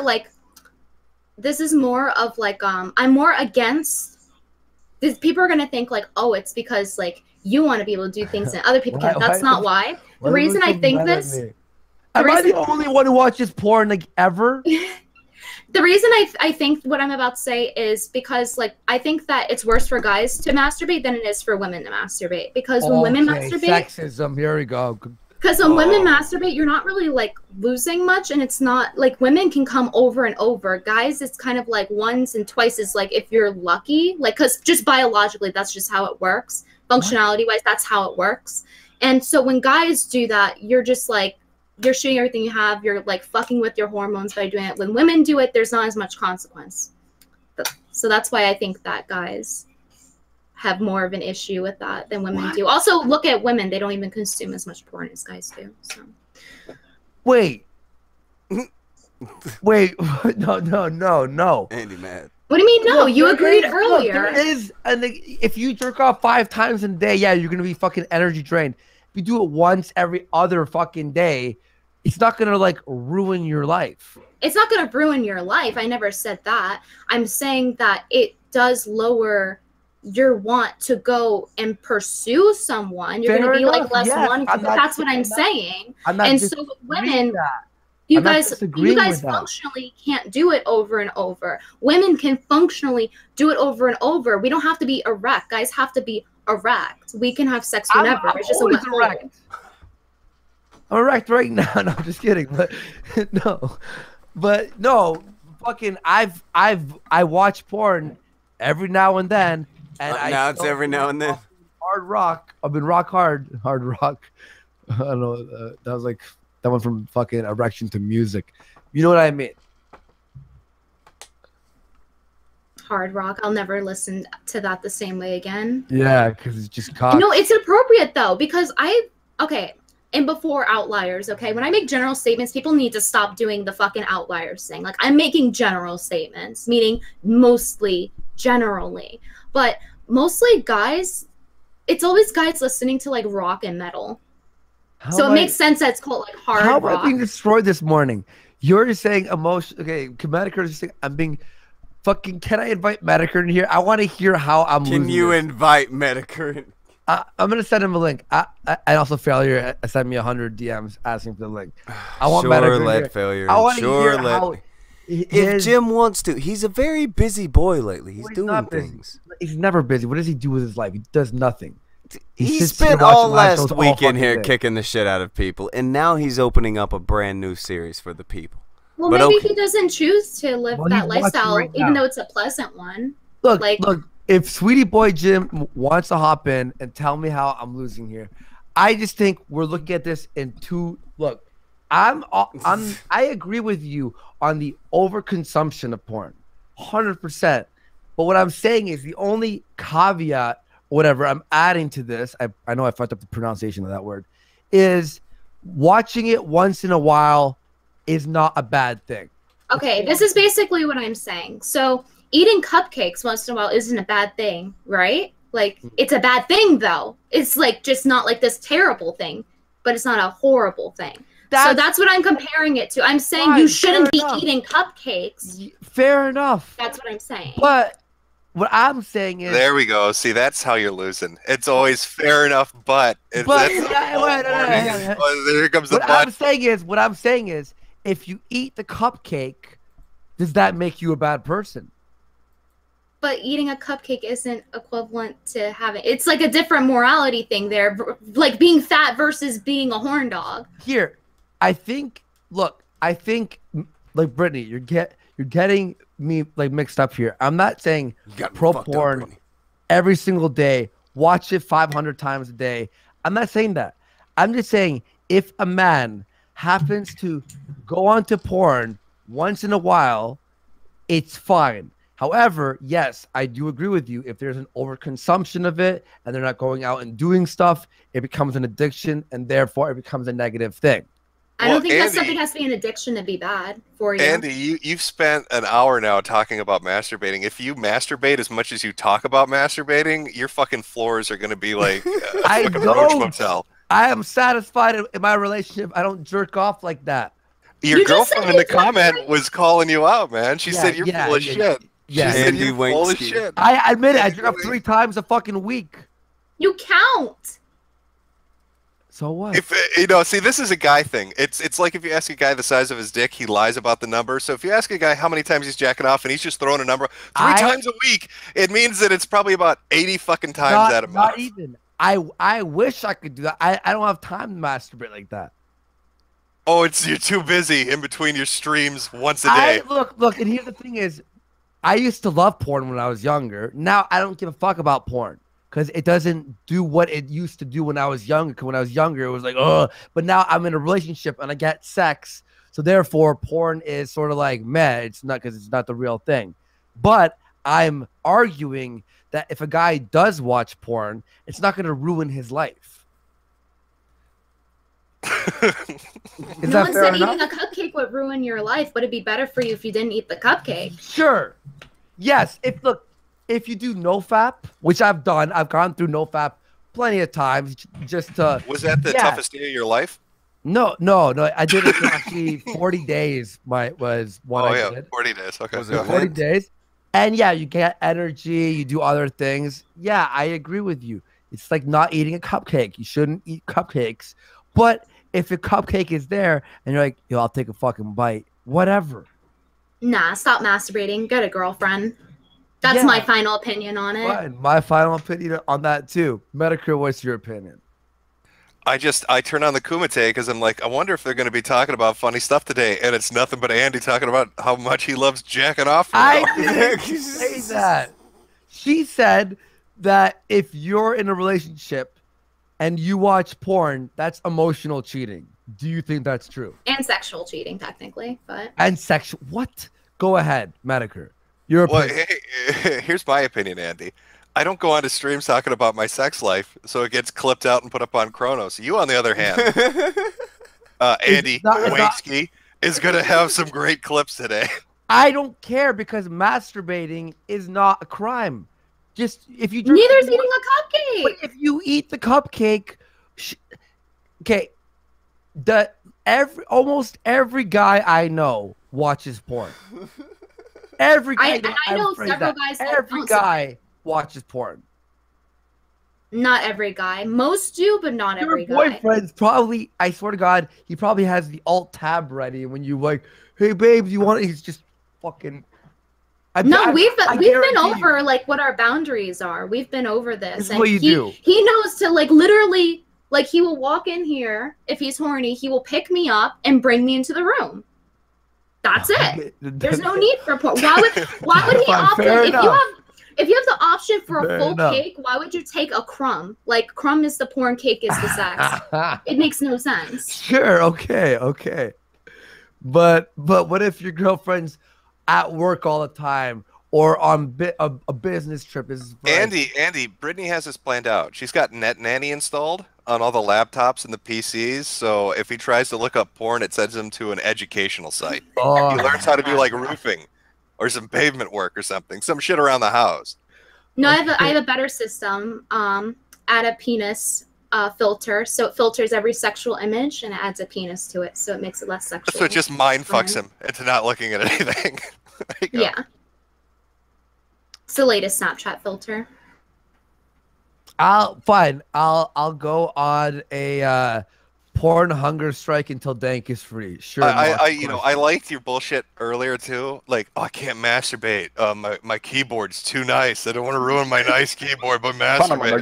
of like, I'm more against this. People are gonna think like, oh, it's because like you want to be able to do things and other people can't. That's not why. The reason I think this. Am I the only one who watches porn like ever? The reason I think what I'm about to say is because like I think that it's worse for guys to masturbate than it is for women to masturbate, because when women masturbate, sexism. Here we go. Because when women masturbate, you're not really like losing much, and it's not like women can come over and over. Guys, it's kind of like once and twice is like if you're lucky, like because just biologically that's just how it works. Functionality wise, that's how it works. And so when guys do that, you're just like, you're shooting everything you have. You're like fucking with your hormones by doing it. When women do it, there's not as much consequence. So that's why I think that guys have more of an issue with that than women do. Also, look at women. They don't even consume as much porn as guys do. So. Wait. No. Andy mad. What do you mean no? You agreed earlier. There is, and if you jerk off 5 times in a day, yeah, you're going to be fucking energy drained. If you do it once every other fucking day, it's not going to like ruin your life. It's not going to ruin your life. I never said that. I'm saying that it does lower your want to go and pursue someone. You're going to be like less wanting to. That's what I'm saying. And so with women, you guys functionally can't do it over and over. Women can functionally do it over and over. We don't have to be erect. Guys have to be erect. We can have sex whenever. I'm it's just always erect. I'm erect right now. No, I'm just kidding. But no, fucking I watch porn every now and then, and now it's every now and then. Hard rock. I've been hard rock. I don't know. That was like that went from fucking erection to music. You know what I mean? Hard rock. I'll never listen to that the same way again. Yeah, because it's just cock. No, it's appropriate though, because and before outliers, okay? When I make general statements, people need to stop doing the fucking outliers thing. Like, I'm making general statements, meaning mostly, generally. But mostly guys, it's always guys listening to, like, rock and metal. So it makes sense that it's called, like, hard rock. How am I being destroyed this morning? You're just saying emotion. Okay, Metokur is just saying, I'm being fucking, can I invite Metokur in here? I want to hear how I'm losing. Can you invite Metokur in? I'm gonna send him a link. And also, Failure sent me 100 DMs asking for the link. I want let Failure. I want to hear how. If Jim wants to, he's a very busy boy lately. He's doing things. He's never busy. What does he do with his life? He does nothing. He spent all last week in here kicking the shit out of people, and now he's opening up a brand new series for the people. Well, maybe he doesn't choose to live that lifestyle, even though it's a pleasant one. Look. If Sweetie Boy Jim wants to hop in and tell me how I'm losing here, I just think we're looking at this in two. Look, I agree with you on the overconsumption of porn, 100%. But what I'm saying is the only caveat, whatever I'm adding to this, I know I fucked up the pronunciation of that word, is watching it once in a while is not a bad thing. Okay, this is basically what I'm saying. So eating cupcakes once in a while isn't a bad thing, right? Like, it's a bad thing, though. It's, like, just not, like, this terrible thing, but it's not a horrible thing. So that's what I'm comparing it to. I'm saying you shouldn't be eating cupcakes. Fair enough. That's what I'm saying. But what I'm saying is... There we go. See, that's how you're losing. It's always fair enough, but... There comes the but. What I'm saying is, if you eat the cupcake, does that make you a bad person? But eating a cupcake isn't equivalent to having... It's like a different morality thing there. Like being fat versus being a horn dog. Here, I think... Look, I think... Like, Brittany, you're getting me like mixed up here. I'm not saying pro porn every single day, watch it 500 times a day. I'm not saying that. I'm just saying if a man happens to go onto porn once in a while, it's fine. However, yes, I do agree with you. If there's an overconsumption of it and they're not going out and doing stuff, it becomes an addiction and therefore it becomes a negative thing. I don't think that something has to be an addiction to be bad for you. Andy, you've spent an hour now talking about masturbating. If you masturbate as much as you talk about masturbating, your fucking floors are going to be like a I fucking roach don't. motel. I am satisfied in my relationship. I don't jerk off like that. Your girlfriend in the comment was calling you out, man. She said you're full of shit. Yeah, she said you're full of shit. I admit it. I jerk off 3 times a fucking week. You count. So what? If you know, see, this is a guy thing. It's like if you ask a guy the size of his dick, he lies about the number. So if you ask a guy how many times he's jacking off and he's just throwing a number 3 times a week, it means that it's probably about 80 fucking times that amount. Not even. I wish I could do that. I don't have time to masturbate like that. Oh, you're too busy in between your streams once a day. Look, and here's the thing is, I used to love porn when I was younger. Now I don't give a fuck about porn because it doesn't do what it used to do when I was younger. 'Cause when I was younger, it was like, ugh. But now I'm in a relationship and I get sex, so therefore porn is sort of like meh. It's not because it's not the real thing. But I'm arguing that if a guy does watch porn, it's not going to ruin his life. No one said eating a cupcake would ruin your life, but it'd be better for you if you didn't eat the cupcake. Sure. Yes. If you do NoFap, which I've done, I've gone through NoFap plenty of times just to. Was that the toughest day of your life? No. I did it for actually 40 days. Was what I did. 40 days. Okay. Was it 40 days? And yeah, you get energy, you do other things. Yeah, I agree with you. It's like not eating a cupcake. You shouldn't eat cupcakes. But if a cupcake is there and you're like, yo, I'll take a fucking bite, whatever. Nah, stop masturbating. Get a girlfriend. That's my final opinion on it. Fine. My final opinion on that too. Metokur, what's your opinion? I turn on the Kumite because I'm like, I wonder if they're going to be talking about funny stuff today, and it's nothing but Andy talking about how much he loves jacking off. I didn't say that. She said that if you're in a relationship and you watch porn, that's emotional cheating. Do you think that's true? And sexual cheating, technically, but. And sexual. What? Go ahead, Metokur. Your opinion. Well, here's my opinion, Andy. I don't go on to streams talking about my sex life, so it gets clipped out and put up on Chronos. You, on the other hand, Andy Waynsky is going to have some great clips today. I don't care because masturbating is not a crime. Just if you drink. Neither's eating a cupcake. If you eat the cupcake, okay. Almost every guy I know watches porn. Every guy. I know several guys. Every guy watches porn. Not every guy. Most do, but not every guy. Your boyfriend's probably, I swear to God, he probably has the alt tab ready. When you like, hey babe, you want it? He's just fucking. We've been over like what our boundaries are. We've been over this. This is what you do. He knows to like literally like he will walk in here if he's horny. He will pick me up and bring me into the room. That's it. There's no need for porn. Why would he opt in if you have the option for a full cake? Why would you take a crumb? Like crumb is the porn, cake is the sex. It makes no sense. Sure. Okay. But what if your girlfriend's at work all the time or on a business trip? Andy, Brittany has this planned out. She's got Net Nanny installed on all the laptops and the PCs, so if he tries to look up porn, it sends him to an educational site. He learns how to do like roofing or some pavement work or something, some shit around the house. No, I have a better system. Add a penis filter, so it filters every sexual image and it adds a penis to it, so it makes it less sexual. So it just mind fucks him into not looking at anything. Yeah. It's the latest Snapchat filter. I'll go on a porn hunger strike until Dank is free. Sure. I liked your bullshit earlier too. Like, oh, I can't masturbate. My keyboard's too nice. I don't want to ruin my nice keyboard, but masturbate.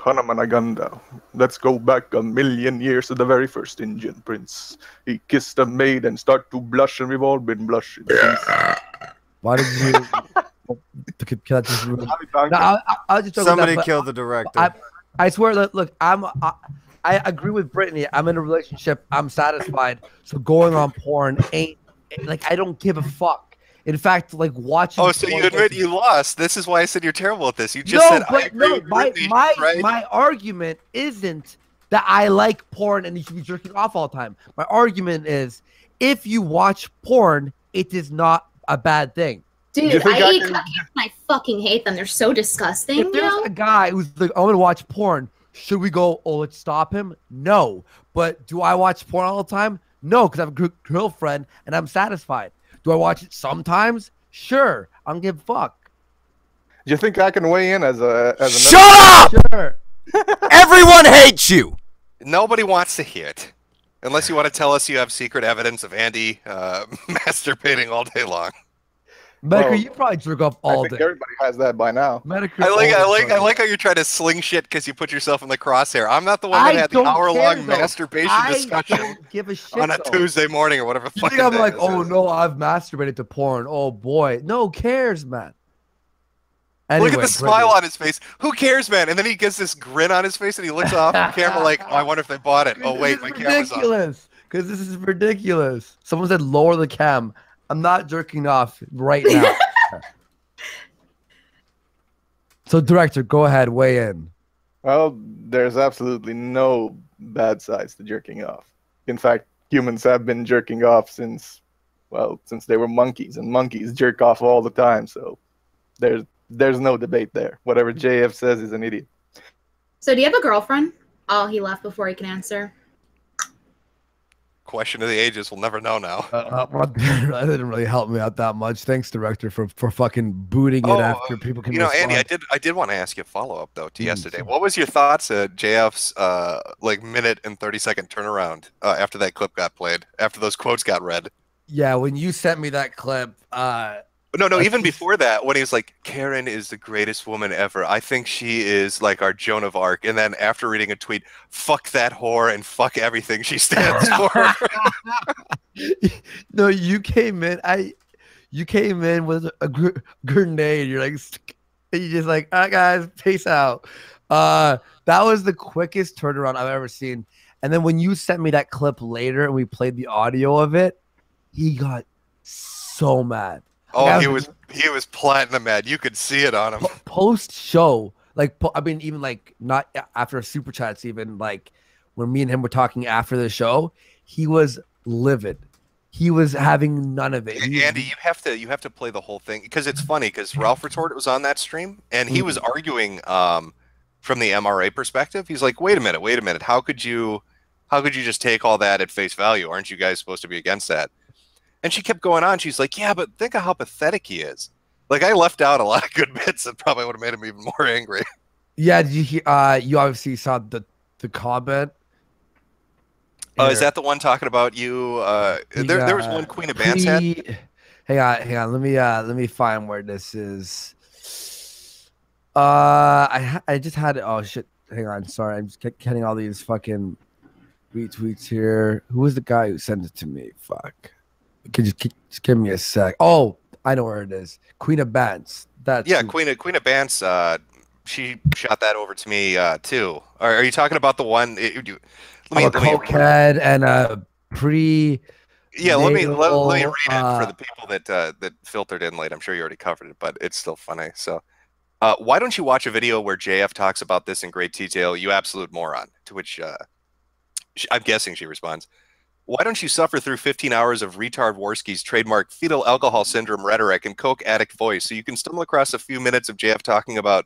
Hanamanaganda. Let's go back a million years to the very first Indian prince. He kissed a maid and started to blush, and we've all been blushing. Why did you? Can I just ruin... No, I'll just Somebody killed the director. I swear, look, I agree with Brittany. I'm in a relationship. I'm satisfied. So going on porn ain't like I don't give a fuck. In fact, like watching. Oh, so you admit you lost. This is why I said you're terrible at this. You just said I agree with Brittany, right? My argument isn't that I like porn and you should be jerking off all the time. My argument is if you watch porn, it is not a bad thing. Dude, I eat cupcakes and I fucking hate them. They're so disgusting. If there's a guy who's like, I want to watch porn, should we go, oh, let's stop him? No. But do I watch porn all the time? No, because I have a girlfriend and I'm satisfied. Do I watch it sometimes? Sure. I don't give a fuck. Do you think I can weigh in as a Shut up! Sure. Everyone hates you. Nobody wants to hear it. Unless you want to tell us you have secret evidence of Andy masturbating all day long. Metokur, you probably jerk off all day. Everybody has that by now. Metokur, I like how you're trying to sling shit because you put yourself in the crosshair. I'm not the one that had the hour-long masturbation discussion don't give a shit, on a Tuesday morning or whatever. You think I'm like, oh no, I've masturbated to porn. Oh boy, no cares, man. Anyway, look at the smile on his face. Who cares, man? And then he gets this grin on his face and he looks off the camera like, oh, I wonder if they bought it. Oh wait, my camera's on. Ridiculous. Because this is ridiculous. Someone said lower the cam. I'm not jerking off right now. So, director, go ahead, weigh in. Well, there's absolutely no bad sides to jerking off. In fact, humans have been jerking off since they were monkeys, and monkeys jerk off all the time. So, there's no debate there. Whatever JF says is an idiot. So, do you have a girlfriend? Oh, he left before he can answer. Question of the ages. We'll never know now. That didn't really help me out that much. Thanks, director, for fucking booting it after people can. You know, respond. Andy, I did want to ask you a follow up though to yesterday. What was your thoughts at JF's like minute and 30-second turnaround after that clip got played? After those quotes got read? Yeah, when you sent me that clip. No, even before that, when he was like, Karen is the greatest woman ever. I think she is like our Joan of Arc. And then after reading a tweet, fuck that whore and fuck everything she stands for. No, you came in. You came in with a grenade. You're like, and you just like, all right, guys, peace out. That was the quickest turnaround I've ever seen. And then when you sent me that clip later and we played the audio of it, he got so mad. Oh, he was platinum mad. You could see it on him. Post show, like I mean, even like not after super chats, even like when me and him were talking after the show, he was livid. He was having none of it. Andy, you have to play the whole thing because it's funny because Ralph Retort was on that stream and he was arguing from the MRA perspective. He's like, wait a minute, how could you just take all that at face value? Aren't you guys supposed to be against that? And she kept going on. She's like, yeah, but think of how pathetic he is. Like, I left out a lot of good bits that probably would have made him even more angry. Yeah, did you hear, you obviously saw the comment. Is that the one talking about you? There was one Queen of Bands head. Hang on. Let me find where this is. I just had it. Oh shit. Hang on. Sorry, I'm just getting all these fucking retweets here. Who was the guy who sent it to me? Fuck. Could you just give me a sec? Oh, I know where it is. Queen of Bands. That's Queen of Bands. She shot that over to me too. Are you talking about the one? A cokehead and a pre. Yeah, let me read it for the people that filtered in late. I'm sure you already covered it, but it's still funny. So, why don't you watch a video where JF talks about this in great detail? You absolute moron. To which I'm guessing she responds, why don't you suffer through 15 hours of retard Warski's trademark fetal alcohol syndrome rhetoric and coke addict voice so you can stumble across a few minutes of JF talking about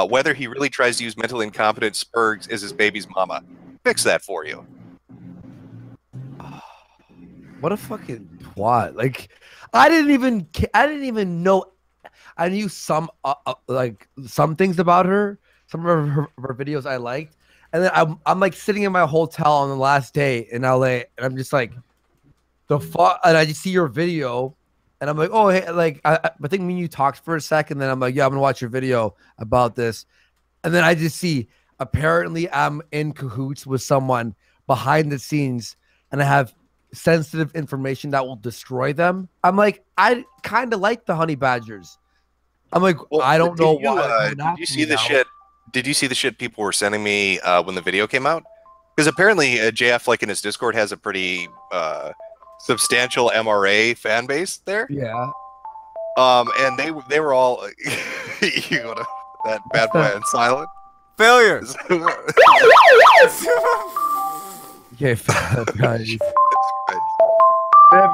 whether he really tries to use mentally incompetent Spurgs as his baby's mama? Fix that for you. What a fucking twat. Like, I didn't even know. I knew some things about her. Some of her videos I liked. And then I'm like sitting in my hotel on the last day in LA, and I'm just like, the fuck. And I just see your video, and I'm like, oh hey, like I think me and you talked for a second. Then I'm like, yeah, I'm gonna watch your video about this, and then I just see apparently I'm in cahoots with someone behind the scenes, and I have sensitive information that will destroy them. I'm like, I kind of like the honey badgers. I'm like, Well, I don't know why. Did you see the shit? Did you see the shit people were sending me when the video came out? Because apparently JF, like in his Discord, has a pretty substantial MRA fan base there. Yeah. And they were all you go to that bad boy and silent failure. Okay, guys.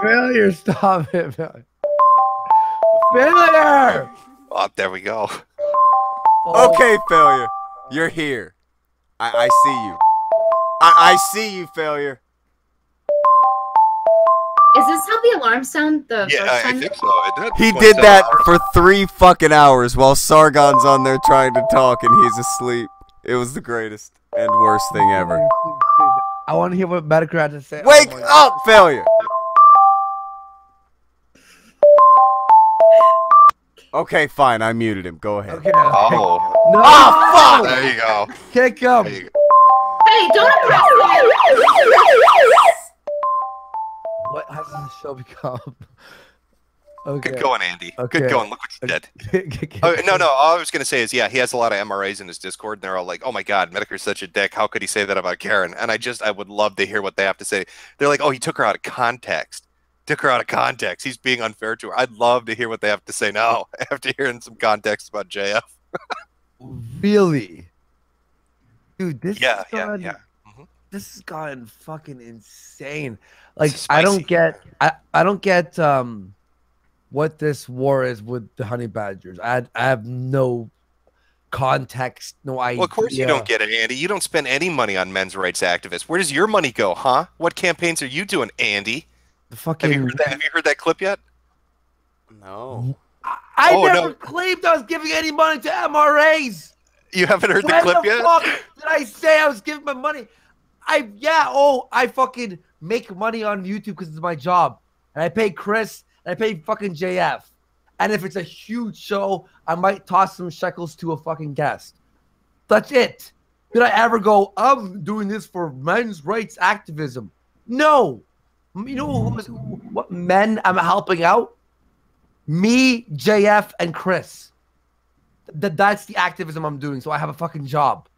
Failure, stop it. Failure. Oh, there we go. Okay, failure. You're here. I see you. I see you, failure. Is this how the alarm sound the Yeah, first time? I think so. He did that for 3 fucking hours while Sargon's on there trying to talk and he's asleep. It was the greatest and worst thing ever. I want to hear what Metokur had to say. Wake up, failure. Okay, fine. I muted him. Go ahead. Okay. Oh. No. Oh, fuck. There you go. Kick him. Hey, don't impress me. What has this show become? Okay. Good going, Andy. Okay. Good going. Look what you did. No. All I was going to say is, yeah, he has a lot of MRAs in his Discord, and they're all like, oh my God, Metokur's such a dick. How could he say that about Karen? And I would love to hear what they have to say. They're like, oh, he took her out of context. Took her out of context. He's being unfair to her. I'd love to hear what they have to say now after hearing some context about JF. Really? Dude, this Yeah. This has gotten fucking insane. Like I don't get what this war is with the honey badgers. I have no context, no idea. Well, of course you don't get it, Andy. You don't spend any money on men's rights activists. Where does your money go, huh? What campaigns are you doing, Andy? The fucking have you heard that clip yet? No. I never claimed I was giving any money to MRAs. You haven't heard the When clip the yet? fuck did I say I was giving my money? I fucking make money on YouTube because it's my job. And I pay Chris and I pay fucking JF. And if it's a huge show, I might toss some shekels to a fucking guest. That's it. Did I ever go, I'm doing this for men's rights activism? No. You know what men I'm helping out? Me, JF, and Chris. That's the activism I'm doing, so I have a fucking job.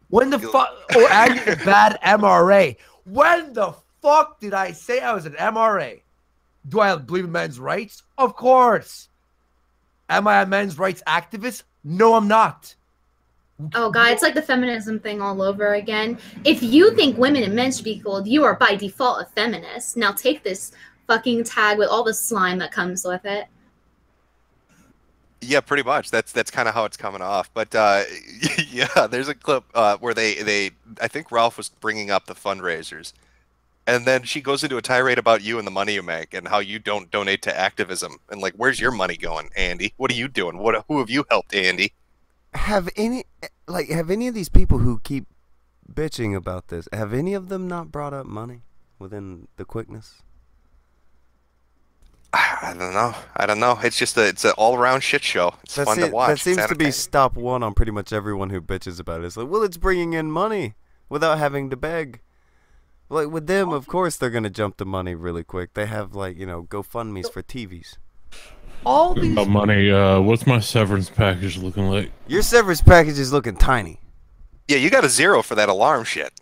When the fuck, or I'm a bad MRA. When the fuck did I say I was an MRA? Do I believe in men's rights? Of course. Am I a men's rights activist? No, I'm not. Oh god, it's like the feminism thing all over again. If you think women and men should be equal, you are by default a feminist. Now take this fucking tag with all the slime that comes with it. Yeah, pretty much. That's kind of how it's coming off. But yeah, there's a clip where they I think Ralph was bringing up the fundraisers, and then she goes into a tirade about you and the money you make and how you don't donate to activism and like, where's your money going, Andy? What are you doing? Who have you helped, Andy? Have any of these people who keep bitching about this, have any of them not brought up money within the quickness? I don't know. It's just it's an all-around shit show. It's fun to watch. That seems to be stop one on pretty much everyone who bitches about it. It's like, well, it's bringing in money without having to beg. Like with them, of course, they're gonna jump to money really quick. They have like GoFundMe's for TVs. All these money. What's my severance package looking like? Your severance package is looking tiny. Yeah, you got a 0 for that alarm shit.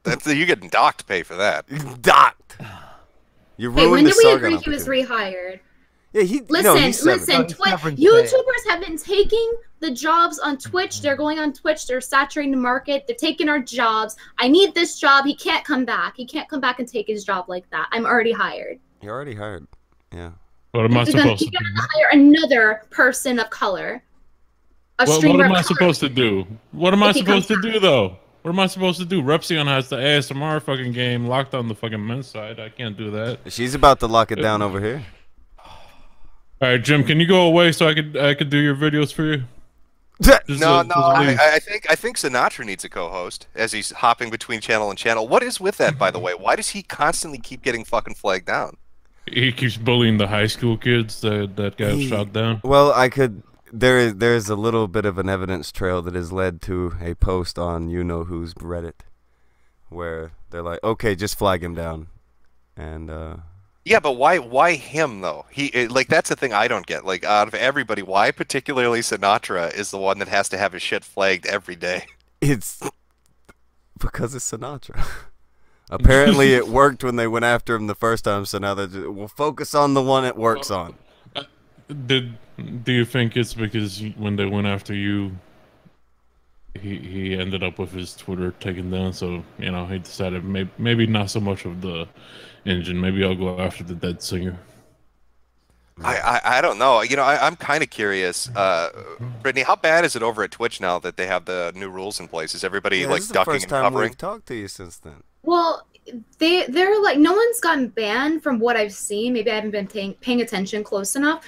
You're getting docked to pay for that. Docked. You Hey, ruined when the did we Sargon agree he was rehired? Yeah, he. Listen, YouTubers have been taking the jobs on Twitch. They're going on Twitch. They're saturating the market. They're taking our jobs. I need this job. He can't come back. He can't come back and take his job like that. I'm already hired. You're already hired. Yeah. What am I supposed to You do? gotta hire another person of color. A What streamer am of I color. supposed to do? What am I If he supposed to comes do though? What am I supposed to do? Repsion has the ASMR fucking game locked on the fucking men's side. I can't do that. She's about to lock it down over here. All right, Jim, can you go away so I could do your videos for you? No, I think Sinatra needs a co-host as he's hopping between channel and channel. What is with that, by the way? Why does he constantly keep getting fucking flagged down? He keeps bullying the high school kids that got shot down. Well, there's a little bit of an evidence trail that has led to a post on you-know-who's Reddit where they're like, okay, just flag him down. And, Yeah, but why him, though? Like, that's the thing I don't get. Like, out of everybody, why particularly Sinatra is the one that has to have his shit flagged every day? It's because it's Sinatra. Apparently it worked when they went after him the first time, so now we'll focus on the one it works on. Do you think it's because when they went after you, he ended up with his Twitter taken down? So he decided maybe not so much of the engine. Maybe I'll go after the dead singer. I don't know. I'm kind of curious. Brittany, how bad is it over at Twitch now that they have the new rules in place? Is everybody like ducking and covering? We've talked to you since then. Well, they're like, no one's gotten banned from what I've seen. Maybe I haven't been paying attention close enough,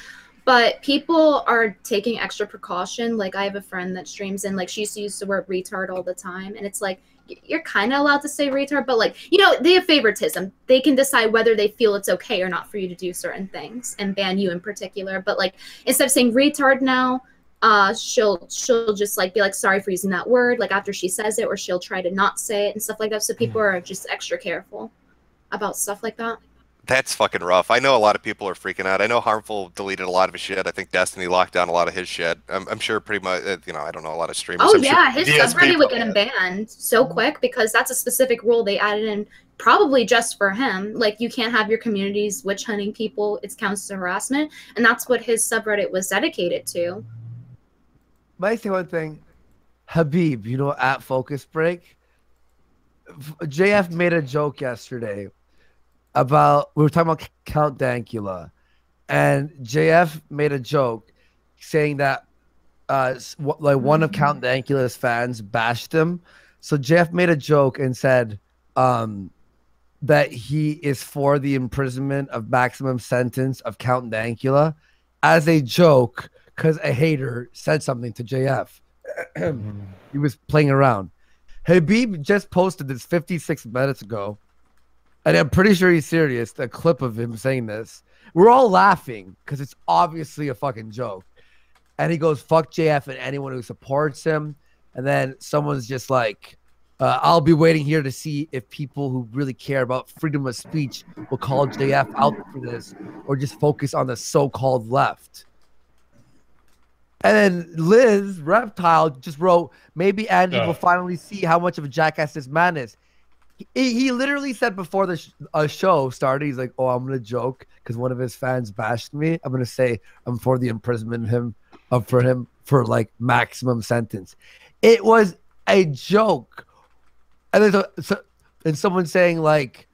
but people are taking extra precaution. Like, I have a friend that streams and like she used to use the word retard all the time, and it's like, you're kind of allowed to say retard, but like, they have favoritism. They can decide whether they feel it's okay or not for you to do certain things and ban you in particular. But like, instead of saying retard now, she'll just like be like, sorry for using that word, like after she says it, or she'll try to not say it and stuff like that. So people are just extra careful about stuff like that. That's fucking rough. I know a lot of people are freaking out. I know Harmful deleted a lot of his shit. I think Destiny locked down a lot of his shit. I'm sure pretty much, I don't know, a lot of streamers. Oh, I'm yeah, sure his subreddit would get him banned so quick because that's a specific rule they added in probably just for him. Like, you can't have your communities witch hunting people. It counts as harassment. And that's what his subreddit was dedicated to. Might say one thing. Habib, at Focus Break, JF made a joke yesterday about, we were talking about Count Dankula, and JF made a joke saying that one of Count Dankula's fans bashed him. So JF made a joke and said that he is for the imprisonment of maximum sentence of Count Dankula as a joke because a hater said something to JF. He was playing around. Habib just posted this 56 minutes ago, and I'm pretty sure he's serious, a clip of him saying this. We're all laughing because it's obviously a fucking joke. And he goes, fuck JF and anyone who supports him. And then someone's just like, I'll be waiting here to see if people who really care about freedom of speech will call JF out for this or just focus on the so-called left. And then Liz, Reptile, just wrote, maybe Andy will finally see how much of a jackass this man is. He literally said before the show started, he's like, oh, I'm going to joke because one of his fans bashed me. I'm going to say I'm for the imprisonment for him for like maximum sentence. It was a joke. And there's someone saying like,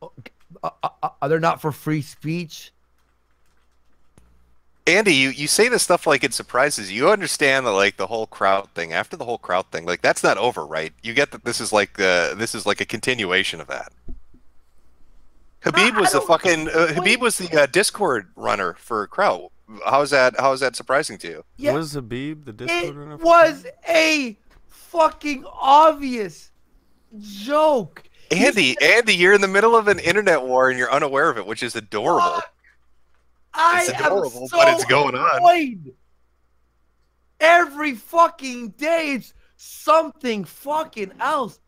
are they not for free speech? Andy, you say this stuff like it surprises you. You understand that, like, the whole crowd thing. After the whole crowd thing, like, that's not over, right? You get that this is like a continuation of that. Habib was the Discord runner for Crow. How is that surprising to you? Yeah. Was Habib the Discord runner? It was a fucking obvious joke. Andy, you're in the middle of an internet war and you're unaware of it, which is adorable. It's adorable, but it's going on. Every fucking day, it's something fucking else.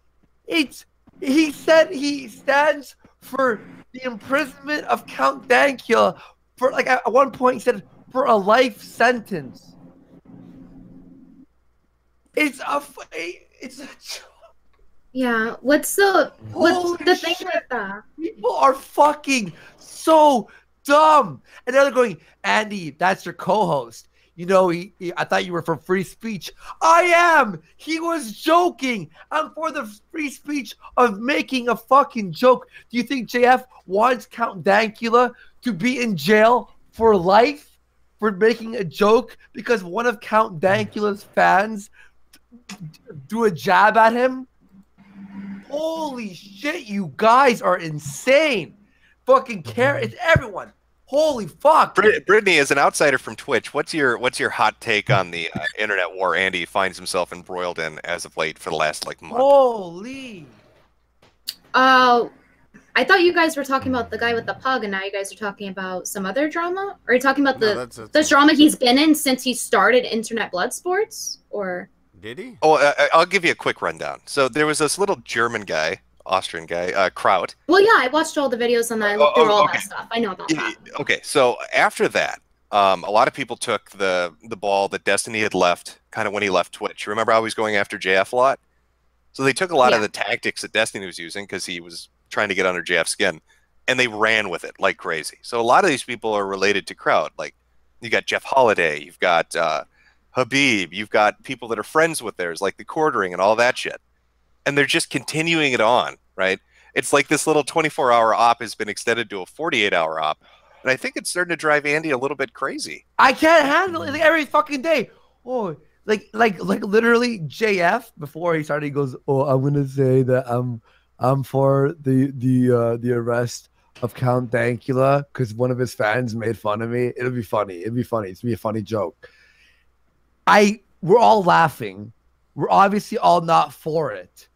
He said he stands for the imprisonment of Count Dankula for, like, at one point he said for a life sentence. It's a yeah. What's the thing with that? People are fucking so dumb, and they're going, Andy, that's your co-host. I thought you were for free speech. I am. He was joking. I'm for the free speech of making a fucking joke. Do you think JF wants Count Dankula to be in jail for life for making a joke because one of Count Dankula's fans do a jab at him? Holy shit, you guys are insane. Fucking care. It's everyone. Holy fuck! Brittany, as an outsider from Twitch, what's your hot take on the internet war Andy finds himself embroiled in as of late for the last like month? Holy! I thought you guys were talking about the guy with the pug, and now you guys are talking about some other drama. Or are you talking about the drama he's been in since he started Internet Blood Sports? Or did he? Oh, I'll give you a quick rundown. So there was this little German guy, Austrian guy, Kraut. Well, yeah, I watched all the videos on that. I looked through all that stuff. I know about that. Okay, so after that, a lot of people took the ball that Destiny had left, kind of when he left Twitch. Remember how he was going after JF a lot? So they took a lot of the tactics that Destiny was using because he was trying to get under JF's skin, and they ran with it like crazy. So a lot of these people are related to Kraut. Like, you got Jeff Holiday, you've got Habib, you've got people that are friends with theirs, like the Quartering and all that shit. And they're just continuing it on, right? It's like this little 24-hour op has been extended to a 48-hour op. And I think it's starting to drive Andy a little bit crazy. I can't handle it like, every fucking day. Oh, like literally JF before he started, he goes, "Oh, I'm gonna say that I'm for the arrest of Count Dankula because one of his fans made fun of me. It'll be funny. It'll be funny. It's gonna be a funny joke." We're all laughing. We're obviously all not for it,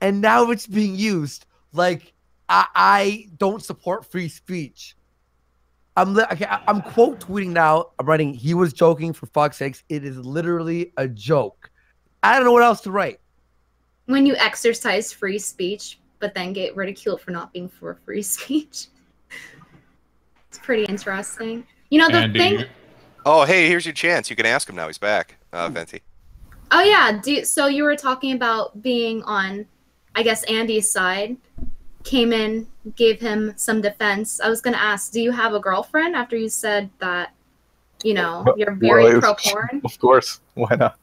and now it's being used like I don't support free speech. I'm quote tweeting now. I'm writing, "He was joking, for fuck's sakes. It is literally a joke." I don't know what else to write. When you exercise free speech, but then get ridiculed for not being for free speech. It's pretty interesting. You know, the thing... Oh, hey, here's your chance. You can ask him now. He's back, Venti. Oh, yeah. So you were talking about being on, I guess, Andy's side. Came in, gave him some defense. I was going to ask, do you have a girlfriend after you said that, you know, you're very pro-porn? Of course. Why not?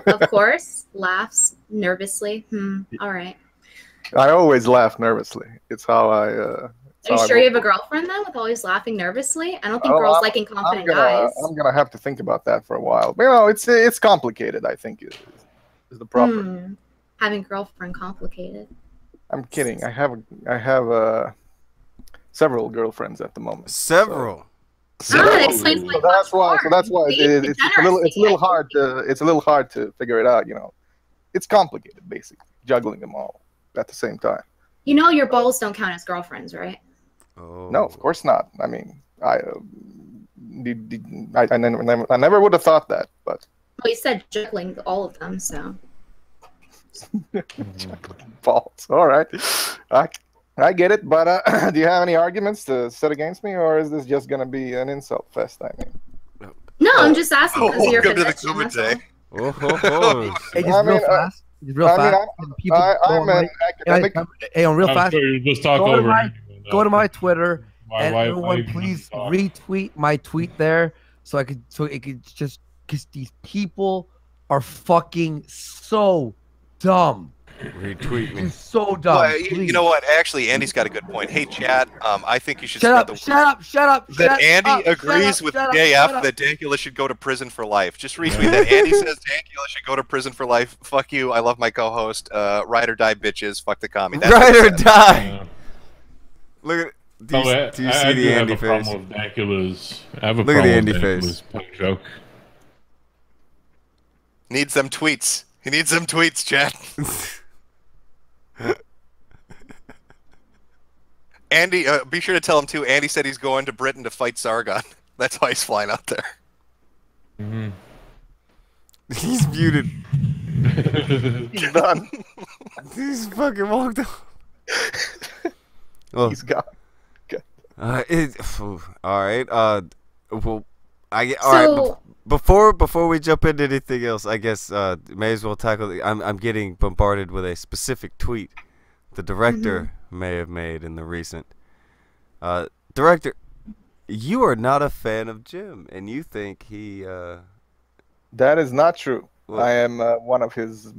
Of course. Laughs nervously. All right. I always laugh nervously. It's how I... Are you sure you have a girlfriend then with always laughing nervously? I don't think girls like inconfident guys. I'm gonna have to think about that for a while. But, you know, it's complicated, I think, is the problem. Having a girlfriend complicated. I'm kidding. I have several girlfriends at the moment. Several. That explains so that's why. So that's why it's a little hard to figure it out. You know, it's complicated, basically, juggling them all at the same time. You know, your balls don't count as girlfriends, right? Oh. No, of course not. I mean, I never would have thought that, but. Well, you said juggling all of them, so. Balls. All right, I get it. But do you have any arguments to set against me, or is this just gonna be an insult fest? I mean. No, I'm just asking because you're welcome to the Kumite. Hey, just real fast. Real fast. I'm an academic. Hey, on real fast. Just talk over. Go to my Twitter and why everyone please retweet my tweet there so it could just, because these people are fucking so dumb. Retweet me. So dumb. Well, you know what? Actually, Andy's got a good point. Hey, chat. I think you should Shut up. That Andy agrees with JF that Dankula should go to prison for life. Just retweet that. Andy says Dankula should go to prison for life. Fuck you. I love my co-host. Ride or die, bitches. Fuck the commie. Ride or die. Look at. Do you see the Andy face? I have a problem with Dankula's. I have a Look at the Andy face. Joke. Needs them tweets. He needs them tweets, chat. Andy, be sure to tell him too. Andy said he's going to Britain to fight Sargon. That's why he's flying out there. He's muted. He's done. He's fucking walked off. Well, he's gone. Okay. All right. Well, all right. Before we jump into anything else, I guess may as well tackle. I'm getting bombarded with a specific tweet the director may have made in the recent. Director, you are not a fan of Jim, and you think he. That is not true. Well, I am one of his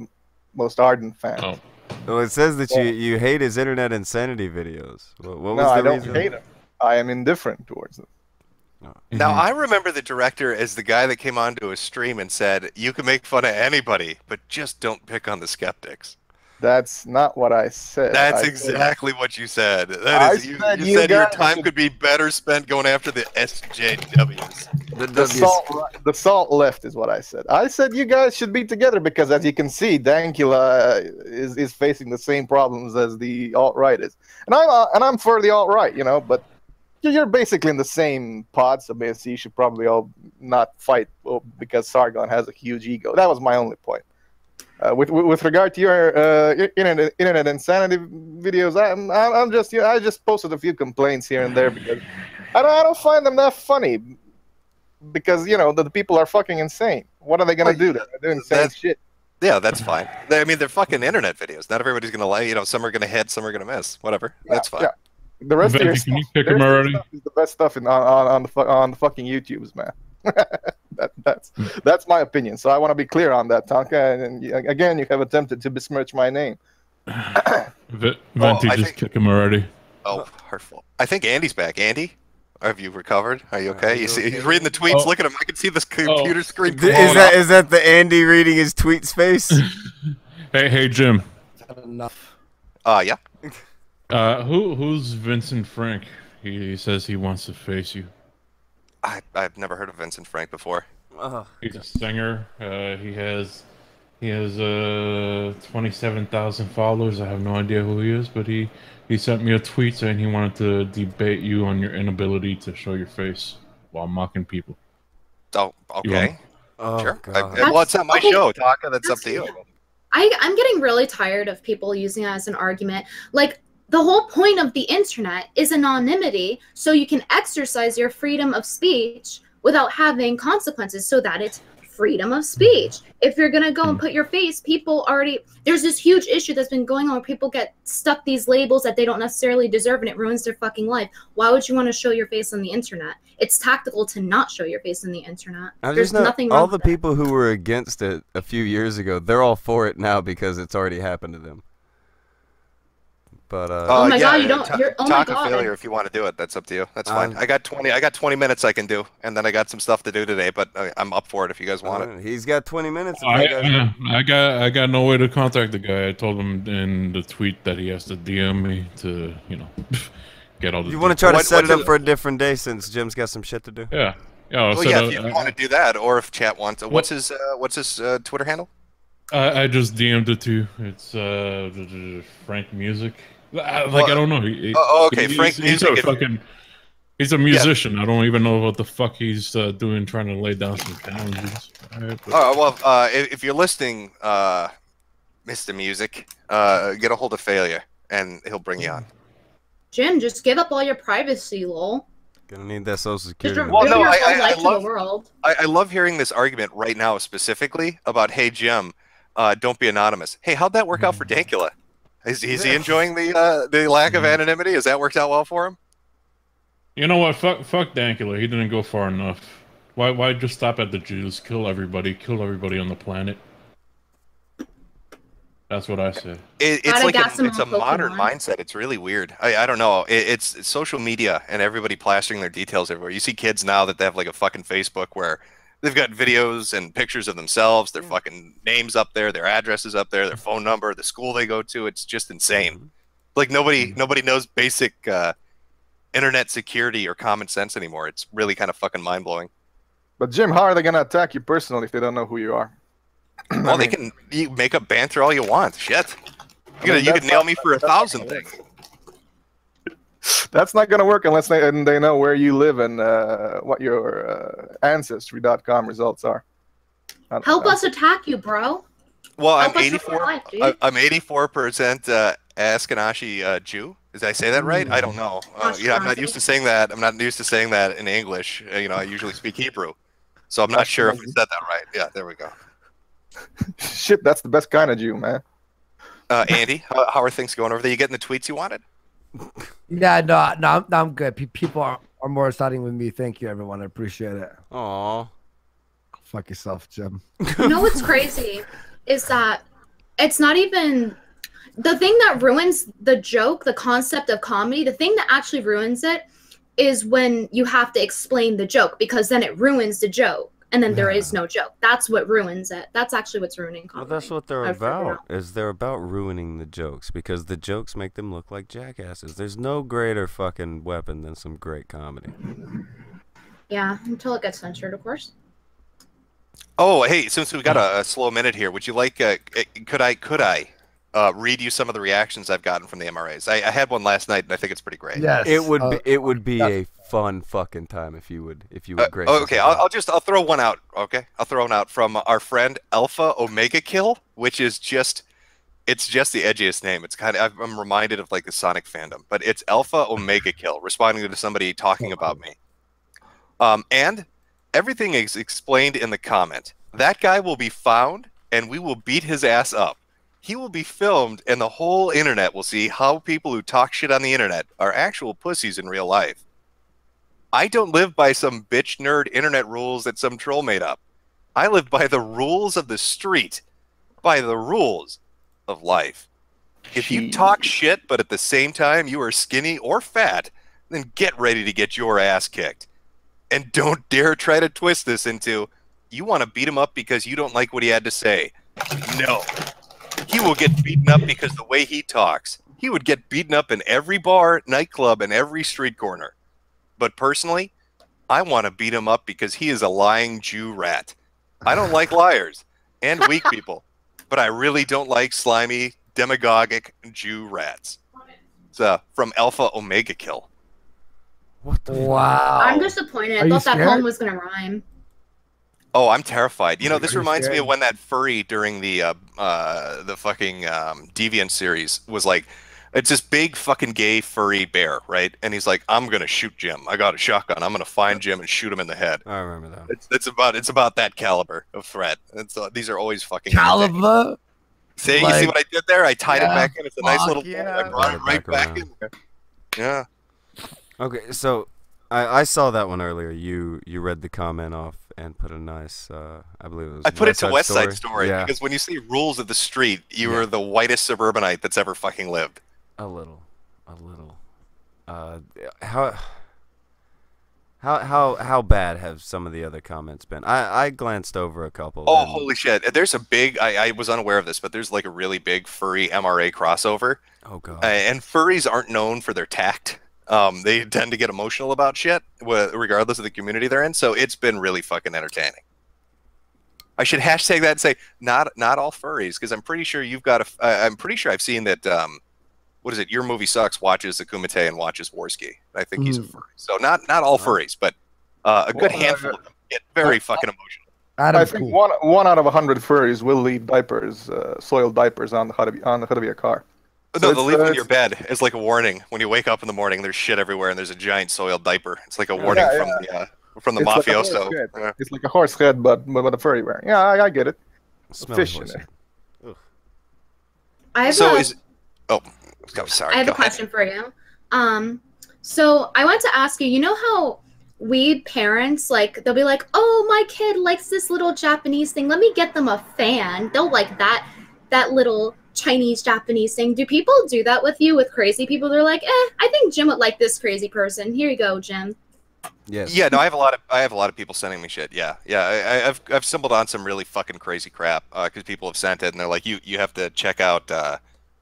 most ardent fans. Oh. Well, it says that you hate his internet insanity videos. What was no, I the don't reason? hate him. I am indifferent towards them. Now, I remember the director as the guy that came onto a stream and said, "You can make fun of anybody, but just don't pick on the skeptics." That's not what I said. That's I exactly what you said. I That is, said you you said your guys time should- could be better spent going after the SJWs. The salt left is what I said. I said you guys should be together because, as you can see, Dankula is facing the same problems as the alt right is, and I'm for the alt right, you know. But you're basically in the same pod, so basically you should probably all not fight because Sargon has a huge ego. That was my only point. With regard to your internet insanity videos, I just posted a few complaints here and there because I don't find them that funny. Because you know the people are fucking insane. What are they gonna do? They're doing insane shit. Yeah, that's fine. I mean, they're fucking internet videos. Not everybody's gonna like. You know, some are gonna hit, some are gonna miss. Whatever. That's fine. Yeah. The rest Venti, of your can you stuff, pick their them already? stuff is the best stuff on the fucking YouTubes, man. That's my opinion. So I want to be clear on that, Tonka. And again, you have attempted to besmirch my name. Venti, just kick him already. Oh, hurtful. I think Andy's back. Andy, have you recovered? Are you okay? You see, he's reading the tweets. Look at him. I can see this computer screen. Is that the Andy reading his tweets face? Hey, Jim. Enough. Yeah. Who's Vincent Frank? He says he wants to face you. I've never heard of Vincent Frank before. He's a singer. He has 27,000 followers. I have no idea who he is, but he sent me a tweet saying he wanted to debate you on your inability to show your face while mocking people. Oh, okay. Sure. God. Well, it's not my show, Taka. That's up to you. I'm getting really tired of people using it as an argument. Like, the whole point of the internet is anonymity, so you can exercise your freedom of speech without having consequences, so that it's freedom of speech. If you're gonna go and put your face, people already, there's this huge issue that's been going on where people get stuck these labels that they don't necessarily deserve, and it ruins their fucking life. Why would you want to show your face on the internet? It's tactical to not show your face on the internet. There's nothing wrong all the with it. people who were against it a few years ago, they're all for it now because it's already happened to them. But oh my god, you don't. Oh my Talk god. a failure if you want to do it. That's up to you. That's fine. I got 20 minutes I can do, and then I got some stuff to do today. But I'm up for it if you guys want it. He's got 20 minutes. I got no way to contact the guy. I told him in the tweet that he has to DM me to get all the. You want to try to set it up for a different day since Jim's got some shit to do. Yeah. Well, yeah. If you want to do that, or if chat wants, what's his Twitter handle? I just DM'd it to you. It's Frank Music. I don't know. Okay, Frank Music. He's a musician. I don't even know what the fuck he's doing, trying to lay down some challenges. If you're listening, Mr. Music, get a hold of Failure, and he'll bring you on. Jim, just give up all your privacy, lol. Gonna need that social security. Well, no, I love hearing this argument right now, specifically about, hey, Jim, don't be anonymous. Hey, how'd that work out for Dankula? Is he enjoying the lack of anonymity? Has that worked out well for him? You know what? Fuck Dankula. He didn't go far enough. Why just stop at the Jews? Kill everybody on the planet. That's what I say. It's like it's a modern mindset. It's really weird. I don't know. It's social media and everybody plastering their details everywhere. You see kids now that they have like a fucking Facebook where they've got videos and pictures of themselves, their fucking names up there, their addresses up there, their phone number, the school they go to. It's just insane. Like nobody knows basic internet security or common sense anymore. It's really kind of fucking mind blowing. But Jim, how are they gonna attack you personally if they don't know who you are? Well, you make up banter all you want. Shit, you could nail me for 1,000 things. That's not gonna work unless they know where you live and what your ancestry.com results are. Help us attack you, bro. Well, I'm Help us with your life, dude. I'm 84% Ashkenazi Jew. Did I say that right? I don't know. I'm not used to saying that. I'm not used to saying that in English. I usually speak Hebrew, so I'm not sure if I said that right. Yeah, there we go. Shit, that's the best kind of Jew, man. Andy, how are things going over there? You getting the tweets you wanted? Yeah, no, I'm good. People are more siding with me. Thank you, everyone. I appreciate it. Aw. Fuck yourself, Jim. You know what's crazy is that it's not even the thing that ruins the joke, the concept of comedy. The thing that actually ruins it is when you have to explain the joke, because then it ruins the joke. and then there is no joke. That's what ruins it. That's actually what's ruining comedy. Well, that's what they're I've figured about. out. Is they're about ruining the jokes because the jokes make them look like jackasses. There's no greater fucking weapon than some great comedy. Yeah, until it gets censored, of course. Oh, hey, since we got a slow minute here, would you like? Could I read you some of the reactions I've gotten from the MRAs? I had one last night, and I think it's pretty great. Yes, It would be a fun fucking time if you would grace us okay, with that. I'll throw one out. Okay, I'll throw one out from our friend Alpha Omega Kill, which is it's just the edgiest name. It's I'm reminded of like the Sonic fandom, but it's Alpha Omega Kill responding to somebody talking about me. And everything is explained in the comment. That guy will be found, and we will beat his ass up. He will be filmed, and the whole internet will see how people who talk shit on the internet are actual pussies in real life. I don't live by some bitch nerd internet rules that some troll made up. I live by the rules of the street, by the rules of life. If you talk shit, but at the same time you are skinny or fat, then get ready to get your ass kicked. And don't dare try to twist this into, you want to beat him up because you don't like what he had to say. No. He will get beaten up because the way he talks. He would get beaten up in every bar, nightclub, and every street corner. But personally, I want to beat him up because he is a lying Jew rat. I don't like liars and weak people, but I really don't like slimy, demagogic Jew rats. So, from Alpha Omega Kill. What the Wow. I'm disappointed. I thought that poem was gonna rhyme. Oh, I'm terrified. You know, this Are you reminds me scared? of when that furry during the fucking Deviant series was like, it's this big fucking gay furry bear, right? And he's like, I'm gonna shoot Jim. I got a shotgun. I'm gonna find Jim and shoot him in the head. I remember that. It's about that caliber of threat. And so these are always fucking Caliber. See, you see what I did there? I tied it Yeah, back in. It's a nice fuck little. yeah. I brought it right back in there. Yeah. Okay, so I saw that one earlier. You read the comment off and put a nice, I believe it was. I put it to West Side Story Yeah. because when you see rules of the street, you are the whitest suburbanite that's ever fucking lived. A little. How bad have some of the other comments been? I glanced over a couple. Oh, and- holy shit. There's a big, I was unaware of this, but there's like a really big furry MRA crossover. Oh, God. And furries aren't known for their tact. They tend to get emotional about shit, regardless of the community they're in. So it's been really fucking entertaining. I should hashtag that and say, not all furries, because I'm pretty sure you've got I'm pretty sure I've seen that, what is it? Your Movie Sucks watches the Kumite and watches Warski. I think he's a furry. So not all furries, but a good handful of them get very fucking emotional. I think one out of 100 furries will leave diapers, soiled diapers on the hood of your car. No, So they'll leave them in it's- your bed as like a warning. When you wake up in the morning, there's shit everywhere and there's a giant soiled diaper. It's like a warning from the It's like a mafioso. horse head. It's like a horse head, but with a furry wearing. Yeah, I get it. Smelly Fish in horse there. I have So a, is sorry. I have a go ahead. question for you. So I want to ask you. You know how we parents they'll be like, "Oh, my kid likes this little Japanese thing. Let me get them a fan." They'll like that little Chinese Japanese thing. Do people do that with you with crazy people? They're like, I think Jim would like this crazy person. Here you go, Jim. Yes. Yeah, no, I have a lot of people sending me shit. Yeah. I've stumbled on some really fucking crazy crap because people have sent it and they're like, you have to check out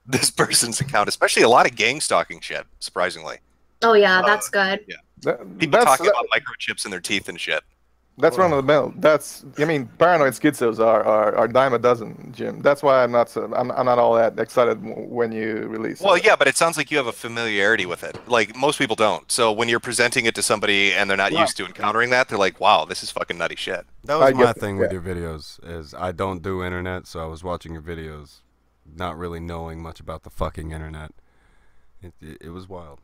this person's account, especially a lot of gang stalking shit. Surprisingly, Oh yeah, that's good. yeah, people talking about microchips in their teeth and shit. That's run of the mill. Paranoid schizos are dime a dozen, Jim. That's why I'm not all that excited when you release. Well, yeah, but it sounds like you have a familiarity with it. Like most people don't. So when you're presenting it to somebody and they're not used to encountering that, they're like, "Wow, this is fucking nutty shit." That was my thing with your videos. Is I don't do internet, so I was watching your videos, not really knowing much about the fucking internet. It was wild.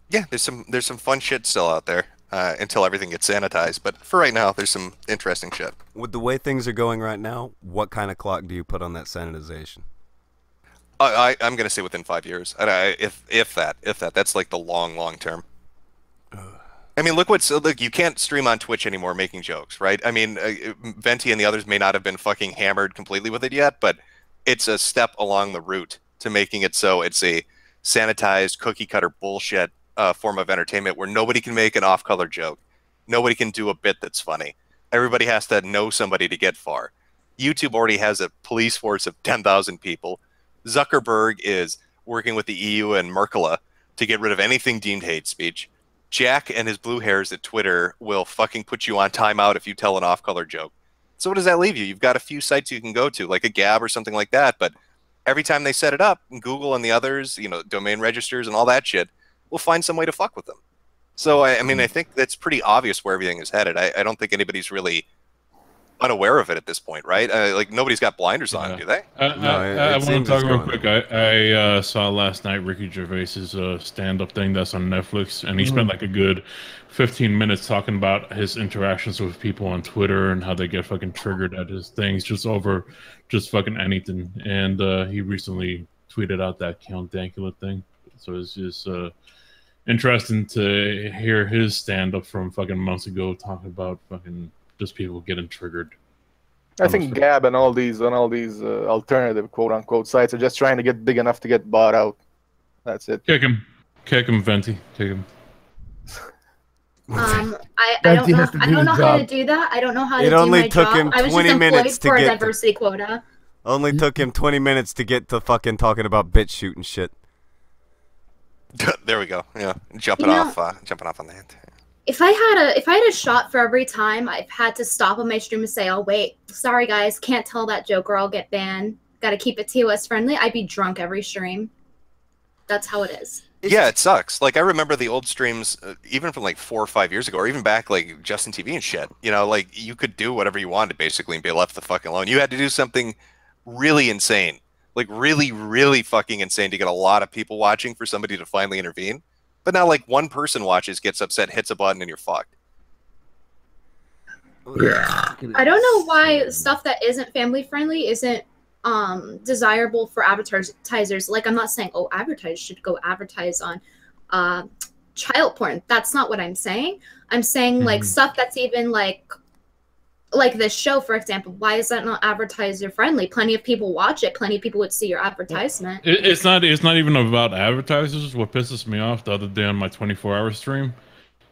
Yeah, there's some fun shit still out there until everything gets sanitized. But for right now, there's some interesting shit. With the way things are going right now, what kind of clock do you put on that sanitization? I'm gonna say within 5 years. If that, that's like the long term. I mean, look, you can't stream on Twitch anymore making jokes, right? I mean, Venti and the others may not have been fucking hammered completely with it yet, but it's a step along the route to making it so it's a sanitized cookie cutter bullshit form of entertainment where nobody can make an off-color joke, nobody can do a bit that's funny. Everybody has to know somebody to get far. YouTube already has a police force of 10,000 people. Zuckerberg is working with the EU and Merkel to get rid of anything deemed hate speech. Jack and his blue hairs at Twitter will fucking put you on timeout if you tell an off-color joke. So what does that leave you? You've got a few sites you can go to, like a Gab or something like that, but every time they set it up, Google and the others, you know, domain registers and all that shit, will find some way to fuck with them. So, I mean, I think that's pretty obvious where everything is headed. I don't think anybody's really unaware of it at this point, right? Like, nobody's got blinders on, do they? I want to talk real quick. I saw last night Ricky Gervais's stand-up thing that's on Netflix, and he spent like a good 15 minutes talking about his interactions with people on Twitter and how they get fucking triggered at his things just over just fucking anything. And he recently tweeted out that Count Dankula thing. So it's just interesting to hear his stand-up from fucking months ago talking about fucking just people getting triggered. I think Gab and all these alternative quote-unquote sites are just trying to get big enough to get bought out. That's it. Kick him, Venti, kick him. I don't know how to do that. I don't know how to do my job. It only took him 20 minutes to for a get diversity quota. Only took him 20 minutes to get to fucking talking about bitch shooting shit. There we go. Yeah, jumping off on that. If I had a shot for every time I've had to stop on my stream and say, "Oh wait, sorry guys, can't tell that joke or I'll get banned. Got to keep it TOS friendly," I'd be drunk every stream. That's how it is. Yeah, it sucks. Like, I remember the old streams, even from like 4 or 5 years ago, or even back like Justin TV and shit. You know, like you could do whatever you wanted basically and be left the fuck alone. You had to do something really insane, like really, really fucking insane to get a lot of people watching for somebody to finally intervene. But now, like, one person watches, gets upset, hits a button, and you're fucked. I don't know why stuff that isn't family friendly isn't desirable for advertisers. Like, I'm not saying, oh, advertisers should go advertise on child porn. That's not what I'm saying. I'm saying like stuff that's even like this show, for example. Why is that not advertiser friendly? Plenty of people watch it. Plenty of people would see your advertisement. It's not even about advertisers. What pisses me off the other day on my 24-hour stream,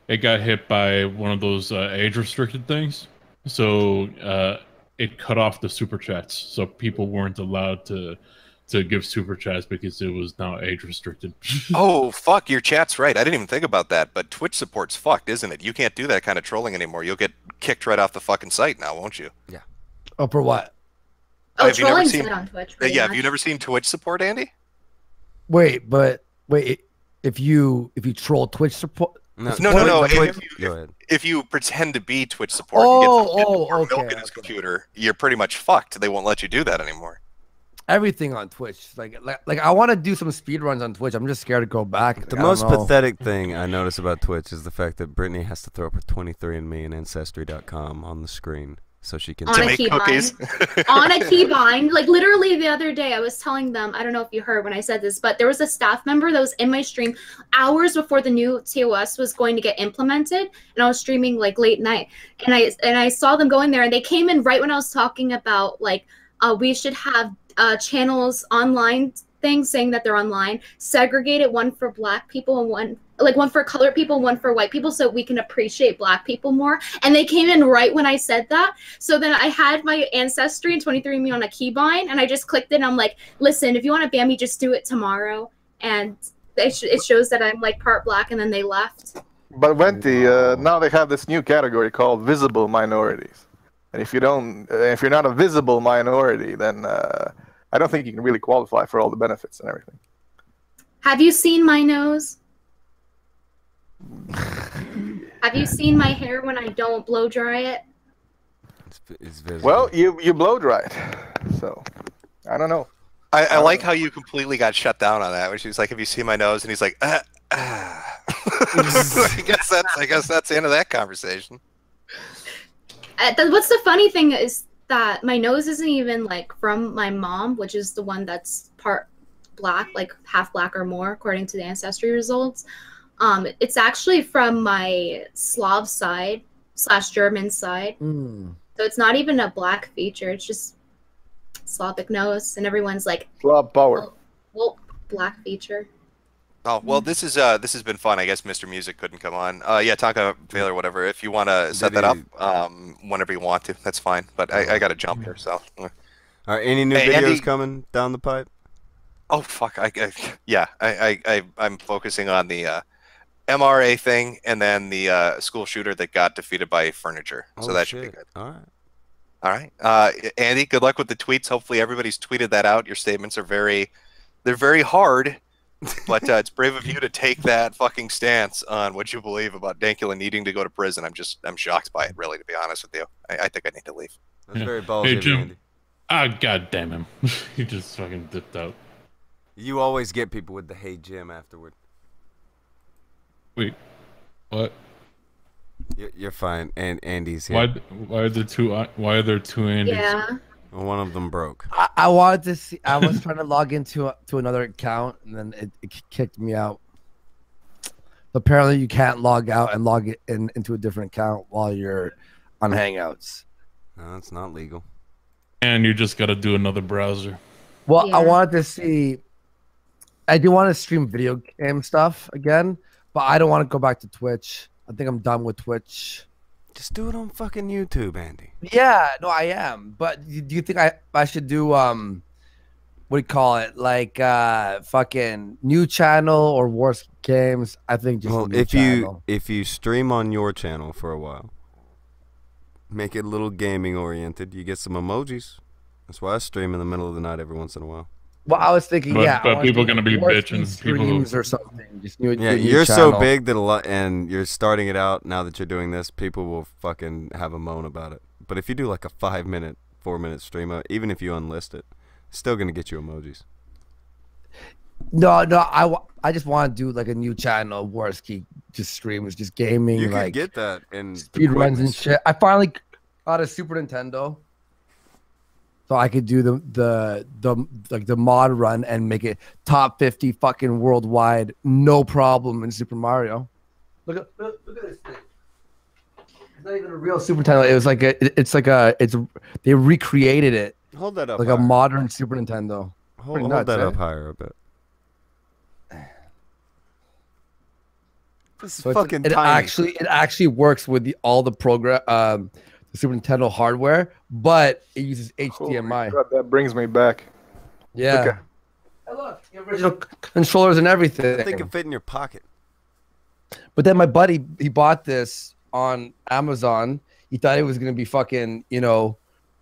it got hit by one of those age restricted things. So it cut off the super chats. So people weren't allowed to give super chats because it was now age restricted. Oh, fuck, your chat's right. I didn't even think about that, but Twitch support's fucked, isn't it? You can't do that kind of trolling anymore. You'll get kicked right off the fucking site now, won't you? Yeah. Oh, for what? Oh, trolling's good on Twitch. Yeah, have you never seen Twitch support, Andy? Wait, if you troll Twitch support... No. If you pretend to be Twitch support and get milk in his computer, you're pretty much fucked. They won't let you do that anymore. Everything on Twitch, like I want to do some speed runs on Twitch. I'm just scared to go back. The most pathetic thing I notice about Twitch is the fact that Brittany has to throw up her 23andMe and Ancestry.com on the screen so she can make cookies. On a keybind. Like, literally the other day, I was telling them, I don't know if you heard when I said this, but there was a staff member that was in my stream hours before the new TOS was going to get implemented, and I was streaming like late night, and I saw them go in there, and they came in right when I was talking about like we should have channels online things saying that they're online, segregated, one for black people and one for colored people, one for white people, so we can appreciate black people more. And they came in right when I said that. So then I had my Ancestry and 23andMe on a keybind, and I just clicked it, and I'm like, listen, if you want to ban me, just do it tomorrow. And it shows that I'm like part black, and then they left. But Venti, now they have this new category called visible minorities. And if you're not a visible minority, then I don't think you can really qualify for all the benefits and everything. Have you seen my nose? Have you seen my hair when I don't blow dry it? It's visible. Well, you blow dry it, so I don't know. I like how you completely got shut down on that. Where she was like, "Have you seen my nose?" And he's like, I guess that's the end of that conversation. What's the funny thing is that my nose isn't even like from my mom, which is the one that's part black, like half black or more, according to the ancestry results. It's actually from my Slav side / German side. So it's not even a black feature. It's just Slavic nose, and everyone's like, Slav power. Well, black feature. Oh well, this has been fun. I guess Mr. Music couldn't come on. Yeah, Taka Veil or whatever. If you want to set that up, whenever you want to, that's fine. But I got to jump here, so. All right, any new Hey, videos Andy- coming down the pipe? Oh fuck! I'm focusing on the MRA thing and then the school shooter that got defeated by furniture. So Oh, that should be shit. good. All right. All right, Andy. Good luck with the tweets. Hopefully everybody's tweeted that out. Your statements are they're very hard, but it's brave of you to take that fucking stance on what you believe about Dankula needing to go to prison. I'm shocked by it, really, to be honest with you. I think I need to leave. That's very Hey, ballsy of you, Jim. Andy. Ah, god damn him. He just fucking dipped out. You always get people with the "Hey Jim" afterward. Wait, what? You're fine, and Andy's here. Why are there two Andys? Yeah. Well, one of them broke. I wanted to see. I was trying to log into to another account, and then it kicked me out. Apparently, you can't log out and log it into a different account while you're on Hangouts. No, it's not legal. And you just got to do another browser. Well, I wanted to see. I do want to stream video game stuff again, but I don't want to go back to Twitch. I think I'm done with Twitch. Just do it on fucking YouTube, Andy. Yeah, no, I am. But do you think I should do what do you call it? Like fucking new channel or worse games? I think just new channel. if you stream on your channel for a while, make it a little gaming oriented, you get some emojis. That's why I stream in the middle of the night every once in a while. Well, I was thinking, But people gonna be bitching. Streams or something. Just new, Yeah, new you're channel. so big that a lot, and you're starting it out now that you're doing this. People will fucking have a moan about it. But if you do like a 5-minute, 4-minute stream, even if you unlist it, it's still gonna get you emojis. No, I just want to do like a new channel. Worst key, just streams, just gaming. You like could get that in speed runs and shit. I finally got a Super Nintendo, so I could do the mod run and make it top 50 fucking worldwide, no problem in Super Mario. Look at this thing. It's not even a real Super Nintendo. It was like they recreated it. Hold that up. Like higher. a modern Super Nintendo. Hold that up higher a bit. This is So fucking it tiny. actually works with all the program the Super Nintendo hardware, but it uses HDMI. God, that brings me back. Yeah. Okay. Hey, look, the original controllers and everything. That thing can fit in your pocket. But then my buddy, he bought this on Amazon. He thought it was gonna be fucking,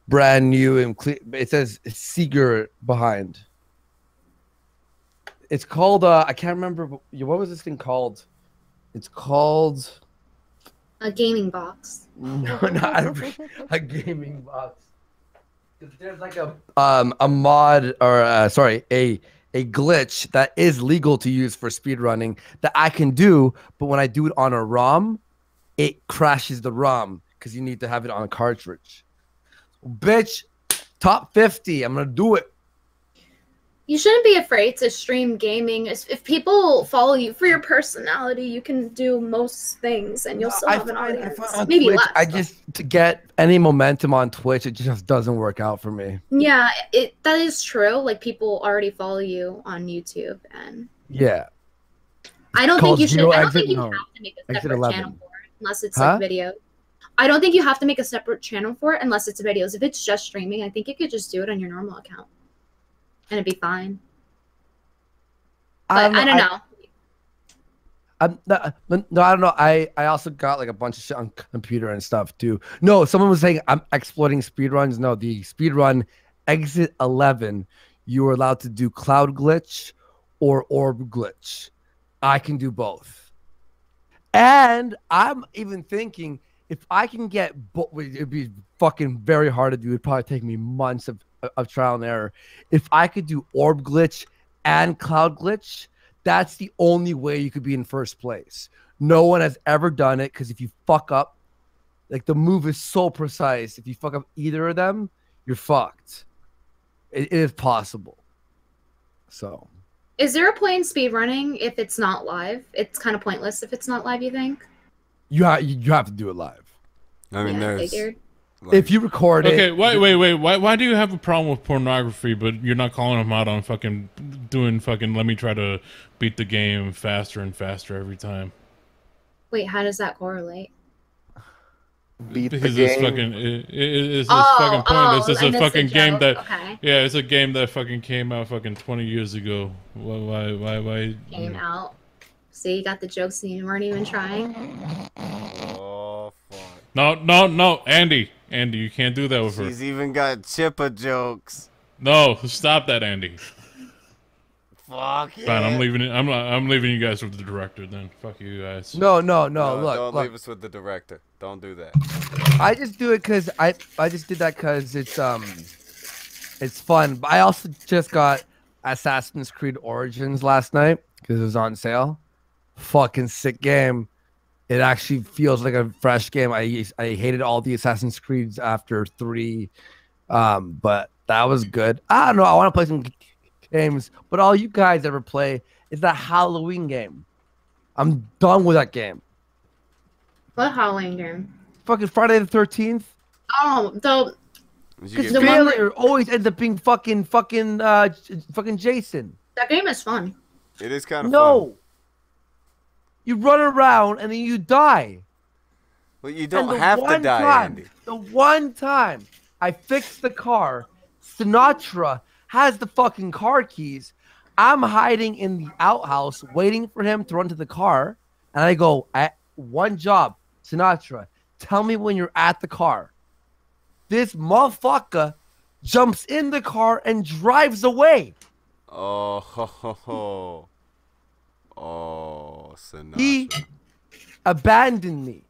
brand new and clean. It says Seeger behind. It's called I can't remember what was this thing called. It's called A gaming box. no, not a gaming box. There's like a mod or a glitch that is legal to use for speedrunning that I can do, but when I do it on a ROM, it crashes the ROM because you need to have it on a cartridge. Bitch, top 50. I'm gonna do it. You shouldn't be afraid to stream gaming. If people follow you for your personality, you can do most things, and you'll still have an audience. Maybe Twitch, less. To get any momentum on Twitch, it just doesn't work out for me. Yeah, that is true. Like people already follow you on YouTube, and Yeah. I don't think Called you should. Zero I don't Exit- think you no, have to make a Exit separate 11. channel for it unless it's Huh? like video. I don't think you have to make a separate channel for it unless it's videos. If it's just streaming, I think you could just do it on your normal account, and it'd be fine. But I don't know. No, I don't know. I also got like a bunch of shit on computer and stuff too. No, someone was saying I'm exploiting speedruns. No, the speedrun Exit 11, you are allowed to do cloud glitch or orb glitch. I can do both. And I'm even thinking if I can get it'd be fucking very hard to do. It'd probably take me months of trial and error. If I could do orb glitch and cloud glitch, that's the only way you could be in first place. No one has ever done it because if you fuck up, like the move is so precise. If you fuck up either of them, you're fucked. It is possible. So Is there a point in speedrunning if it's not live? It's kind of pointless if it's not live, you think? you have to do it live. I mean, Yeah, I figured. If you record it. Okay, wait. Why do you have a problem with pornography, but you're not calling them out on fucking doing fucking? Let me try to beat the game faster and faster every time. Wait, how does that correlate? Because it's fucking it's this fucking pointless. It's a fucking game that yeah, it's a game that fucking came out fucking 20 years ago. Why Came out. See, you got the jokes and you weren't even trying. Oh fuck. No, Andy, you can't do that with her. She's even got chipper jokes. No, stop that, Andy. Fuck Fine, yeah. I'm leaving it. I'm leaving you guys with the director then. Fuck you guys. No, look. Don't look. leave us with the director. Don't do that. I just do it because I just did that because it's fun. But I also just got Assassin's Creed Origins last night because it was on sale. Fucking sick game. It actually feels like a fresh game. I hated all the Assassin's Creeds after 3, but that was good. I don't know. I want to play some games, but all you guys ever play is that Halloween game. I'm done with that game. What Halloween game? Fucking Friday the 13th. Oh, because the failure always ends up being fucking Jason. That game is fun. It is kind of fun. You run around and then you die. Well, you don't have to die, Andy. The one time I fixed the car, Sinatra has the fucking car keys. I'm hiding in the outhouse waiting for him to run to the car. And I go, one job, Sinatra, tell me when you're at the car. This motherfucker jumps in the car and drives away. Oh, ho, ho, ho. Oh, Sinatra. He abandoned me.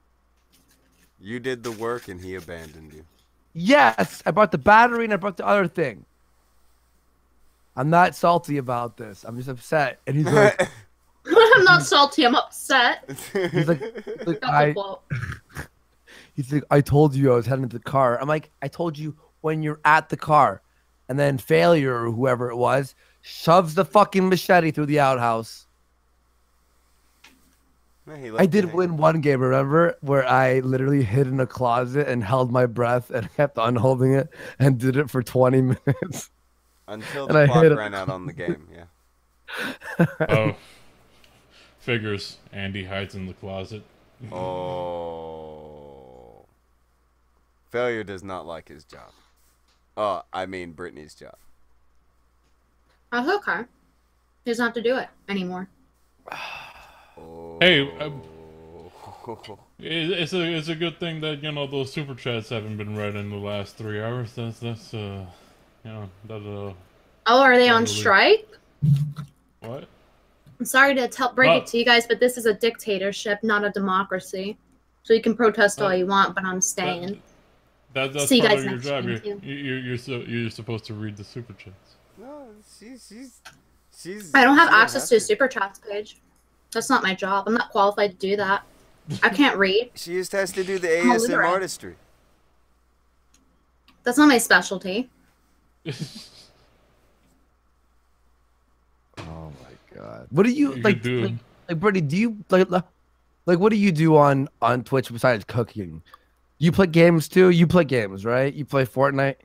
You did the work and he abandoned you. Yes, I brought the battery and I brought the other thing. I'm not salty about this. I'm just upset. And he's like, I'm not salty. I'm upset. he's like I told you I was heading to the car. I'm like, I told you when you're at the car. And then Failure or whoever it was shoves the fucking machete through the outhouse. I did win one game, remember? Where I literally hid in a closet and held my breath and kept on holding it and did it for 20 minutes. Until the clock ran out on the game, yeah. Oh. Figures. Andy hides in the closet. Oh. Failure does not like his job. I mean Brittany's job. Oh, okay. He doesn't have to do it anymore. Hey, it's a good thing that those super chats haven't been read in the last 3 hours. That's Oh, are they on strike? What? I'm sorry to break it to you guys, but this is a dictatorship, not a democracy. So you can protest all you want, but I'm staying. That's See you part guys of your next job. You're supposed to read the super chats. No, she's. I don't have access to a super chats page. That's not my job. I'm not qualified to do that. I can't read. She just has to do the ASM artistry. That's not my specialty. Oh my god! What do you like? Like, Brittany, do you like? What do you do on Twitch besides cooking? You play games too. You play games, right? You play Fortnite.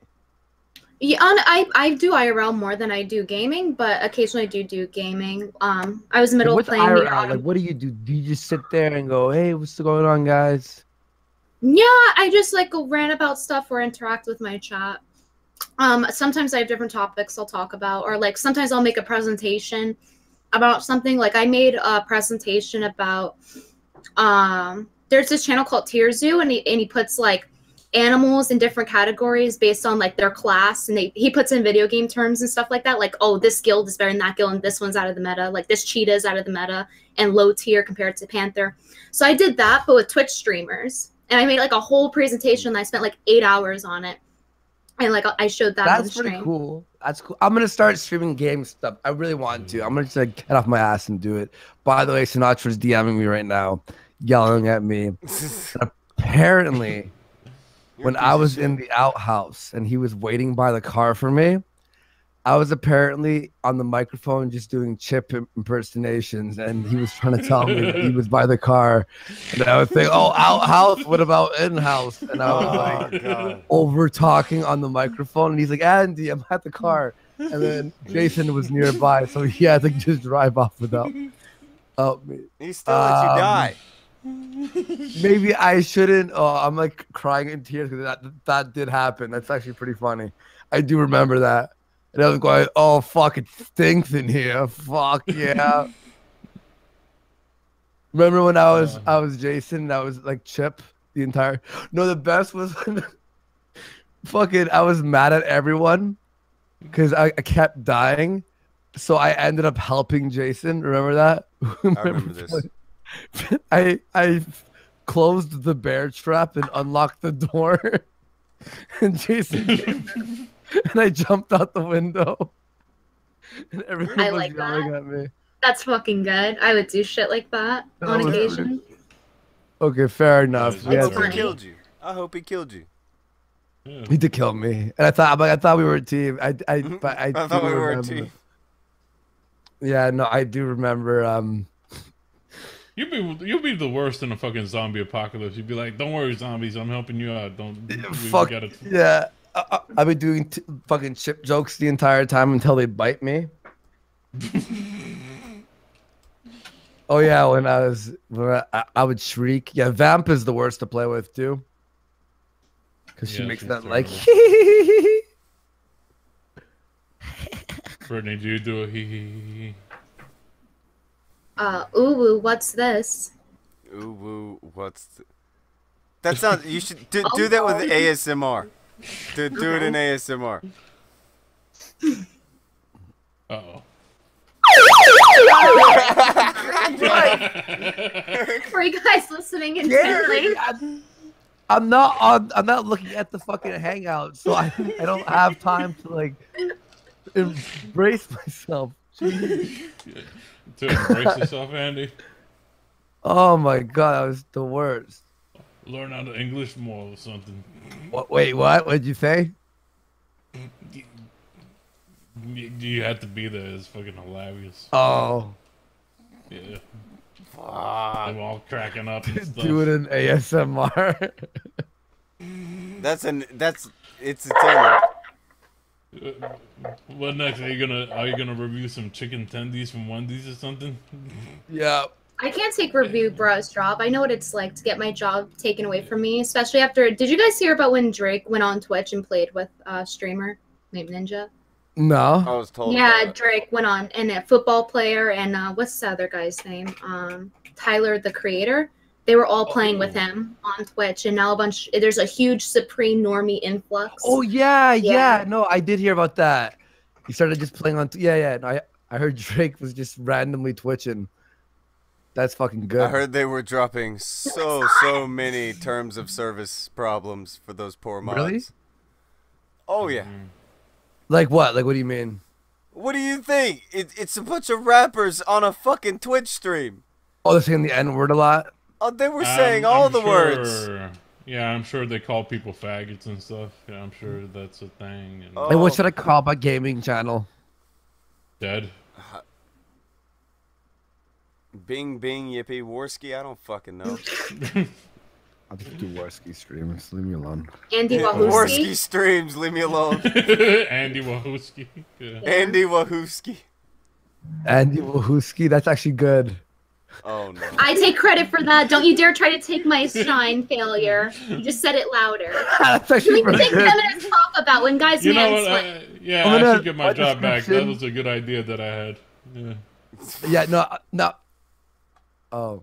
Yeah, I do IRL more than I do gaming, but occasionally I do gaming. I was in the middle of playing IRL? Like, what do you do? Do you just sit there and go, "Hey, what's going on, guys?" Yeah, I just go rant about stuff or interact with my chat. Sometimes I have different topics I'll talk about, or sometimes I'll make a presentation about something. Like I made a presentation about there's this channel called Tier Zoo, and he puts animals in different categories based on their class, and he puts in video game terms and stuff like that. Oh, this guild is better than that guild, and this one's out of the meta. This cheetah is out of the meta and low tier compared to panther. So I did that, but with Twitch streamers, and I made a whole presentation. And I spent 8 hours on it, and I showed that. That's pretty cool. That's cool. I'm gonna start streaming game stuff. I really want to. I'm gonna just get off my ass and do it. By the way, Sinatra's DMing me right now, yelling at me. Apparently. When I was in the outhouse and he was waiting by the car for me, I was apparently on the microphone just doing Chip impersonations, and he was trying to tell me that he was by the car, and I was saying, "Oh, out house. What about in house?" And I was like, over talking on the microphone, and he's like, "Andy, I'm at the car," and then Jason was nearby, so he had to just drive off without help me. He still let you die. Maybe I shouldn't. Oh, I'm like crying in tears because that did happen. That's actually pretty funny. I do remember that. And I was going, oh, fuck, it stinks in here. Fuck, yeah. Remember when I was Jason and I was like Chip the entire... No, the best was when fucking I was mad at everyone because I kept dying. So I ended up helping Jason. Remember that? I remember this. I closed the bear trap and unlocked the door. And Jason came and I jumped out the window. And everyone I was like yelling that. at me. That's fucking good. I would do shit like that on was occasion. Okay, fair enough. I hope he killed you. I hope he killed you. He did kill me. And I thought we were a team. I thought we were a team. Yeah, no, I do remember You'll be the worst in a fucking zombie apocalypse. You'd be like, "Don't worry, zombies. I'm helping you out. fuck yeah. I've been doing fucking Chip jokes the entire time until they bite me. Oh yeah, when I would shriek. Yeah, Vamp is the worst to play with too, because she makes that like. Brittany, do you do a hee hee hee? Ooh, what's this? Ooh, what's... That sounds... You should do that with ASMR. Do it in ASMR. Uh-oh. For you guys listening intently. I'm not looking at the fucking hangout, so I don't have time to like embrace myself. Jeez. To embrace yourself, Andy. Oh my god, that was the worst. Learn how to English more or something. What? Wait, what? What'd you say? You had to be there. It's fucking hilarious. Oh. Yeah. I'm all cracking up and stuff. Do it in ASMR. It's a What next? Are you gonna review some chicken tendies from Wendy's or something? Yeah. I can't take review bro's job. I know what it's like to get my job taken away from me, especially after. Did you guys hear about when Drake went on Twitch and played with a streamer named Ninja? No. I was told. Yeah, Drake went on, and a football player, and what's the other guy's name? Tyler, the Creator. They were all playing with him on Twitch, and now there's a huge Supreme Normie influx. Oh yeah. No, I did hear about that. He started just playing on. Yeah. No, I heard Drake was just randomly twitching. That's fucking good. I heard they were dropping so many terms of service problems for those poor mods. Really? Oh yeah. Like what? Like what do you mean? What do you think? It's a bunch of rappers on a fucking Twitch stream. Oh, they're saying the N-word a lot? Oh, they were saying all the words. Yeah, I'm sure they call people faggots and stuff. Yeah, I'm sure that's a thing. And... Like, what should I call my gaming channel? Dead. Bing, yippee, Warski, I don't fucking know. I'll just do Warski streams. Leave me alone. Andy Wahooski. Warski streams, leave me alone. Andy Wahooski. Yeah. Andy Wahooski. Andy Wahooski, that's actually good. Oh no. I take credit for that. Don't you dare try to take my shine, failure. You just said it louder. That's actually you think feminists talk about when guys You know what? mansplain. I should get my job back. That was a good idea that I had. Yeah. Yeah, no. Oh.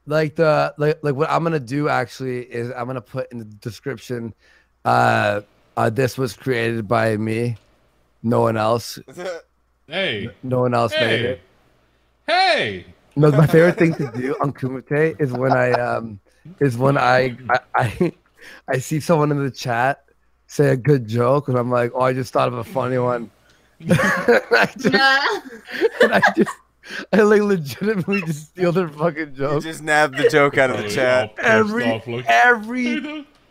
Like what I'm gonna do actually is I'm gonna put in the description this was created by me. No one else. Hey. No one else made it. Hey. No, my favorite thing to do on Kumite is when I see someone in the chat say a good joke and I'm like, oh, I just thought of a funny one. I like legitimately just steal their fucking joke. You just nab the joke out of the chat. Every,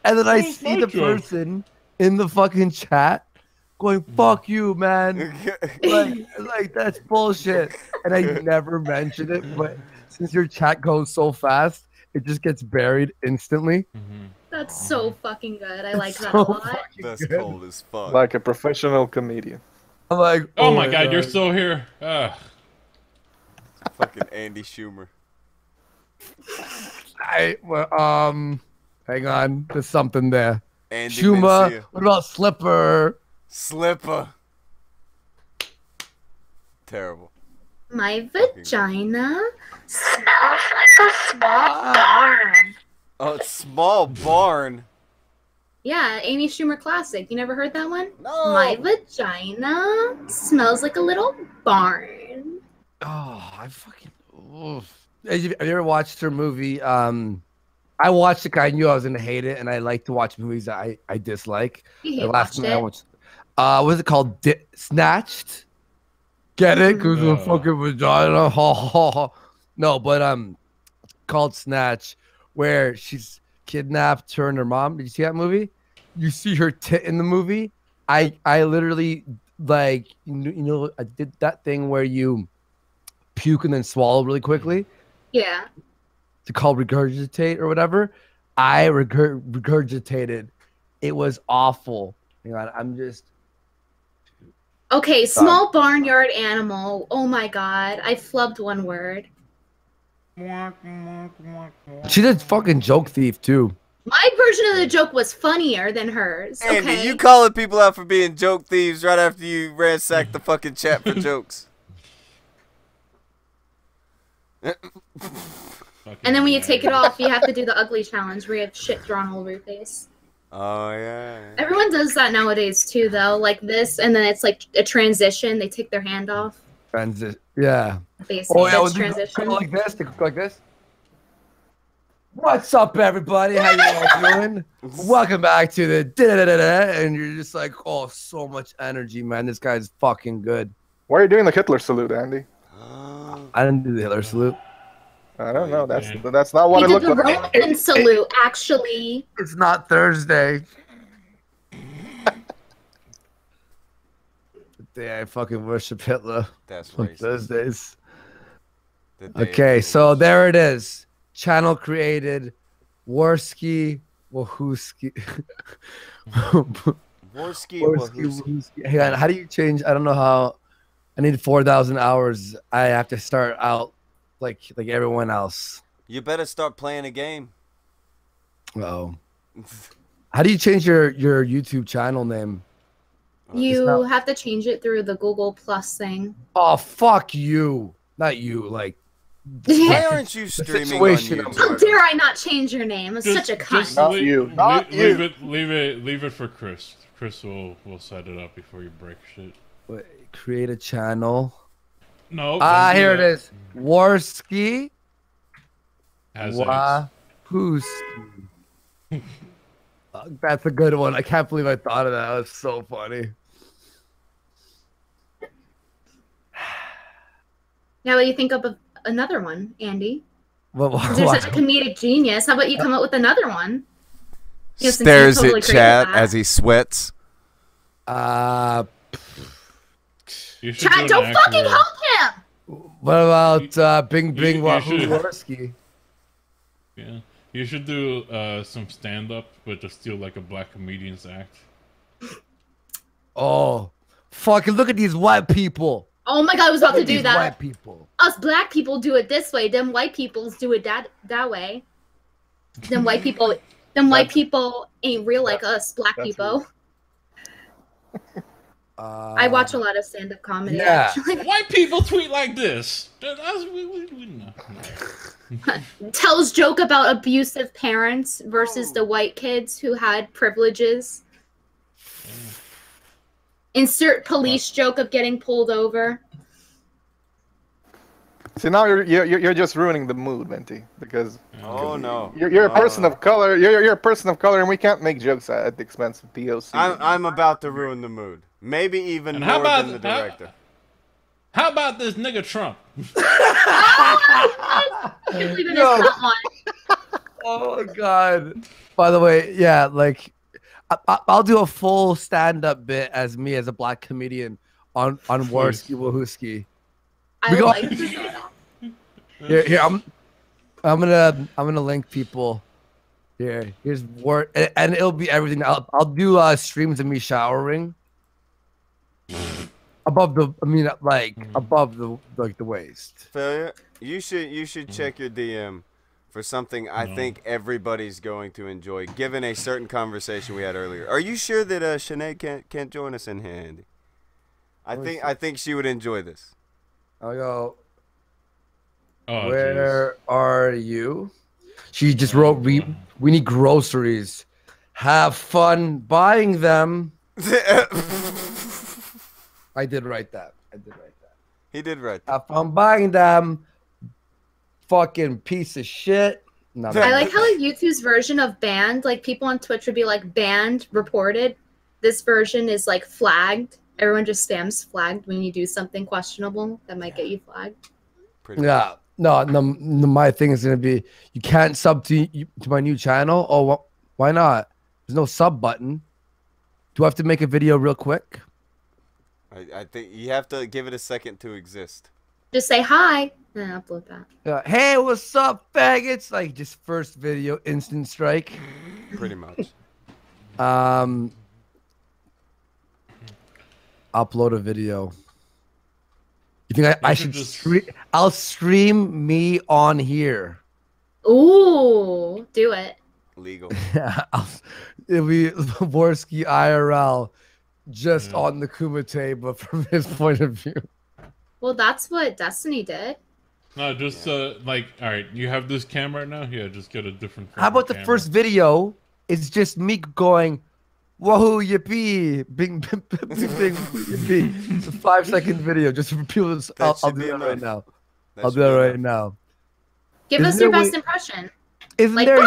and then I see the person in the fucking chat going, "Fuck you, man." like that's bullshit. And I never mention it, but since your chat goes so fast, it just gets buried instantly. That's so fucking good. I like that so a lot. That's cold as fuck. Like a professional comedian. I'm like, Oh my god, you're still here. Fucking Andy Schumer. Hang on, there's something there. Andy Schumer. Mencia. What about Slipper? Slipper. Terrible. My vagina smells like a small barn. Oh, it's small barn. Yeah, Amy Schumer classic. You never heard that one? No. My vagina smells like a little barn. Oh, I fucking. Oof. Have you ever watched her movie? I watched it. I knew I was gonna hate it, and I like to watch movies that I dislike. You The hate last watched one I it? watched. What's it called? Snatched. Get it? Cause of fucking vagina. No, but called Snatch, where she's kidnapped her and her mom. Did you see that movie? You see her tit in the movie. I literally like I did that thing where you puke and then swallow really quickly. Yeah. It's called regurgitate or whatever. I regurgitated. It was awful. Hang on, I'm just. Okay, small barnyard animal. Oh my god, I flubbed one word. She did fucking joke thief too. My version of the joke was funnier than hers. Andy, Okay. you calling people out for being joke thieves right after you ransacked the fucking chat for jokes. And then when you take it off, you have to do the ugly challenge where you have shit drawn all over your face. Oh yeah. Everyone does that nowadays too, though. Like this, and then it's like a transition. They take their hand off. Yeah. Basically, Oh yeah, that's when you transition. go like this. They go like this. What's up, everybody? How you all doing? Welcome back to the da-da-da-da-da, and you're just like, oh, so much energy, man. This guy's fucking good. Why are you doing the Hitler salute, Andy? I didn't do the Hitler salute. I don't know. That's not what He it did looked the like. Roman salute, actually. It's not Thursday. The day I fucking worship Hitler. That's on racist. Thursdays. The day Okay, so there it is. Channel created. Worski Wahooski. Worski Wahooski. Hang on, how do you change? I don't know how. I need 4,000 hours. I have to start out like everyone else. You better start playing a game. Oh. How do you change your YouTube channel name? You have to change it through the Google Plus thing. Oh, fuck you. Not you, like. Why aren't you streaming on YouTube? How dare I not change your name? It's such a cunt. Leave it for Chris. Chris will set it up before you break shit. Wait, create a channel. No. Here it is. Warski. Has Wahooski. That's a good one. I can't believe I thought of that. That was so funny. Now, what do you think of another one, Andy? Well, 'Cause you're such a comedic genius. How about you come up with another one? You know, since you Stares totally at created chat that. as he sweats. Chat, don't fucking help him! What about Bing Bing you should- Wahooski? Yeah. You should do some stand up, but just do like a black comedian's act. Oh, fucking look at these white people. Oh my god, I was about to Look at do these that. white people. Us black people do it this way. Them white peoples do it that way. Them white people ain't real like us black people. I watch a lot of stand-up comedy. yeah. Actually. White people tweet like this. Tells joke about abusive parents versus the white kids who had privileges. Insert police joke of getting pulled over. See, now you're just ruining the mood, Venti, because Oh no. you're a person of color. You're a person of color, and we can't make jokes at the expense of POC. I'm about to ruin the mood. Maybe even And more how about than the director. How about this nigga Trump? I can't believe it is not one. Oh god. By the way, yeah, like I'll do a full stand-up bit as me as a black comedian on Warski Wahooski. I like this. Here, I'm gonna link people. Here's War, and it'll be everything. I'll do streams of me showering above the. I mean, like above the waist. Failure. You should check your DM for something I think everybody's going to enjoy, given a certain conversation we had earlier. Are you sure that Sinead can't join us in here, Andy? I think she would enjoy this. I'll go. Oh, where are you? She just wrote, we need groceries. Have fun buying them. I did write that. He did write that. Have fun buying them. Fucking piece of shit. No, I like how YouTube's version of banned, like people on Twitch would be like banned, reported. This version is like flagged. Everyone just spams flagged when you do something questionable that might get you flagged. Yeah. No, my thing is gonna be you can't sub to my new channel. Oh, why not? There's no sub button. Do I have to make a video real quick? I think you have to give it a second to exist. Just say hi and upload that. Hey, what's up, faggots? Like just first video, instant strike. Pretty much. Upload a video. You think I should stream? I'll stream me on here. Ooh, do it. Legal. Yeah, it'll be Vorsky IRL, just on the Kumite, but from his point of view. Well, that's what Destiny did. No, just like, all right, you have this camera now. Yeah, just get a different. How about the first video? It's just me going, "Whoa, yippee, bing, bing, bing, bing, yippee." It's a 5-second video, just for people. I'll do that right now. I'll do that right now. Give us your best impression. Isn't like, there?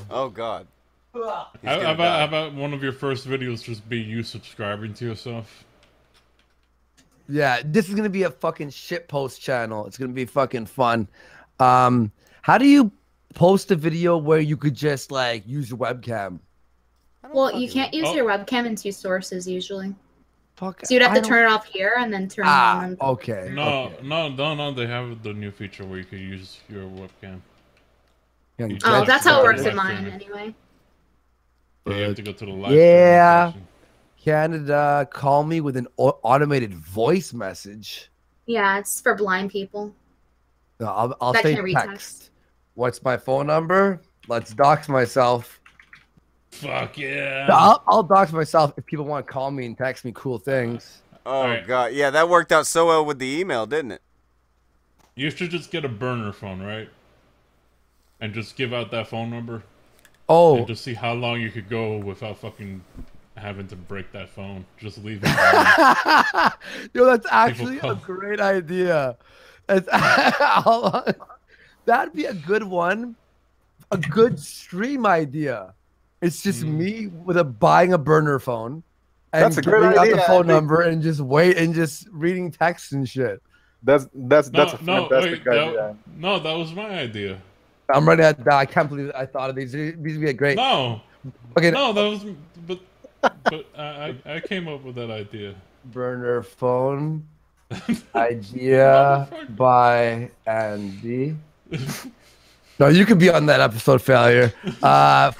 Oh God. How about one of your first videos just be you subscribing to yourself? Yeah, this is gonna be a fucking shit post channel. It's gonna be fucking fun. How do you post a video where you could just like use your webcam? Well, you can't use your webcam in two sources usually. Fuck. So you'd have to turn it off here and then turn it on. Okay. No. They have the new feature where you can use your webcam. Oh, that's how it works in mine anyway. Yeah, you have to go to the live. Yeah. Canada, call me with an automated voice message. Yeah, it's for blind people. No, I'll that say can't read text. What's my phone number? Let's dox myself. Fuck yeah. I'll dox myself if people want to call me and text me cool things. Oh God, yeah, that worked out so well with the email, didn't it? You should just get a burner phone, right? And just give out that phone number. Oh. And just see how long you could go without fucking having to break that phone. Just leave it. Yo, that's actually a great idea. That'd be a good one. A good stream idea. It's just me with buying a burner phone and That's a great giving out idea, the phone Andy. number and just wait and just reading texts and shit. That's a fantastic idea. No, that was my idea. I'm ready at that. I can't believe I thought of these. These would be a great. No. Okay. No, that was. But I came up with that idea. Burner phone idea by Andy. No, you could be on that episode, failure. I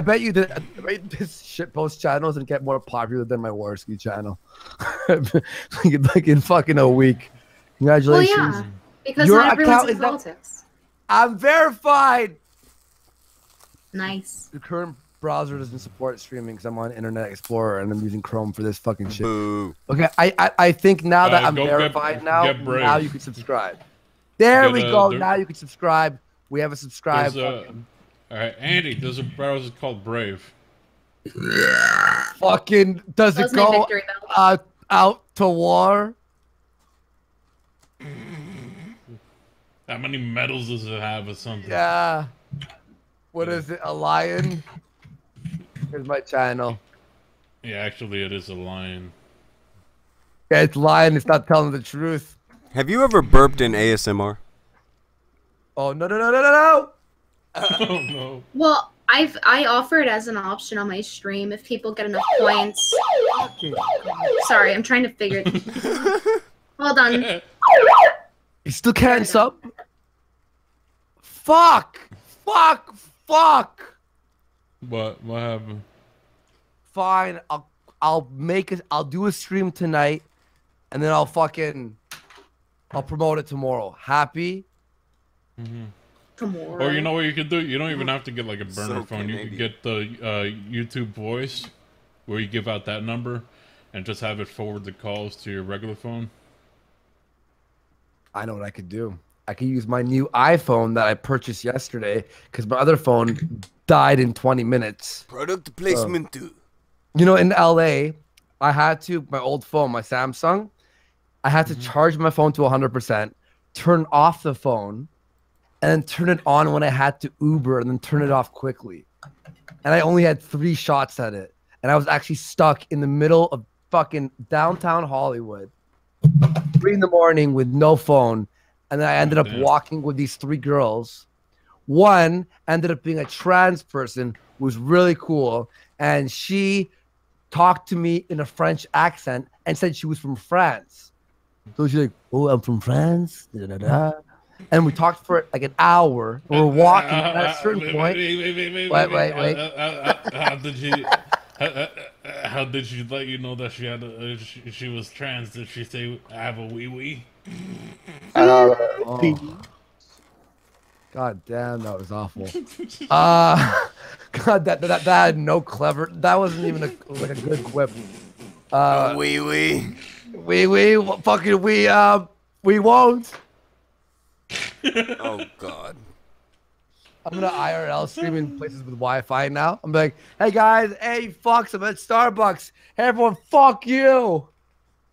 bet you that this shitpost channel is gonna get more popular than my Warski channel. like in fucking a week. Congratulations. Well, yeah, because not everyone's in politics. I'm verified. Nice. The current browser doesn't support streaming because I'm on Internet Explorer and I'm using Chrome for this fucking shit. Boo. Okay, I think now that I'm verified now you can subscribe. There we go. Now you can subscribe. We have a subscribe. All right, Andy, there's a browser called Brave. Fucking does it go out to war? How many medals does it have or something? Yeah. What is it? A lion? Here's my channel. Yeah, actually, it is a lion. Yeah, it's lying. It's not telling the truth. Have you ever burped in ASMR? Oh, no. Oh no. Well, I offer it as an option on my stream if people get enough points. Sorry, I'm trying to figure it. Hold on. You still can't sub? Fuck! Fuck! Fuck! What happened? Fine, I'll do a stream tonight, and then I'll promote it tomorrow. Happy? Tomorrow. Or you know what you could do? You don't even have to get like a burner So phone. You Canadian. could get the YouTube voice, where you give out that number, and just have it forward the calls to your regular phone. I know what I could do. I could use my new iPhone that I purchased yesterday because my other phone died in 20 minutes. Product placement too. You know, in LA, I had to, my old phone, my Samsung, I had to charge my phone to 100%, turn off the phone, and then turn it on when I had to Uber, and then turn it off quickly. And I only had 3 shots at it. And I was actually stuck in the middle of fucking downtown Hollywood, 3 in the morning with no phone. And then I ended up walking with these 3 girls. One ended up being a trans person who was really cool. And she talked to me in a French accent and said she was from France. So she's like, oh, I'm from France. Da, da, da. And we talked for like an hour. We were walking at a certain point. Wait. How did she let you know that she had she was trans? Did she say I have a wee wee? God damn, that was awful. God, that had no clever. That wasn't even like a good quip. Wee. Fucking we won't. Oh God. I'm gonna IRL stream in places with Wi-Fi now. I'm like, hey guys, hey fucks, I'm at Starbucks. Hey everyone, fuck you.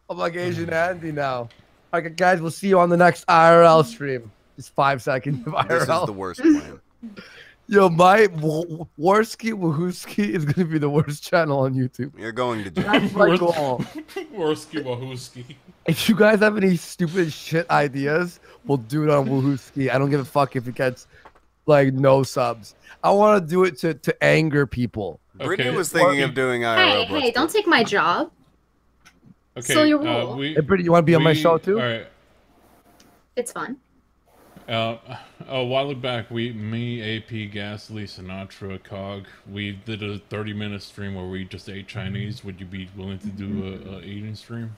I'm like Asian Andy now. Alright guys, we'll see you on the next IRL stream. Just 5 seconds of IRL. This is the worst plan. Yo, my Warski Wahooski is gonna be the worst channel on YouTube. You're going to jail. That's my goal. Warski Wahooski. If you guys have any stupid shit ideas, we'll do it on Wahooski. I don't give a fuck if it gets like no subs. I want to do it to anger people. Brittany was thinking of doing IRL. Hey, don't take my job. Okay. So your rule. Hey, Brittany, you want to be on my show too? All right. It's fun. A while back, me, AP, Gasly, Sinatra, Cog, we did a 30-minute stream where we just ate Chinese. Would you be willing to do a eating stream?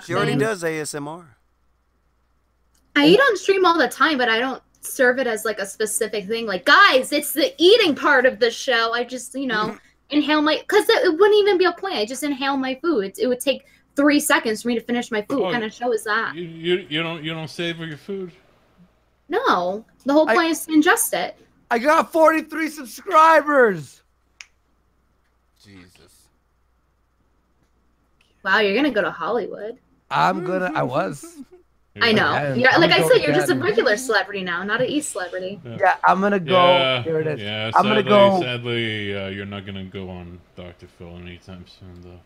She already does ASMR. I eat on stream all the time, but I don't serve it as like a specific thing. Like, guys, it's the eating part of the show. I just, inhale my, because it wouldn't even be a point. I just inhale my food. It would take 3 seconds for me to finish my food. What kind of show is that? You don't savor your food? No, the whole point is to ingest it. I got 43 subscribers. Jesus. Wow, you're gonna go to Hollywood. I was. I know. Again, You're, like I go said, you're just a again. regular celebrity now, not an East celebrity. Yeah, I'm gonna go. Yeah, Here it is. Yeah, I'm gonna go. Sadly, you're not gonna go on Dr. Phil anytime soon, though.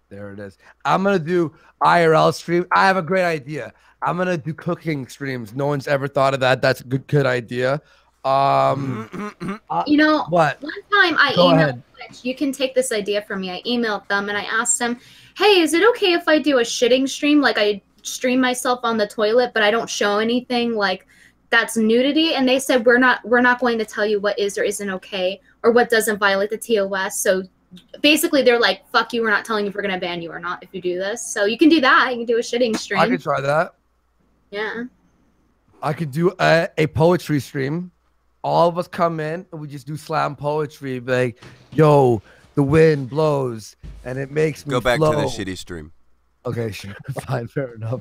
There it is. I'm gonna do IRL stream. I have a great idea. I'm gonna do cooking streams. No one's ever thought of that. That's a good idea. What? One time I Go emailed ahead. Twitch. You can take this idea from me. I emailed them and I asked them, "Hey, is it okay if I do a shitting stream? Like I stream myself on the toilet, but I don't show anything like that's nudity?" And they said, "We're not going to tell you what is or isn't okay or what doesn't violate the TOS." So basically, they're like, "Fuck you. We're not telling you if we're gonna ban you or not if you do this." So you can do that. You can do a shitting stream. I could try that. Yeah. I could do a poetry stream. All of us come in and we just do slam poetry. Be like, yo, the wind blows and it makes me Go back flow. to the shitty stream. Okay, sure. Fine, fair enough.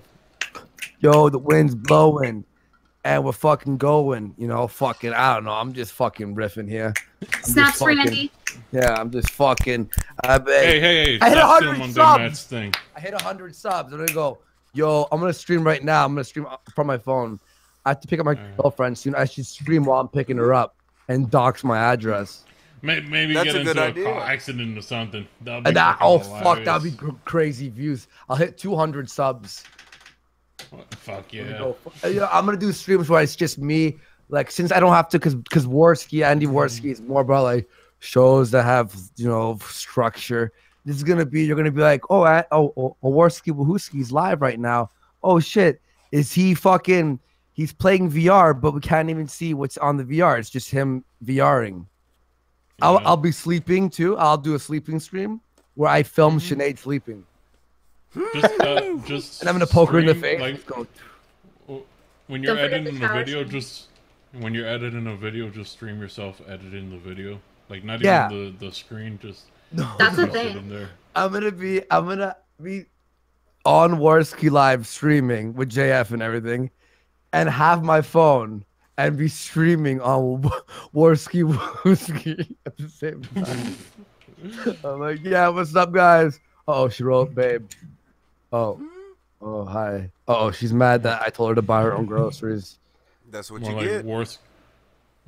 Yo, the wind's blowing and we're fucking going. Fucking, I don't know. I'm just fucking riffing here. Snaps for Andy. Yeah, I'm just fucking. Hey, I hit stop stealing 100 Matt's subs. thing. I hit 100 subs. I'm gonna go. Yo, I'm gonna stream right now. I'm gonna stream from my phone. I have to pick up my girlfriend soon. I should stream while I'm picking her up and dox my address. Maybe That's get a good into idea. a car accident or something. That'd be And fucking fuck, hilarious. that'd be crazy views. I'll hit 200 subs. Fuck I'm yeah. gonna I'm gonna do streams where it's just me. Like, since I don't have to, because Andy Worski is more about like shows that have, structure. This is gonna be, you're gonna be like, Worski Wahooski's live right now. Oh shit, is he fucking? He's playing VR, but we can't even see what's on the VR. It's just him VRing. I'll be sleeping too. I'll do a sleeping stream where I film Sinead sleeping. Just and I'm gonna poke her in the stream, face. When you're editing a video, just stream yourself editing the video. Like, not even the screen, just That's the sit thing. in there. I'm gonna be on Warski Live streaming with JF and everything, and have my phone and be streaming on Warski Wooski at the same time. I'm like, yeah, what's up, guys? Oh, she wrote, babe. Oh, hi. Oh, she's mad that I told her to buy her own groceries. That's what More you like get.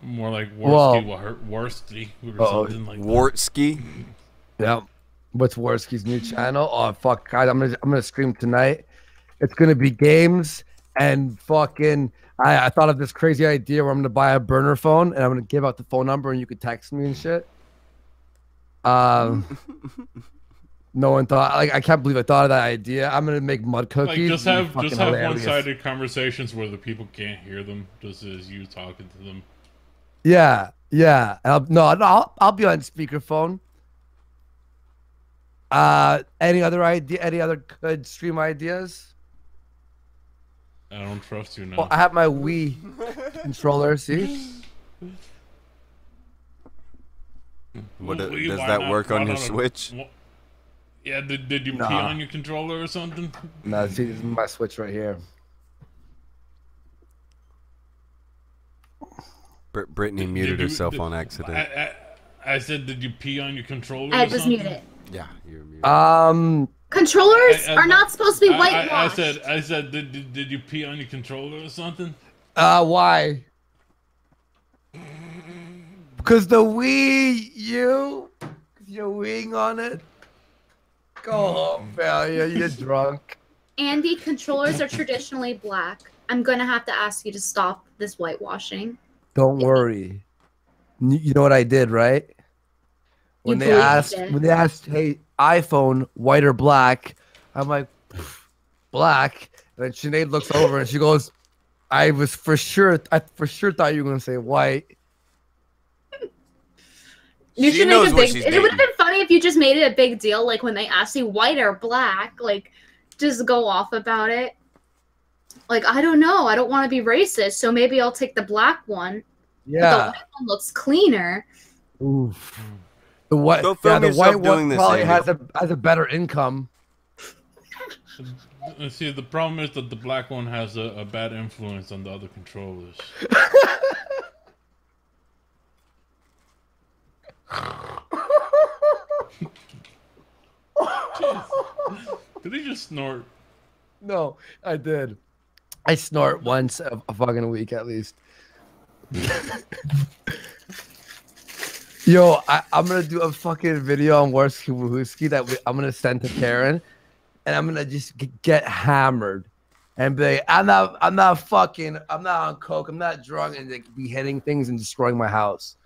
More like Well- Worski or something like that. Wartski. Yeah. What's Warski's new channel? Oh fuck, guys! I'm gonna stream tonight. It's gonna be games and fucking. I thought of this crazy idea where I'm gonna buy a burner phone and I'm gonna give out the phone number and you could text me and shit. No one thought. Like, I can't believe I thought of that idea. I'm gonna make mud Like, cookies. just It'd be have fucking hilarious. one-sided conversations where the people can't hear them, just as you talking to them. Yeah. I'll be on speakerphone. Any other idea? Any other good stream ideas? I don't trust you now. Well, I have my Wii controller. See? Does that work on your Switch? Yeah, did you pee Nah. on your controller or something? No, see, this is my Switch right here. Brittany muted herself on accident. I said, did you pee on your controller? I or was something? muted. Yeah, you're muted. Controllers are not supposed to be whitewashed. I said, did you pee on your controller or something? Why? Because the Wii U, you're weeing on it. Go home, failure. You're drunk. Andy, controllers are traditionally black. I'm gonna have to ask you to stop this whitewashing. Don't worry. You know what I did, right? When they asked, hey, iPhone, white or black? I'm like, black. And then Sinead looks over and she goes, I for sure thought you were gonna say white. You She should knows make a what big. she's It would dating. have been funny if you just made it a big deal, like when they ask you white or black, like just go off about it. Like, I don't know, I don't want to be racist, so maybe I'll take the black one. But the Yeah. white one looks cleaner. Oof. The white, Don't film the yourself white doing one this, probably Andy. has a better income. See, the problem is that the black one has a bad influence on the other controllers. Did he just snort? No, I did. I snort once a fucking week at least. Yo, I'm gonna do a fucking video on Warski Wahooski that I'm gonna send to Karen, and I'm gonna just get hammered and be like, I'm not on coke, I'm not drunk, and like, be hitting things and destroying my house.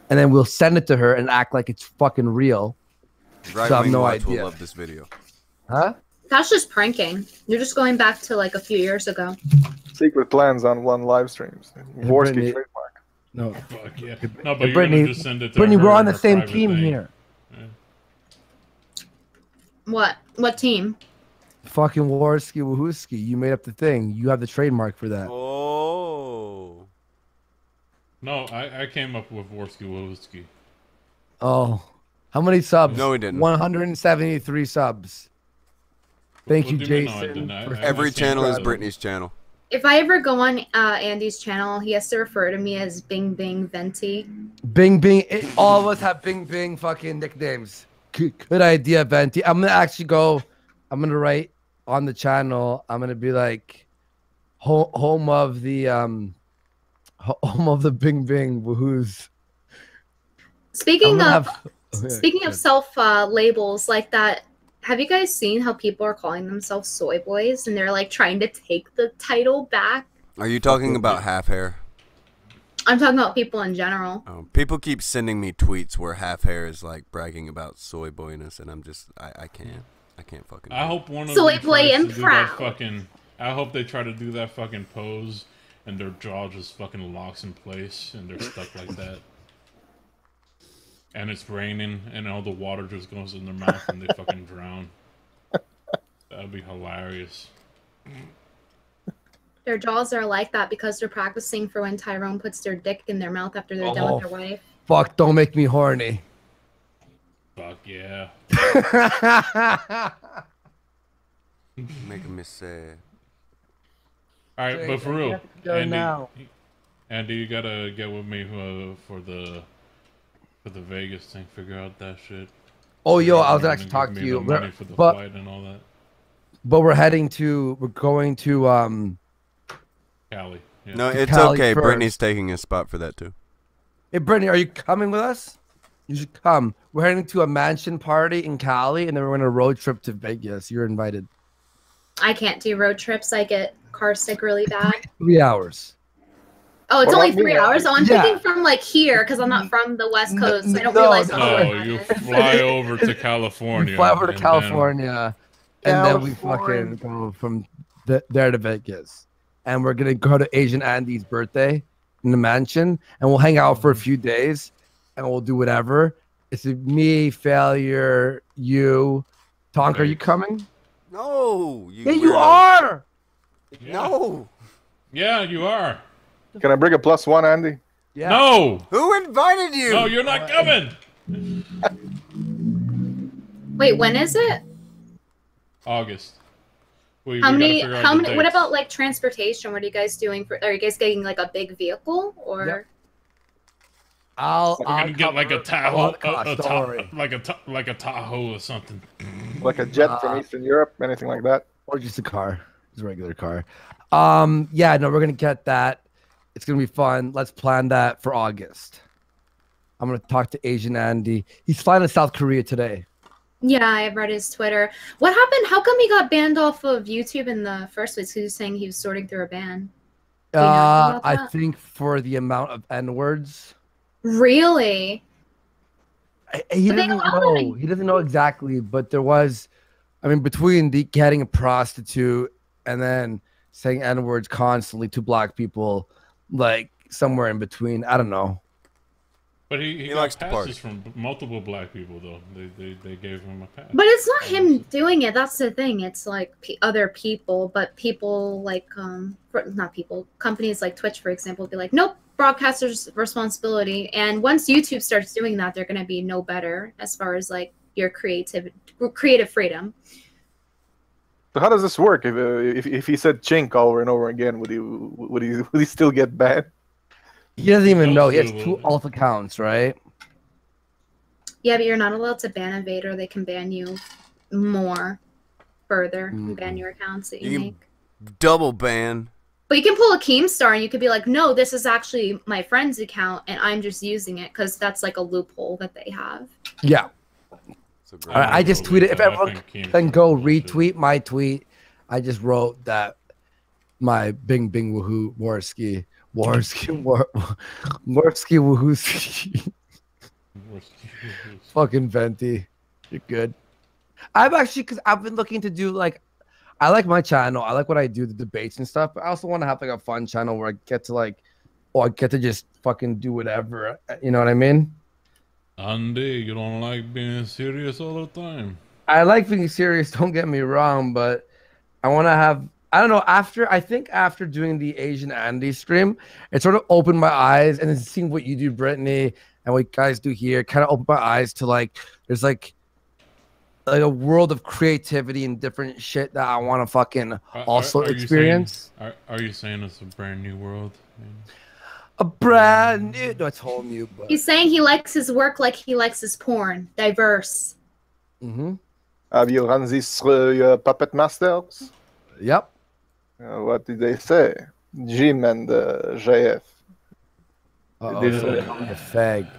And then we'll send it to her and act like it's fucking real. Right So I have wing no watch will idea. love this video. Huh? That's just pranking. You're just going back to like a few years ago. Secret plans on one live streams. Warski Brittany- trademark. No. Fuck yeah. Hey, No, but you're Brittany, gonna just send it to Brittany, her we're on in the her same private team thing. here. What team? Fucking Warski Wahooski. You made up the thing. You have the trademark for that. Oh. No, I came up with Warski Wahooski. Oh. How many subs? No, he didn't. 173 subs. Thank you, What do you mean, no, I Jason. didn't? for Every channel is subscribing. Brittany's channel. If I ever go on Andy's channel, he has to refer to me as Bing Bing Venti. Bing Bing. All of us have Bing Bing fucking nicknames. Good idea, Venti. I'm gonna actually go. I'm gonna write on the channel. I'm gonna be like, home of the Bing Bing Wahoo's. Speaking I'm gonna of have- speaking of self labels like that have you guys seen how people are calling themselves soy boys and they're like trying to take the title back? Are you talking about half hair? I'm talking about people in general. Oh, people keep sending me tweets where half hair is like bragging about soy boyness, and I'm just I can't fucking. I hope one of Soy them boy tries and to do proud. that fucking. I hope they try to do that fucking pose, and their jaw just fucking locks in place, and they're stuck like that. And it's raining, and all the water just goes in their mouth, and they fucking drown. That'd be hilarious. Their jaws are like that because they're practicing for when Tyrone puts their dick in their mouth after they're done with their wife. Fuck, don't make me horny. Fuck yeah. Making me sad. All right, but for real, go now. Andy, you gotta get with me for the Vegas thing. Figure out that shit. Oh, yo, I was You're actually gonna talking give to me you, the money for the but flight and all that. we're going to Cali. Yeah. No, it's Cali okay. first. Brittany's taking a spot for that too. Hey, Brittany, are you coming with us? You should come. We're heading to a mansion party in Cali, and then we're going to road trip to Vegas. You're invited. I can't do road trips. I get car sick really bad. 3 hours. Oh, it's What only about me? 3 hours. Oh, I'm Yeah. thinking from like here because I'm not from the West Coast. So I don't no, realize how No, far you that is. fly over to California. We fly over to and California, and then we fucking go from there to Vegas. And we're going to go to Asian Andy's birthday in the mansion, and we'll hang out for a few days, and we'll do whatever. It's me, Failure, you. Tonk, are you coming? No. Yeah, you are. No. Yeah, you are. Can I bring a +1, Andy? Yeah. No. Who invited you? No, you're not coming. Wait, when is it? August. We How gotta many? figure out How the many? What dates. about like transportation? What are you guys doing for? Are you guys getting like a big vehicle or? Yep. We're gonna get like a Tahoe, like a Tahoe or something. Like a jet from Eastern Europe, anything like that? Or just a car, just a regular car. Yeah, no, we're gonna get that. It's gonna be fun. Let's plan that for August. I'm gonna talk to Asian Andy. He's flying to South Korea today. Yeah, I've read his Twitter. What happened? How come he got banned off of YouTube in the first place? He was saying he was sorting through a ban. Do you know anything about I that? think for the amount of N words. Really? He But they doesn't allow know. it. He doesn't know exactly, but there was, I mean, between the getting a prostitute and then saying N words constantly to black people, like somewhere in between. I don't know. But he got likes to party. passes from multiple black people though. They gave him a pass. But it's not him doing it. That's the thing. It's like other people, but people like not people, companies like Twitch, for example, be like, nope, broadcasters' responsibility. And once YouTube starts doing that, they're gonna be no better as far as like your creative freedom. So how does this work? If he said chink over and over again, would he still get banned? He doesn't even know. He has 2 alt accounts, right? Yeah, but you're not allowed to ban Invader. They can ban you more further and ban your accounts that you You make. can double ban. But you can pull a Keemstar and you could be like, no, this is actually my friend's account and I'm just using it because that's like a loophole that they have. Yeah. I just tweeted. If everyone can go retweet my tweet, I just wrote that my Bing Bing Woohoo Warski Woohoo fucking Venti. You're good. I've actually, because I've been looking to do like, I like my channel. I like what I do, the debates and stuff. But I also want to have like a fun channel where I get to like, or I get to just fucking do whatever. You know what I mean? Andy, you don't like being serious all the time. I like being serious. Don't get me wrong, but I want to have. I don't know. I think after doing the Asian Andy stream, it sort of opened my eyes, and then seeing what you do, Brittany, and what guys do here, kind of opened my eyes to like, there's like a world of creativity and different shit that I want to fucking also experience. Are you saying it's a brand new world? A brand new. No, it's whole new. But He's saying he likes his work like he likes his porn. Diverse. Mm-hmm. Have you run these puppet masters? Yep. What did they say? Jim and JF. The fag.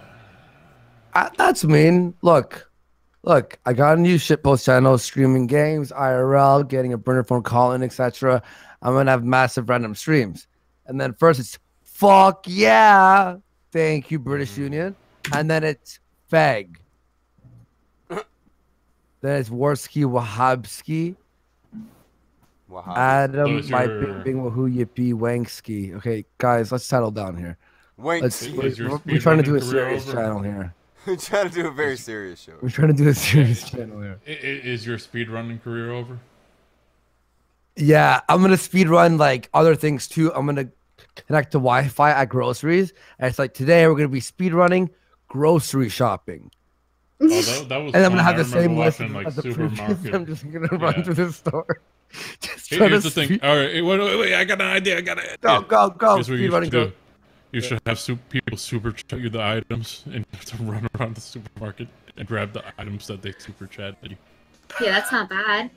That's mean. Look, look, I got a new shitpost channel, streaming games, IRL, getting a burner phone, calling, etc. I'm gonna have massive random streams, and then first it's fuck yeah, thank you British Union, and then it's fag. Then it's Warski Wahabski. Adam, Those my are- bing wahoo yippee wankski. Okay, guys, let's settle down here. Wanks. We're trying to do a serious channel here. We're trying to do a very serious show. We're trying to do a serious channel here. Is your speedrunning career over? Yeah, I'm gonna speed run like other things too. I'm gonna connect to Wi-Fi at groceries, and it's like today we're gonna be speed running grocery shopping. Oh, that was And I'm gonna fun. have I the same remember list watching, like, as the previous. supermarket. I'm just gonna run through the store. Just Here- trying Here's to the thing. speed- All right, wait, I got an idea. I got an idea. Go, go, go. Here's what you Speed running, should go. do. You should have people super chat you the items, and you have to run around the supermarket and grab the items that they super chat you. Yeah, that's not bad.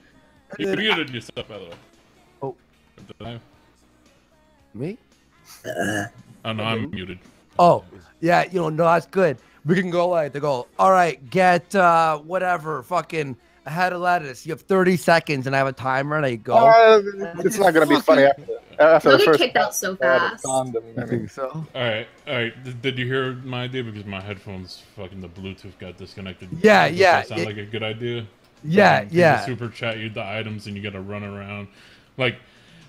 You muted yourself, by the way. Oh. Did I? Me? Oh no, I'm muted. Oh, yeah, no, that's good. We can go like they go. All right, get whatever, fucking a head of lettuce. You have 30 seconds, and I have a timer, and I go. It's not gonna be funny after You'll the get first. kicked out so fast. I think so. All right. Did you hear my idea? Because my headphones, fucking the Bluetooth got disconnected. Yeah, Does yeah, that sound like a good idea? Yeah, People yeah. super chat you the items, and you gotta run around. Like,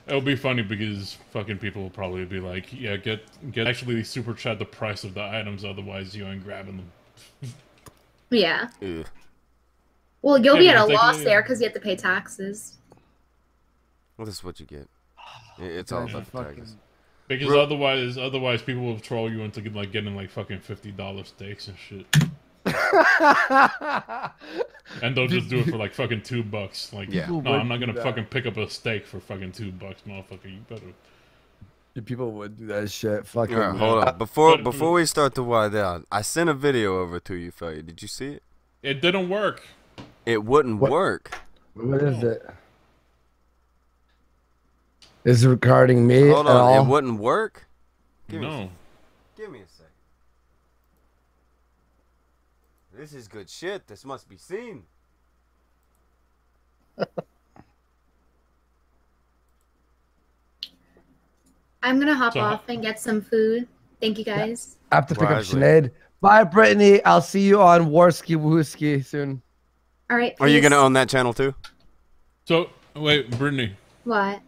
it'll be funny because fucking people will probably be like, yeah, get actually super chat the price of the items, otherwise you ain't grabbing them. Yeah. Ugh. Well, you'll Yeah, be at a but they loss can- there because you have to pay taxes. Well, this is what you get. It's all about the taxes. Because otherwise people will troll you into getting like fucking $50 steaks and shit. And they'll just do it for like fucking $2. Like, Yeah. no, I'm not gonna fucking pick up a steak for fucking $2, motherfucker. You better. People would do that shit. Fucking. All right, hold on. Before we start to wind down, I sent a video over to you, Faye. Did you see it? It didn't work. It wouldn't work. What is it? Is it regarding me Hold at on, all? it wouldn't work? Give me a No. second. Give me a second. This is good shit. This must be seen. I'm gonna hop So- off and get some food. Thank you guys. I have to pick up Wisely. Sinead. Bye, Brittany. I'll see you on Warski Wooski soon. All right. Are you peace. gonna own that channel too? So wait, Brittany, What?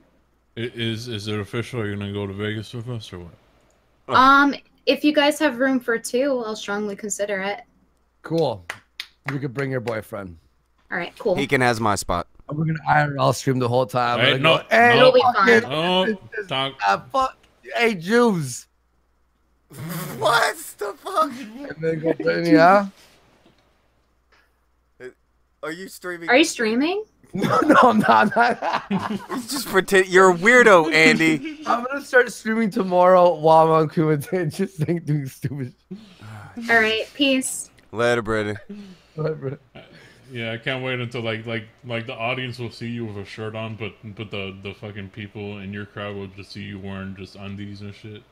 is it official? Are you gonna go to Vegas with us or what? If you guys have room for two, I'll strongly consider it. Cool. You could bring your boyfriend. All right. Cool. He can has my spot. And we're gonna IRL stream the whole time. Hey, I'm no, gonna go, hey, It'll be fucking- fun. Oh, talk. fuck, hey, Jews. What the fuck? And then go, Brittany, yeah? Are you streaming? Are you streaming? No, I'm not. You just pretend you're a weirdo, Andy. I'm gonna start streaming tomorrow while I'm on Kumite, just like doing stupid shit. All right. Peace. Later, Brittany. Yeah, I can't wait until like the audience will see you with a shirt on, but the fucking people in your crowd will just see you wearing just undies and shit.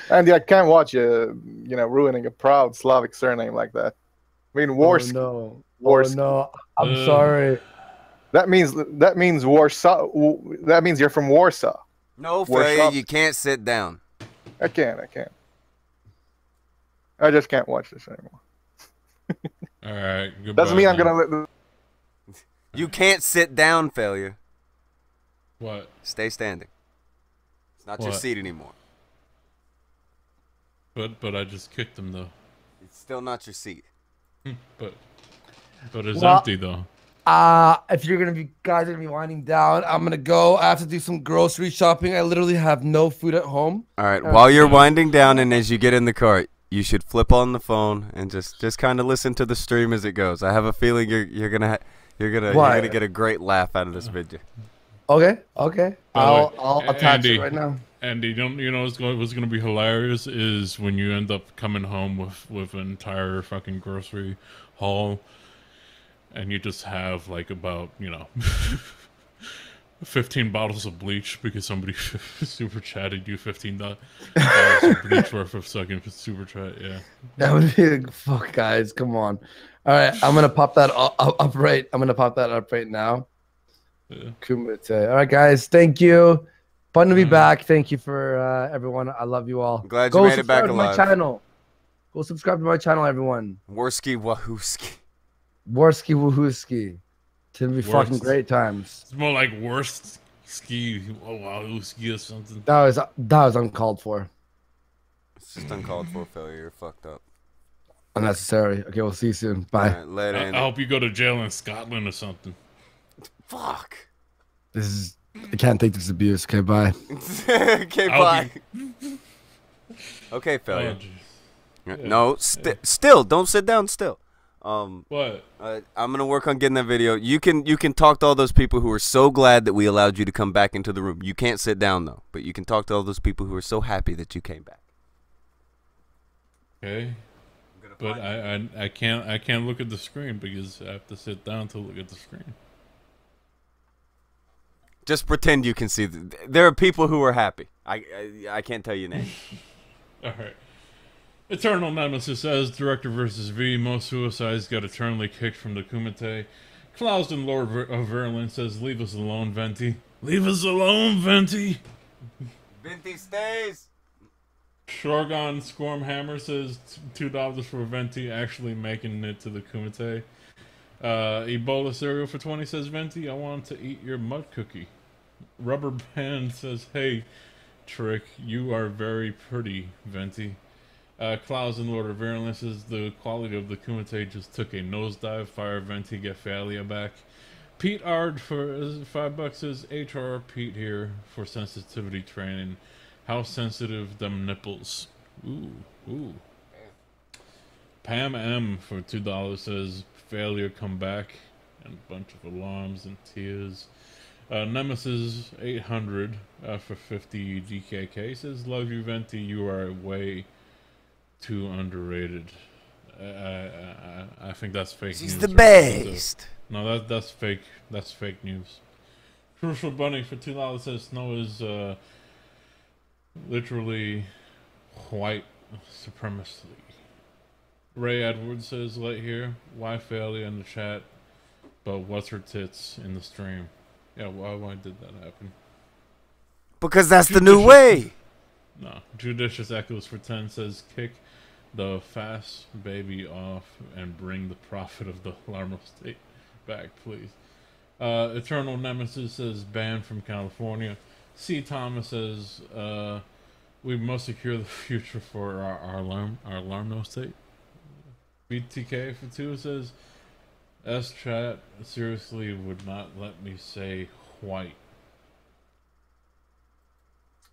Andy, I can't watch you, ruining a proud Slavic surname like that. I mean, Warski. Oh, no. Warski. Oh, no. I'm sorry. That means Warsaw. That means you're from Warsaw. No, Warsaw. Faye, you can't sit down. I can't. I just can't watch this anymore. All right, goodbye. Doesn't mean I'm then. gonna let the. You can't sit down, failure. What? Stay standing. It's not your What? seat anymore. But I just kicked him though. It's still not your seat. But it's Well, empty though. If you're guys are gonna be winding down, I'm gonna go. I have to do some grocery shopping. I literally have no food at home. All right. While you're winding down and as you get in the cart, you should flip on the phone and just kind of listen to the stream as it goes. I have a feeling you're gonna get a great laugh out of this video. Okay. By the way, I'll attach Andy, it right now. Andy, you know what's going to be hilarious is when you end up coming home with an entire fucking grocery haul, and you just have like about 15 bottles of bleach because somebody super chatted you 15 bottles of bleach worth of second super chat. Yeah, That would be like, fuck, guys, come on. All right, I'm gonna pop that up right. I'm gonna pop that up right now. Yeah. Kumite. All right, guys, thank you. Fun to be back. Thank you for everyone. I love you all. Glad you Go made it back subscribe to my alive. channel. Go subscribe to my channel, everyone. Worski Wahooski. Worski Woohooski. It's gonna be fucking Worst. great times. It's more like worst ski. Oh wow, ski or something. That was uncalled for. It's just uncalled for failure. You're fucked up. Unnecessary. Okay, we'll see you soon. Bye. All right, later, I Andy. hope you go to jail in Scotland or something. Fuck. This is. I can't take this abuse. Okay, bye. Okay, I'll bye. Okay, failure. Oh, jeez. No, still, don't sit down. Still. What? I'm gonna work on getting that video. You can talk to all those people who are so glad that we allowed you to come back into the room. You can't sit down though, but you can talk to all those people who are so happy that you came back. Okay. But I can't look at the screen because I have to sit down to look at the screen. Just pretend you can see. There are people who are happy. I can't tell you names. All right. Eternal Nemesis says Director versus V. Most suicides got eternally kicked from the Kumite. Klaus and Lord of Verlin says leave us alone, Venti. Leave us alone, Venti. Venti stays. Shorgon Squirmhammer says $2 for Venti actually making it to the Kumite. Ebola Cereal for 20 says Venti, I want to eat your mud cookie. Rubber Band says, hey, Trick, you are very pretty, Venti. Klaus and Lord of Virulence says the quality of the Kumite just took a nosedive. Fire Venti, get Falia back. Pete Ard for $5 says HR Pete here for sensitivity training. How sensitive them nipples. Ooh. Pam M for $2 says failure come back and a bunch of alarms and tears. Nemesis 800 for 50 DKK says love you Venti, you are way too underrated. I think that's fake news. He's the best. No, that's fake. That's fake news. Crucial Bunny for $2 says snow is literally white supremacy. Ray Edwards says right here, why failure in the chat, but what's her tits in the stream? Yeah, why did that happen? Because that's the new way. No. Judicious Echoes for 10 says kick the fast baby off and bring the prophet of the Larmo State back, please. Eternal Nemesis says banned from California. C. Thomas says we must secure the future for our Larmo State. BTK for 2 says S-Chat seriously would not let me say white.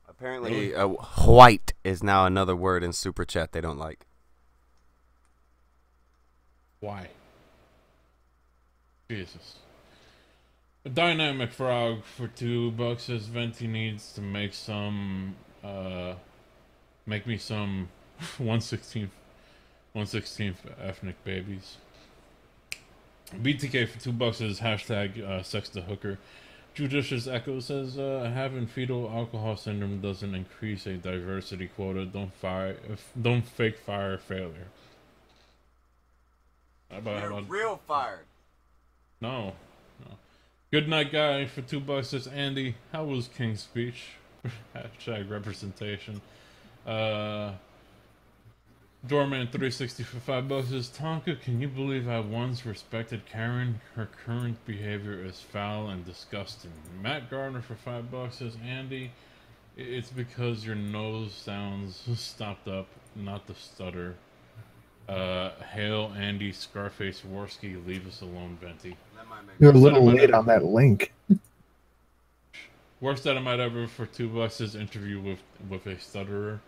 Apparently, white is now another word in Super Chat they don't like. Why? Jesus. A Dynamic Frog for $2 says Venti needs to make some, make me some 1/16th ethnic babies. BTK for $2 says hashtag sex the hooker. Judicious Echo says having fetal alcohol syndrome doesn't increase a diversity quota. Don't fake fire failure. How about real fired. No. Good night, guy for $2 says Andy. How was King's speech? Hashtag representation. Doorman 360 for $5 says Tonka, can you believe I once respected Karen? Her current behavior is foul and disgusting. Matt Gardner for $5 says Andy, it's because your nose sounds stopped up, not the stutter. Hail Andy Scarface Worski, leave us alone, Venti. You're a little late on that link. Worst Dynamite ever for $2 says interview with a stutterer.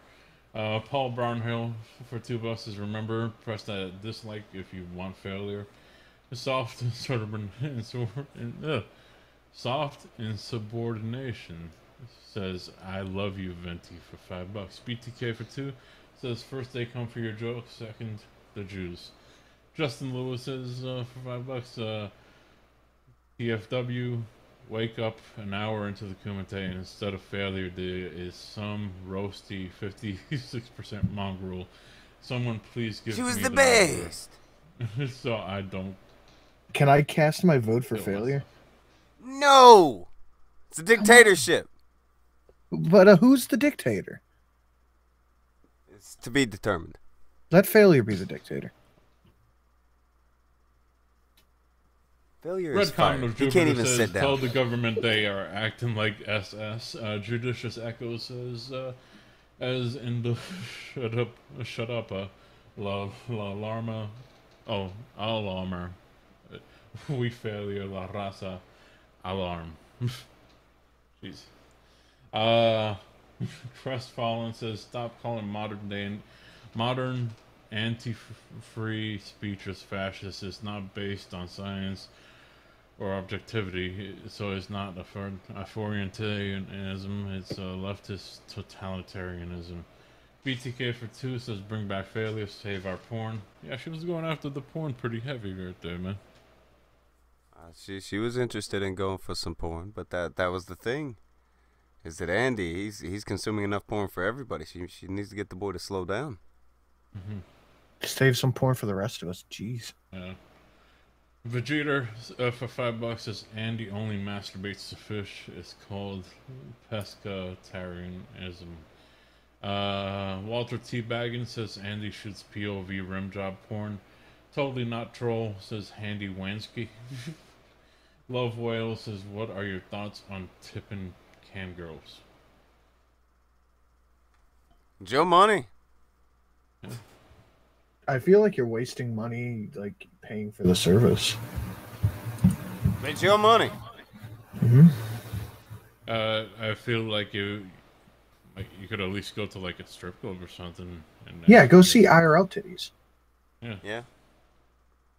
Paul Brownhill for $2 says remember, press that dislike if you want failure. Soft insubordination says I love you Venti for $5. BTK for 2 says first they come for your joke, second the Jews. Justin Lewis says for $5 TFW wake up an hour into the Kumite and instead of failure there is some roasty 56% mongrel. Someone please give She was me the number. best. So I don't. Can I cast my vote for failure? No! It's a dictatorship. But who's the dictator? It's to be determined. Let failure be the dictator. Failure Red is fired. Comet of He Jupiter can't even says, sit down. tell the government they are acting like SS. Judicious Echo says, as in the shut up, la alarma, oh, alarmer, we failure, la raza, alarm. Jeez. Crestfallen says, stop calling modern anti-free speech as fascist. It's not based on science or objectivity, so it's not authoritarianism, it's leftist totalitarianism. BTK for 2 says, bring back failure, save our porn. Yeah, she was going after the porn pretty heavy right there, man. She was interested in going for some porn, but that was the thing. Is that Andy? He's consuming enough porn for everybody. She needs to get the boy to slow down. Mm-hmm. Save some porn for the rest of us. Jeez. Yeah. Vegeta for $5 says Andy only masturbates to fish. It's called pescatarianism. Walter T. Baggins says Andy shoots POV rim job porn. Totally not troll, says Handy Wansky. Love Whale says, what are your thoughts on tipping cam girls? Joe Money. Yeah. I feel like you're wasting money, like paying for the service. It's your money. Mm-hmm. I feel like you could at least go to like a strip club or something. And Yeah, go see IRL titties. Yeah. Yeah.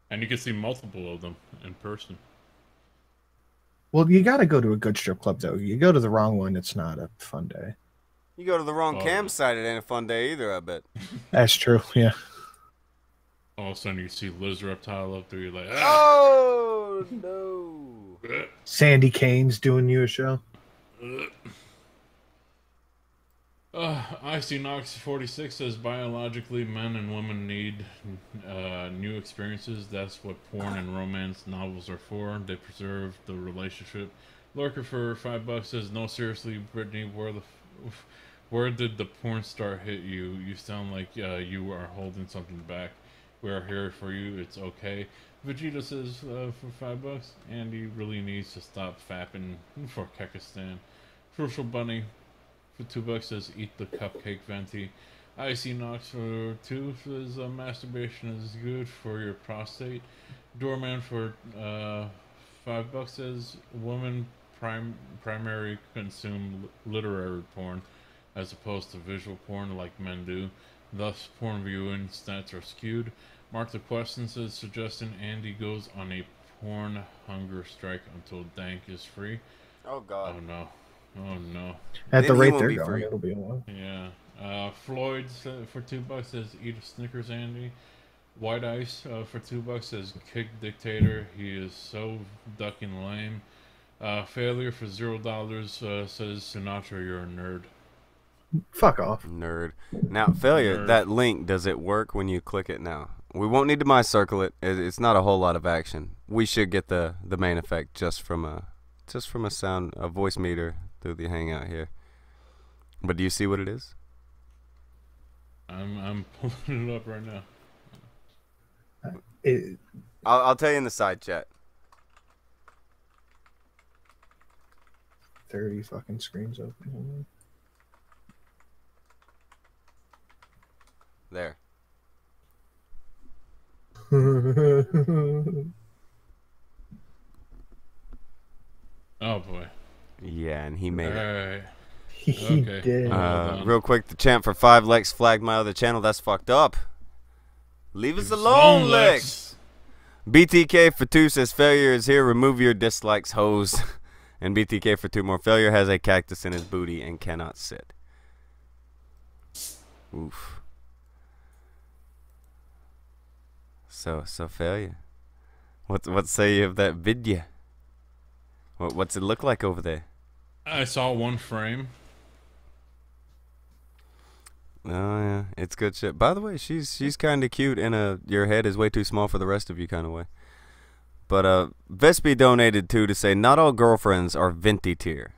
And you can see multiple of them in person. Well, you got to go to a good strip club, though. You go to the wrong one, it's not a fun day. You go to the wrong campsite, it ain't a fun day either, I bet. That's true, yeah. All of a sudden you see Liz Reptile up there, you're like, oh no. Sandy Kane's doing you a show. IC Knox 46 says biologically men and women need new experiences. That's what porn and romance novels are for. They preserve the relationship. Lurker for $5 says, no, seriously, Brittany, where did the porn star hit you? You sound like you are holding something back. We are here for you. It's okay. Vegeta says for $5, Andy really needs to stop fapping for Kekistan. Crucial Bunny for $2 says, eat the cupcake, Venti. IC Knox for 2 says, masturbation is good for your prostate. Doorman for $5 says, women primary consume literary porn as opposed to visual porn like men do. Thus, porn viewing stats are skewed. Mark the Question says, suggesting Andy goes on a porn hunger strike until Dank is free. Oh, God. Oh, no. Oh, no. At the rate they're going, it'll be a while. Yeah. Floyd for $2 says, eat a Snickers, Andy. White Ice for $2 says, kick dictator. He is so ducking lame. Failure for $0 says, Sinatra, you're a nerd. Fuck off. Nerd. Now, Failure, Nerd. that link, does it work when you click it now? We won't need to my circle it. It's not a whole lot of action. We should get the main effect just from a sound, a voice meter through the Hangout here. But do you see what it is? I'm pulling it up right now. I'll tell you in the side chat. 30 fucking screens open. There. Oh boy. Yeah, and he made it. Alright. He Okay. did. Real quick, the champ for 5 Lex flagged my other channel. That's fucked up. Leave us alone, Lex. BTK for 2 says failure is here. Remove your dislikes, hoes. And BTK for 2 more. Failure has a cactus in his booty and cannot sit. Oof. So failure. What say you of that vidya? What's it look like over there? I saw one frame. Oh yeah, it's good shit. By the way, she's kind of cute in a your head is way too small for the rest of you kind of way. But Vespi donated too to say not all girlfriends are Venti tier.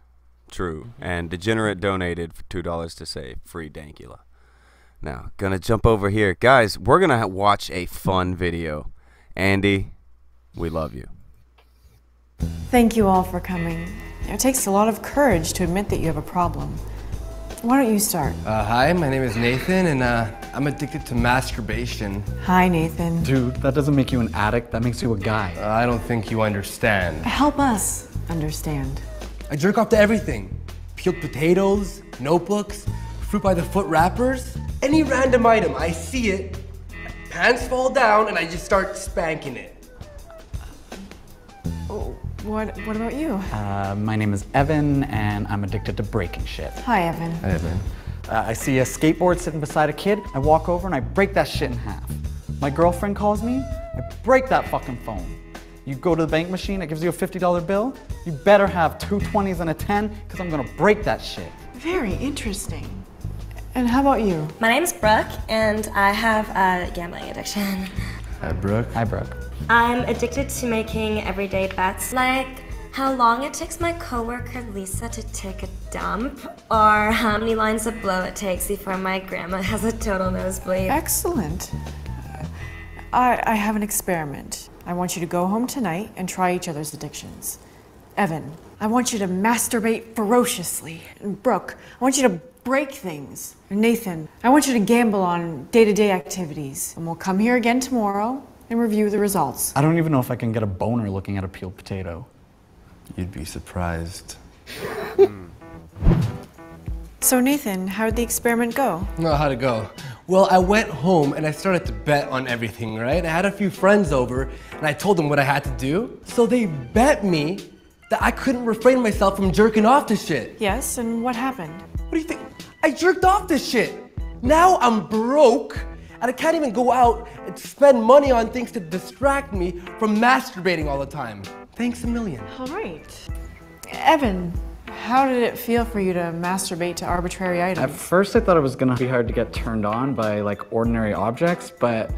True. And Degenerate donated for $2 to say free Dankula. Now, gonna jump over here. Guys, we're gonna watch a fun video. Andy, we love you. Thank you all for coming. It takes a lot of courage to admit that you have a problem. Why don't you start? Hi, my name is Nathan, and I'm addicted to masturbation. Hi, Nathan. Dude, that doesn't make you an addict, that makes you a guy. I don't think you understand. Help us understand. I jerk off to everything. Peeled potatoes, notebooks, fruit by the foot wrappers. Any random item, I see it, pants fall down, and I just start spanking it. What about you? My name is Evan, and I'm addicted to breaking shit. Hi, Evan. Hi, Evan. I see a skateboard sitting beside a kid, I walk over and I break that shit in half. My girlfriend calls me, I break that fucking phone. You go to the bank machine, it gives you a $50 bill, you better have 2 20s and a 10, because I'm gonna break that shit. Very interesting. And how about you? My name's Brooke, and I have a gambling addiction. Hi, Brooke. Hi, Brooke. I'm addicted to making everyday bets, like how long it takes my coworker Lisa to take a dump, or how many lines of blow it takes before my grandma has a total nosebleed. Excellent. I have an experiment. I want you to go home tonight and try each other's addictions. Evan, I want you to masturbate ferociously. And Brooke, I want you to break things. And Nathan, I want you to gamble on day-to-day activities. And we'll come here again tomorrow and review the results. I don't even know if I can get a boner looking at a peeled potato. You'd be surprised. So Nathan, how did the experiment go? No, how'd it go? Well, I went home and I started to bet on everything, right? I had a few friends over and I told them what I had to do. So they bet me that I couldn't refrain myself from jerking off to shit. Yes, and what happened? What do you think? I jerked off to shit. Now I'm broke and I can't even go out and spend money on things to distract me from masturbating all the time. Thanks a million. All right. Evan, how did it feel for you to masturbate to arbitrary items? At first I thought it was gonna be hard to get turned on by like ordinary objects, but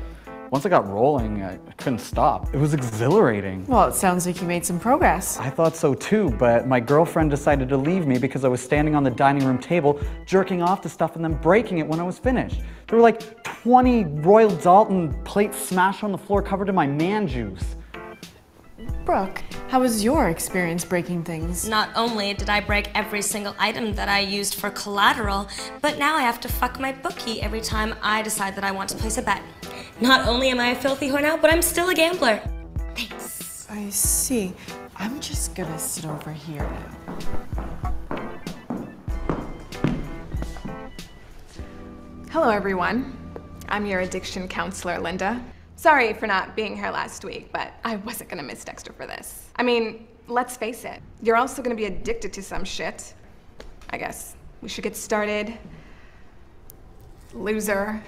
once I got rolling, I couldn't stop. It was exhilarating. Well, it sounds like you made some progress. I thought so too, but my girlfriend decided to leave me because I was standing on the dining room table, jerking off to stuff and then breaking it when I was finished. There were like 20 Royal Dalton plates smashed on the floor covered in my man juice. Brooke, how was your experience breaking things? Not only did I break every single item that I used for collateral, but now I have to fuck my bookie every time I decide that I want to place a bet. Not only am I a filthy whore now, but I'm still a gambler. Thanks. I see. I'm just gonna sit over here now. Hello, everyone. I'm your addiction counselor, Linda. Sorry for not being here last week, but I wasn't gonna miss Dexter for this. I mean, let's face it, you're also gonna be addicted to some shit. I guess we should get started. Loser,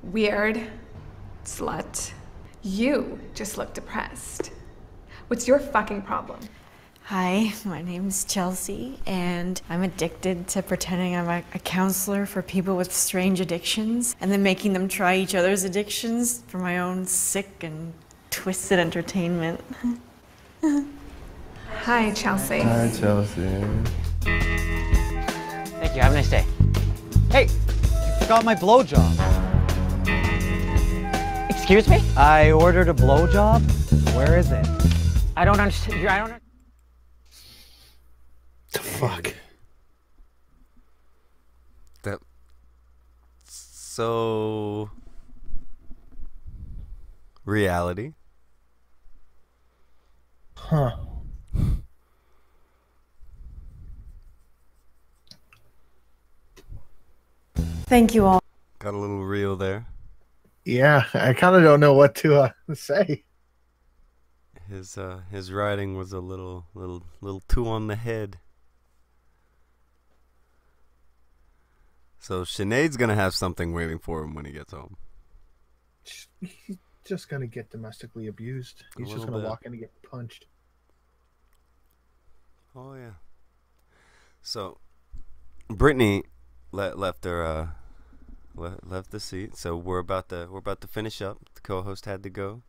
weird, slut. You just look depressed. What's your fucking problem? Hi, my name's Chelsea, and I'm addicted to pretending I'm a counselor for people with strange addictions, and then making them try each other's addictions for my own sick and twisted entertainment. Hi, Chelsea. Hi, Chelsea. Thank you. Have a nice day. Hey, you forgot my blowjob. Excuse me? I ordered a blowjob. Where is it? I don't understand. I don't. The fuck? That. So. Reality. Huh. Thank you all. Got a little real there. Yeah, I kind of don't know what to say. His writing was a little too on the head. So Sinead's gonna have something waiting for him when he gets home. He's just gonna get domestically abused. He's just gonna walk in and get punched. Oh yeah. So, Brittany left her left the seat. So we're about to finish up. The co-host had to go.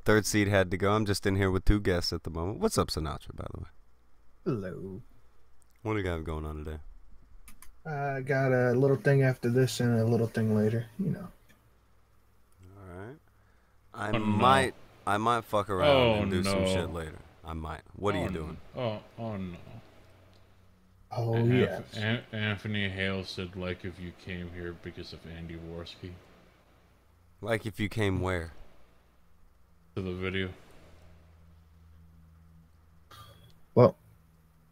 Third seat had to go. I'm just in here with 2 guests at the moment. What's up, Sinatra? By the way. Hello. What do you got going on today? I got a little thing after this and a little thing later. You know. All right. I might fuck around and do some shit later. I might. What are you doing? Oh no. Oh yes. Anthony Hale said, like, if you came here because of Andy Worski. Like if you came where? To the video. Well.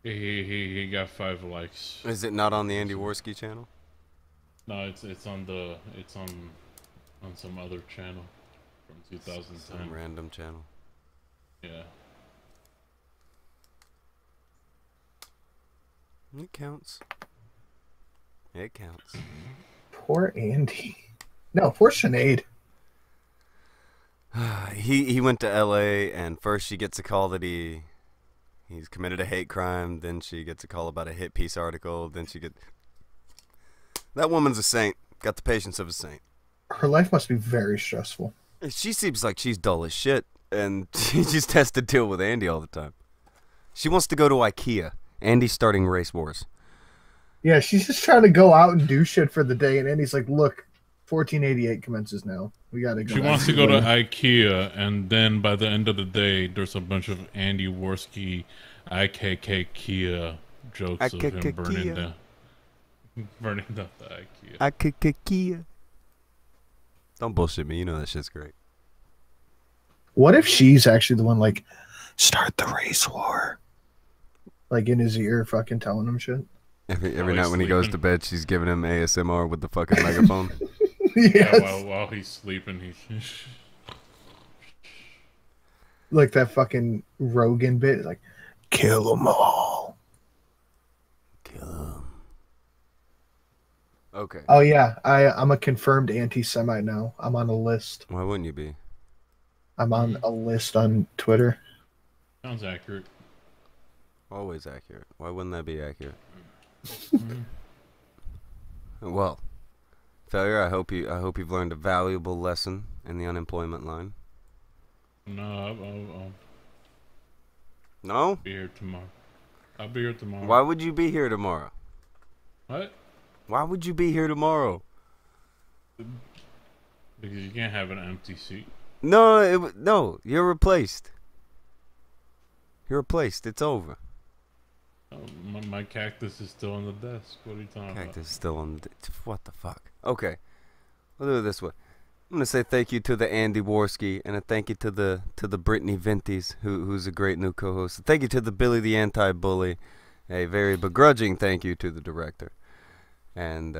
He got 5 likes. Is it not on the Andy Worski channel? No, it's on some other channel from 2010. Some random channel. Yeah. It counts. It counts. Poor Andy. No, poor Sinead. He went to LA, and first she gets a call that he's committed a hate crime. Then she gets a call about a hit piece article. Then that woman's a saint. Got the patience of a saint. Her life must be very stressful. She seems like she's dull as shit, and she just has to deal with Andy all the time. She wants to go to IKEA. Andy's starting race wars. Yeah, she's just trying to go out and do shit for the day, and Andy's like, look, 1488 commences now. We gotta go. She wants to go to IKEA, and then by the end of the day, there's a bunch of Andy Worski IKK Kia jokes of him burning down the IKEA. IKK. Don't bullshit me. You know that shit's great. What if she's actually the one, like, start the race war? Like, in his ear, fucking telling him shit? Every night when he goes to bed, she's giving him ASMR with the fucking megaphone. Yes. Yeah, while he's sleeping, he's... Like that fucking Rogan bit, like, kill them all. Kill them. Okay. Oh, yeah. I'm a confirmed anti-Semite now. I'm on a list. Why wouldn't you be? I'm on a list on Twitter. Sounds accurate. Always accurate. Why wouldn't that be accurate? Well, failure. I hope you've learned a valuable lesson in the unemployment line. No, No? Be here tomorrow. I'll be here tomorrow. Why would you be here tomorrow? What? Why would you be here tomorrow? Because you can't have an empty seat. No, no. You're replaced. You're replaced. It's over. Oh, my cactus is still on the desk. What are you talking about? Cactus is still on the... What the fuck? Okay. We'll do it this way. I'm going to say thank you to the Andy Worski, and a thank you to the Brittany Ventis, who's a great new co-host. Thank you to the Billy the Anti-Bully. A very begrudging thank you to the director. And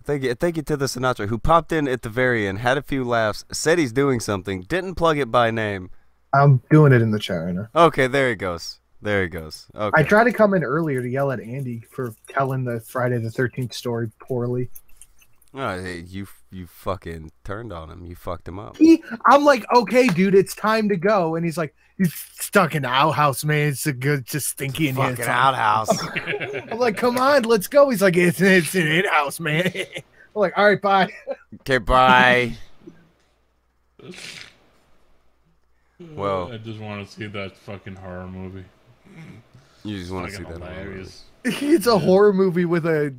thank you to the Sinatra, who popped in at the very end, had a few laughs, said he's doing something, didn't plug it by name. I'm doing it in the chat right now. Okay, there he goes. There he goes. Okay. I tried to come in earlier to yell at Andy for telling the Friday the 13th story poorly. Oh, hey, you fucking turned on him. You fucked him up. I'm like, okay, dude, it's time to go. And he's like, he's stuck in the outhouse, man. It's a good, just stinky in here. Fucking outhouse. I'm like, come on, let's go. He's like, it's an in-house, man. I'm like, all right, bye. Okay, bye. Well, I just want to see that fucking horror movie. You just want to see that hilarious. It's a horror movie with a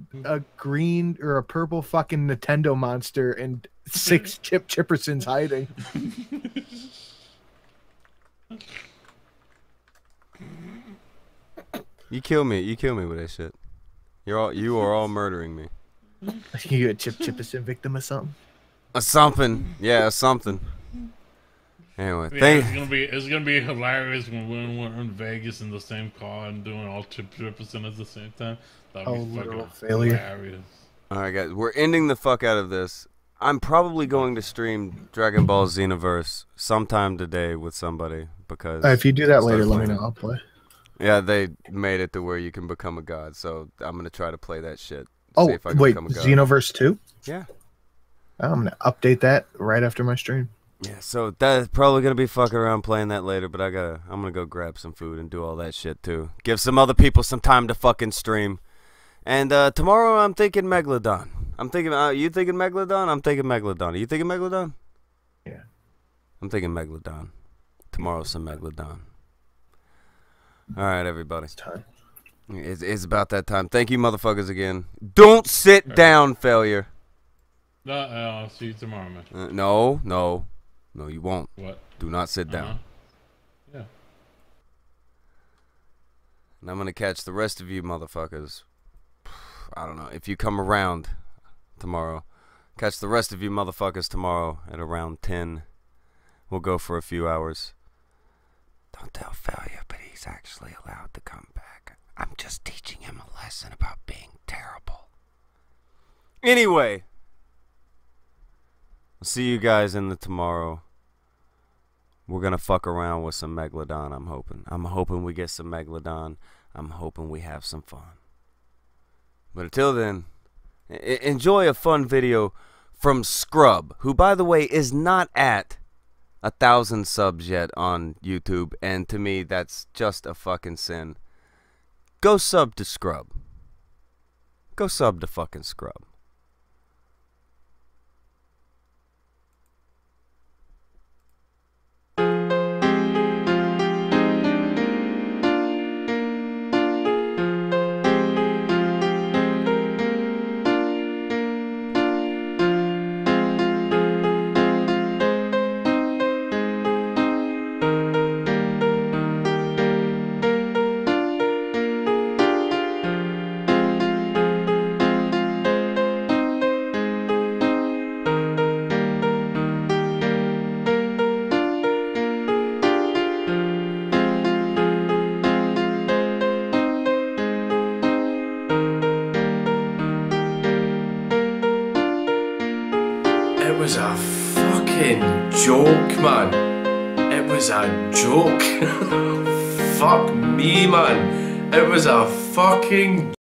green or a purple fucking Nintendo monster and 6 Chip Chippersons hiding. You kill me with that shit. You are all murdering me. You a Chip Chipperson victim or something? A something. Yeah, a something. Anyway, Yeah, it's gonna be hilarious when we're in Vegas in the same car and doing all Chip Chipperson at the same time. That'd be fucking failure. hilarious. Alright guys, we're ending the fuck out of this. I'm probably going to stream Dragon Ball Xenoverse sometime today with somebody because If you do that later, let me know. I'll play. Yeah, they made it to where you can become a god, so I'm gonna try to play that shit. Oh, see if I can wait, become a god. Xenoverse 2? Yeah. I'm gonna update that right after my stream. Yeah, so that's probably gonna be fucking around playing that later, but I'm gonna go grab some food and do all that shit too. Give some other people some time to fucking stream. And tomorrow I'm thinking Megalodon. I'm thinking, you thinking Megalodon? I'm thinking Megalodon. Are you thinking Megalodon? Yeah. I'm thinking Megalodon. Tomorrow's some Megalodon. All right, everybody. It's time. It's about that time. Thank you, motherfuckers, again. Don't sit down, failure. I'll see you tomorrow, man. No, you won't. What? Do not sit down. Yeah. And I'm gonna catch the rest of you, motherfuckers. I don't know if you come around tomorrow. Catch the rest of you, motherfuckers, tomorrow at around 10. We'll go for a few hours. Don't tell failure, but he's actually allowed to come back. I'm just teaching him a lesson about being terrible. Anyway, I'll see you guys in the tomorrow. We're gonna fuck around with some Megalodon, I'm hoping. I'm hoping we get some Megalodon. I'm hoping we have some fun. But until then, enjoy a fun video from Scrub, who, by the way, is not at 1,000 subs yet on YouTube, and to me, that's just a fucking sin. Go sub to Scrub. Go sub to fucking Scrub. It was a fucking joke, man. It was a joke. Fuck me, man. It was a fucking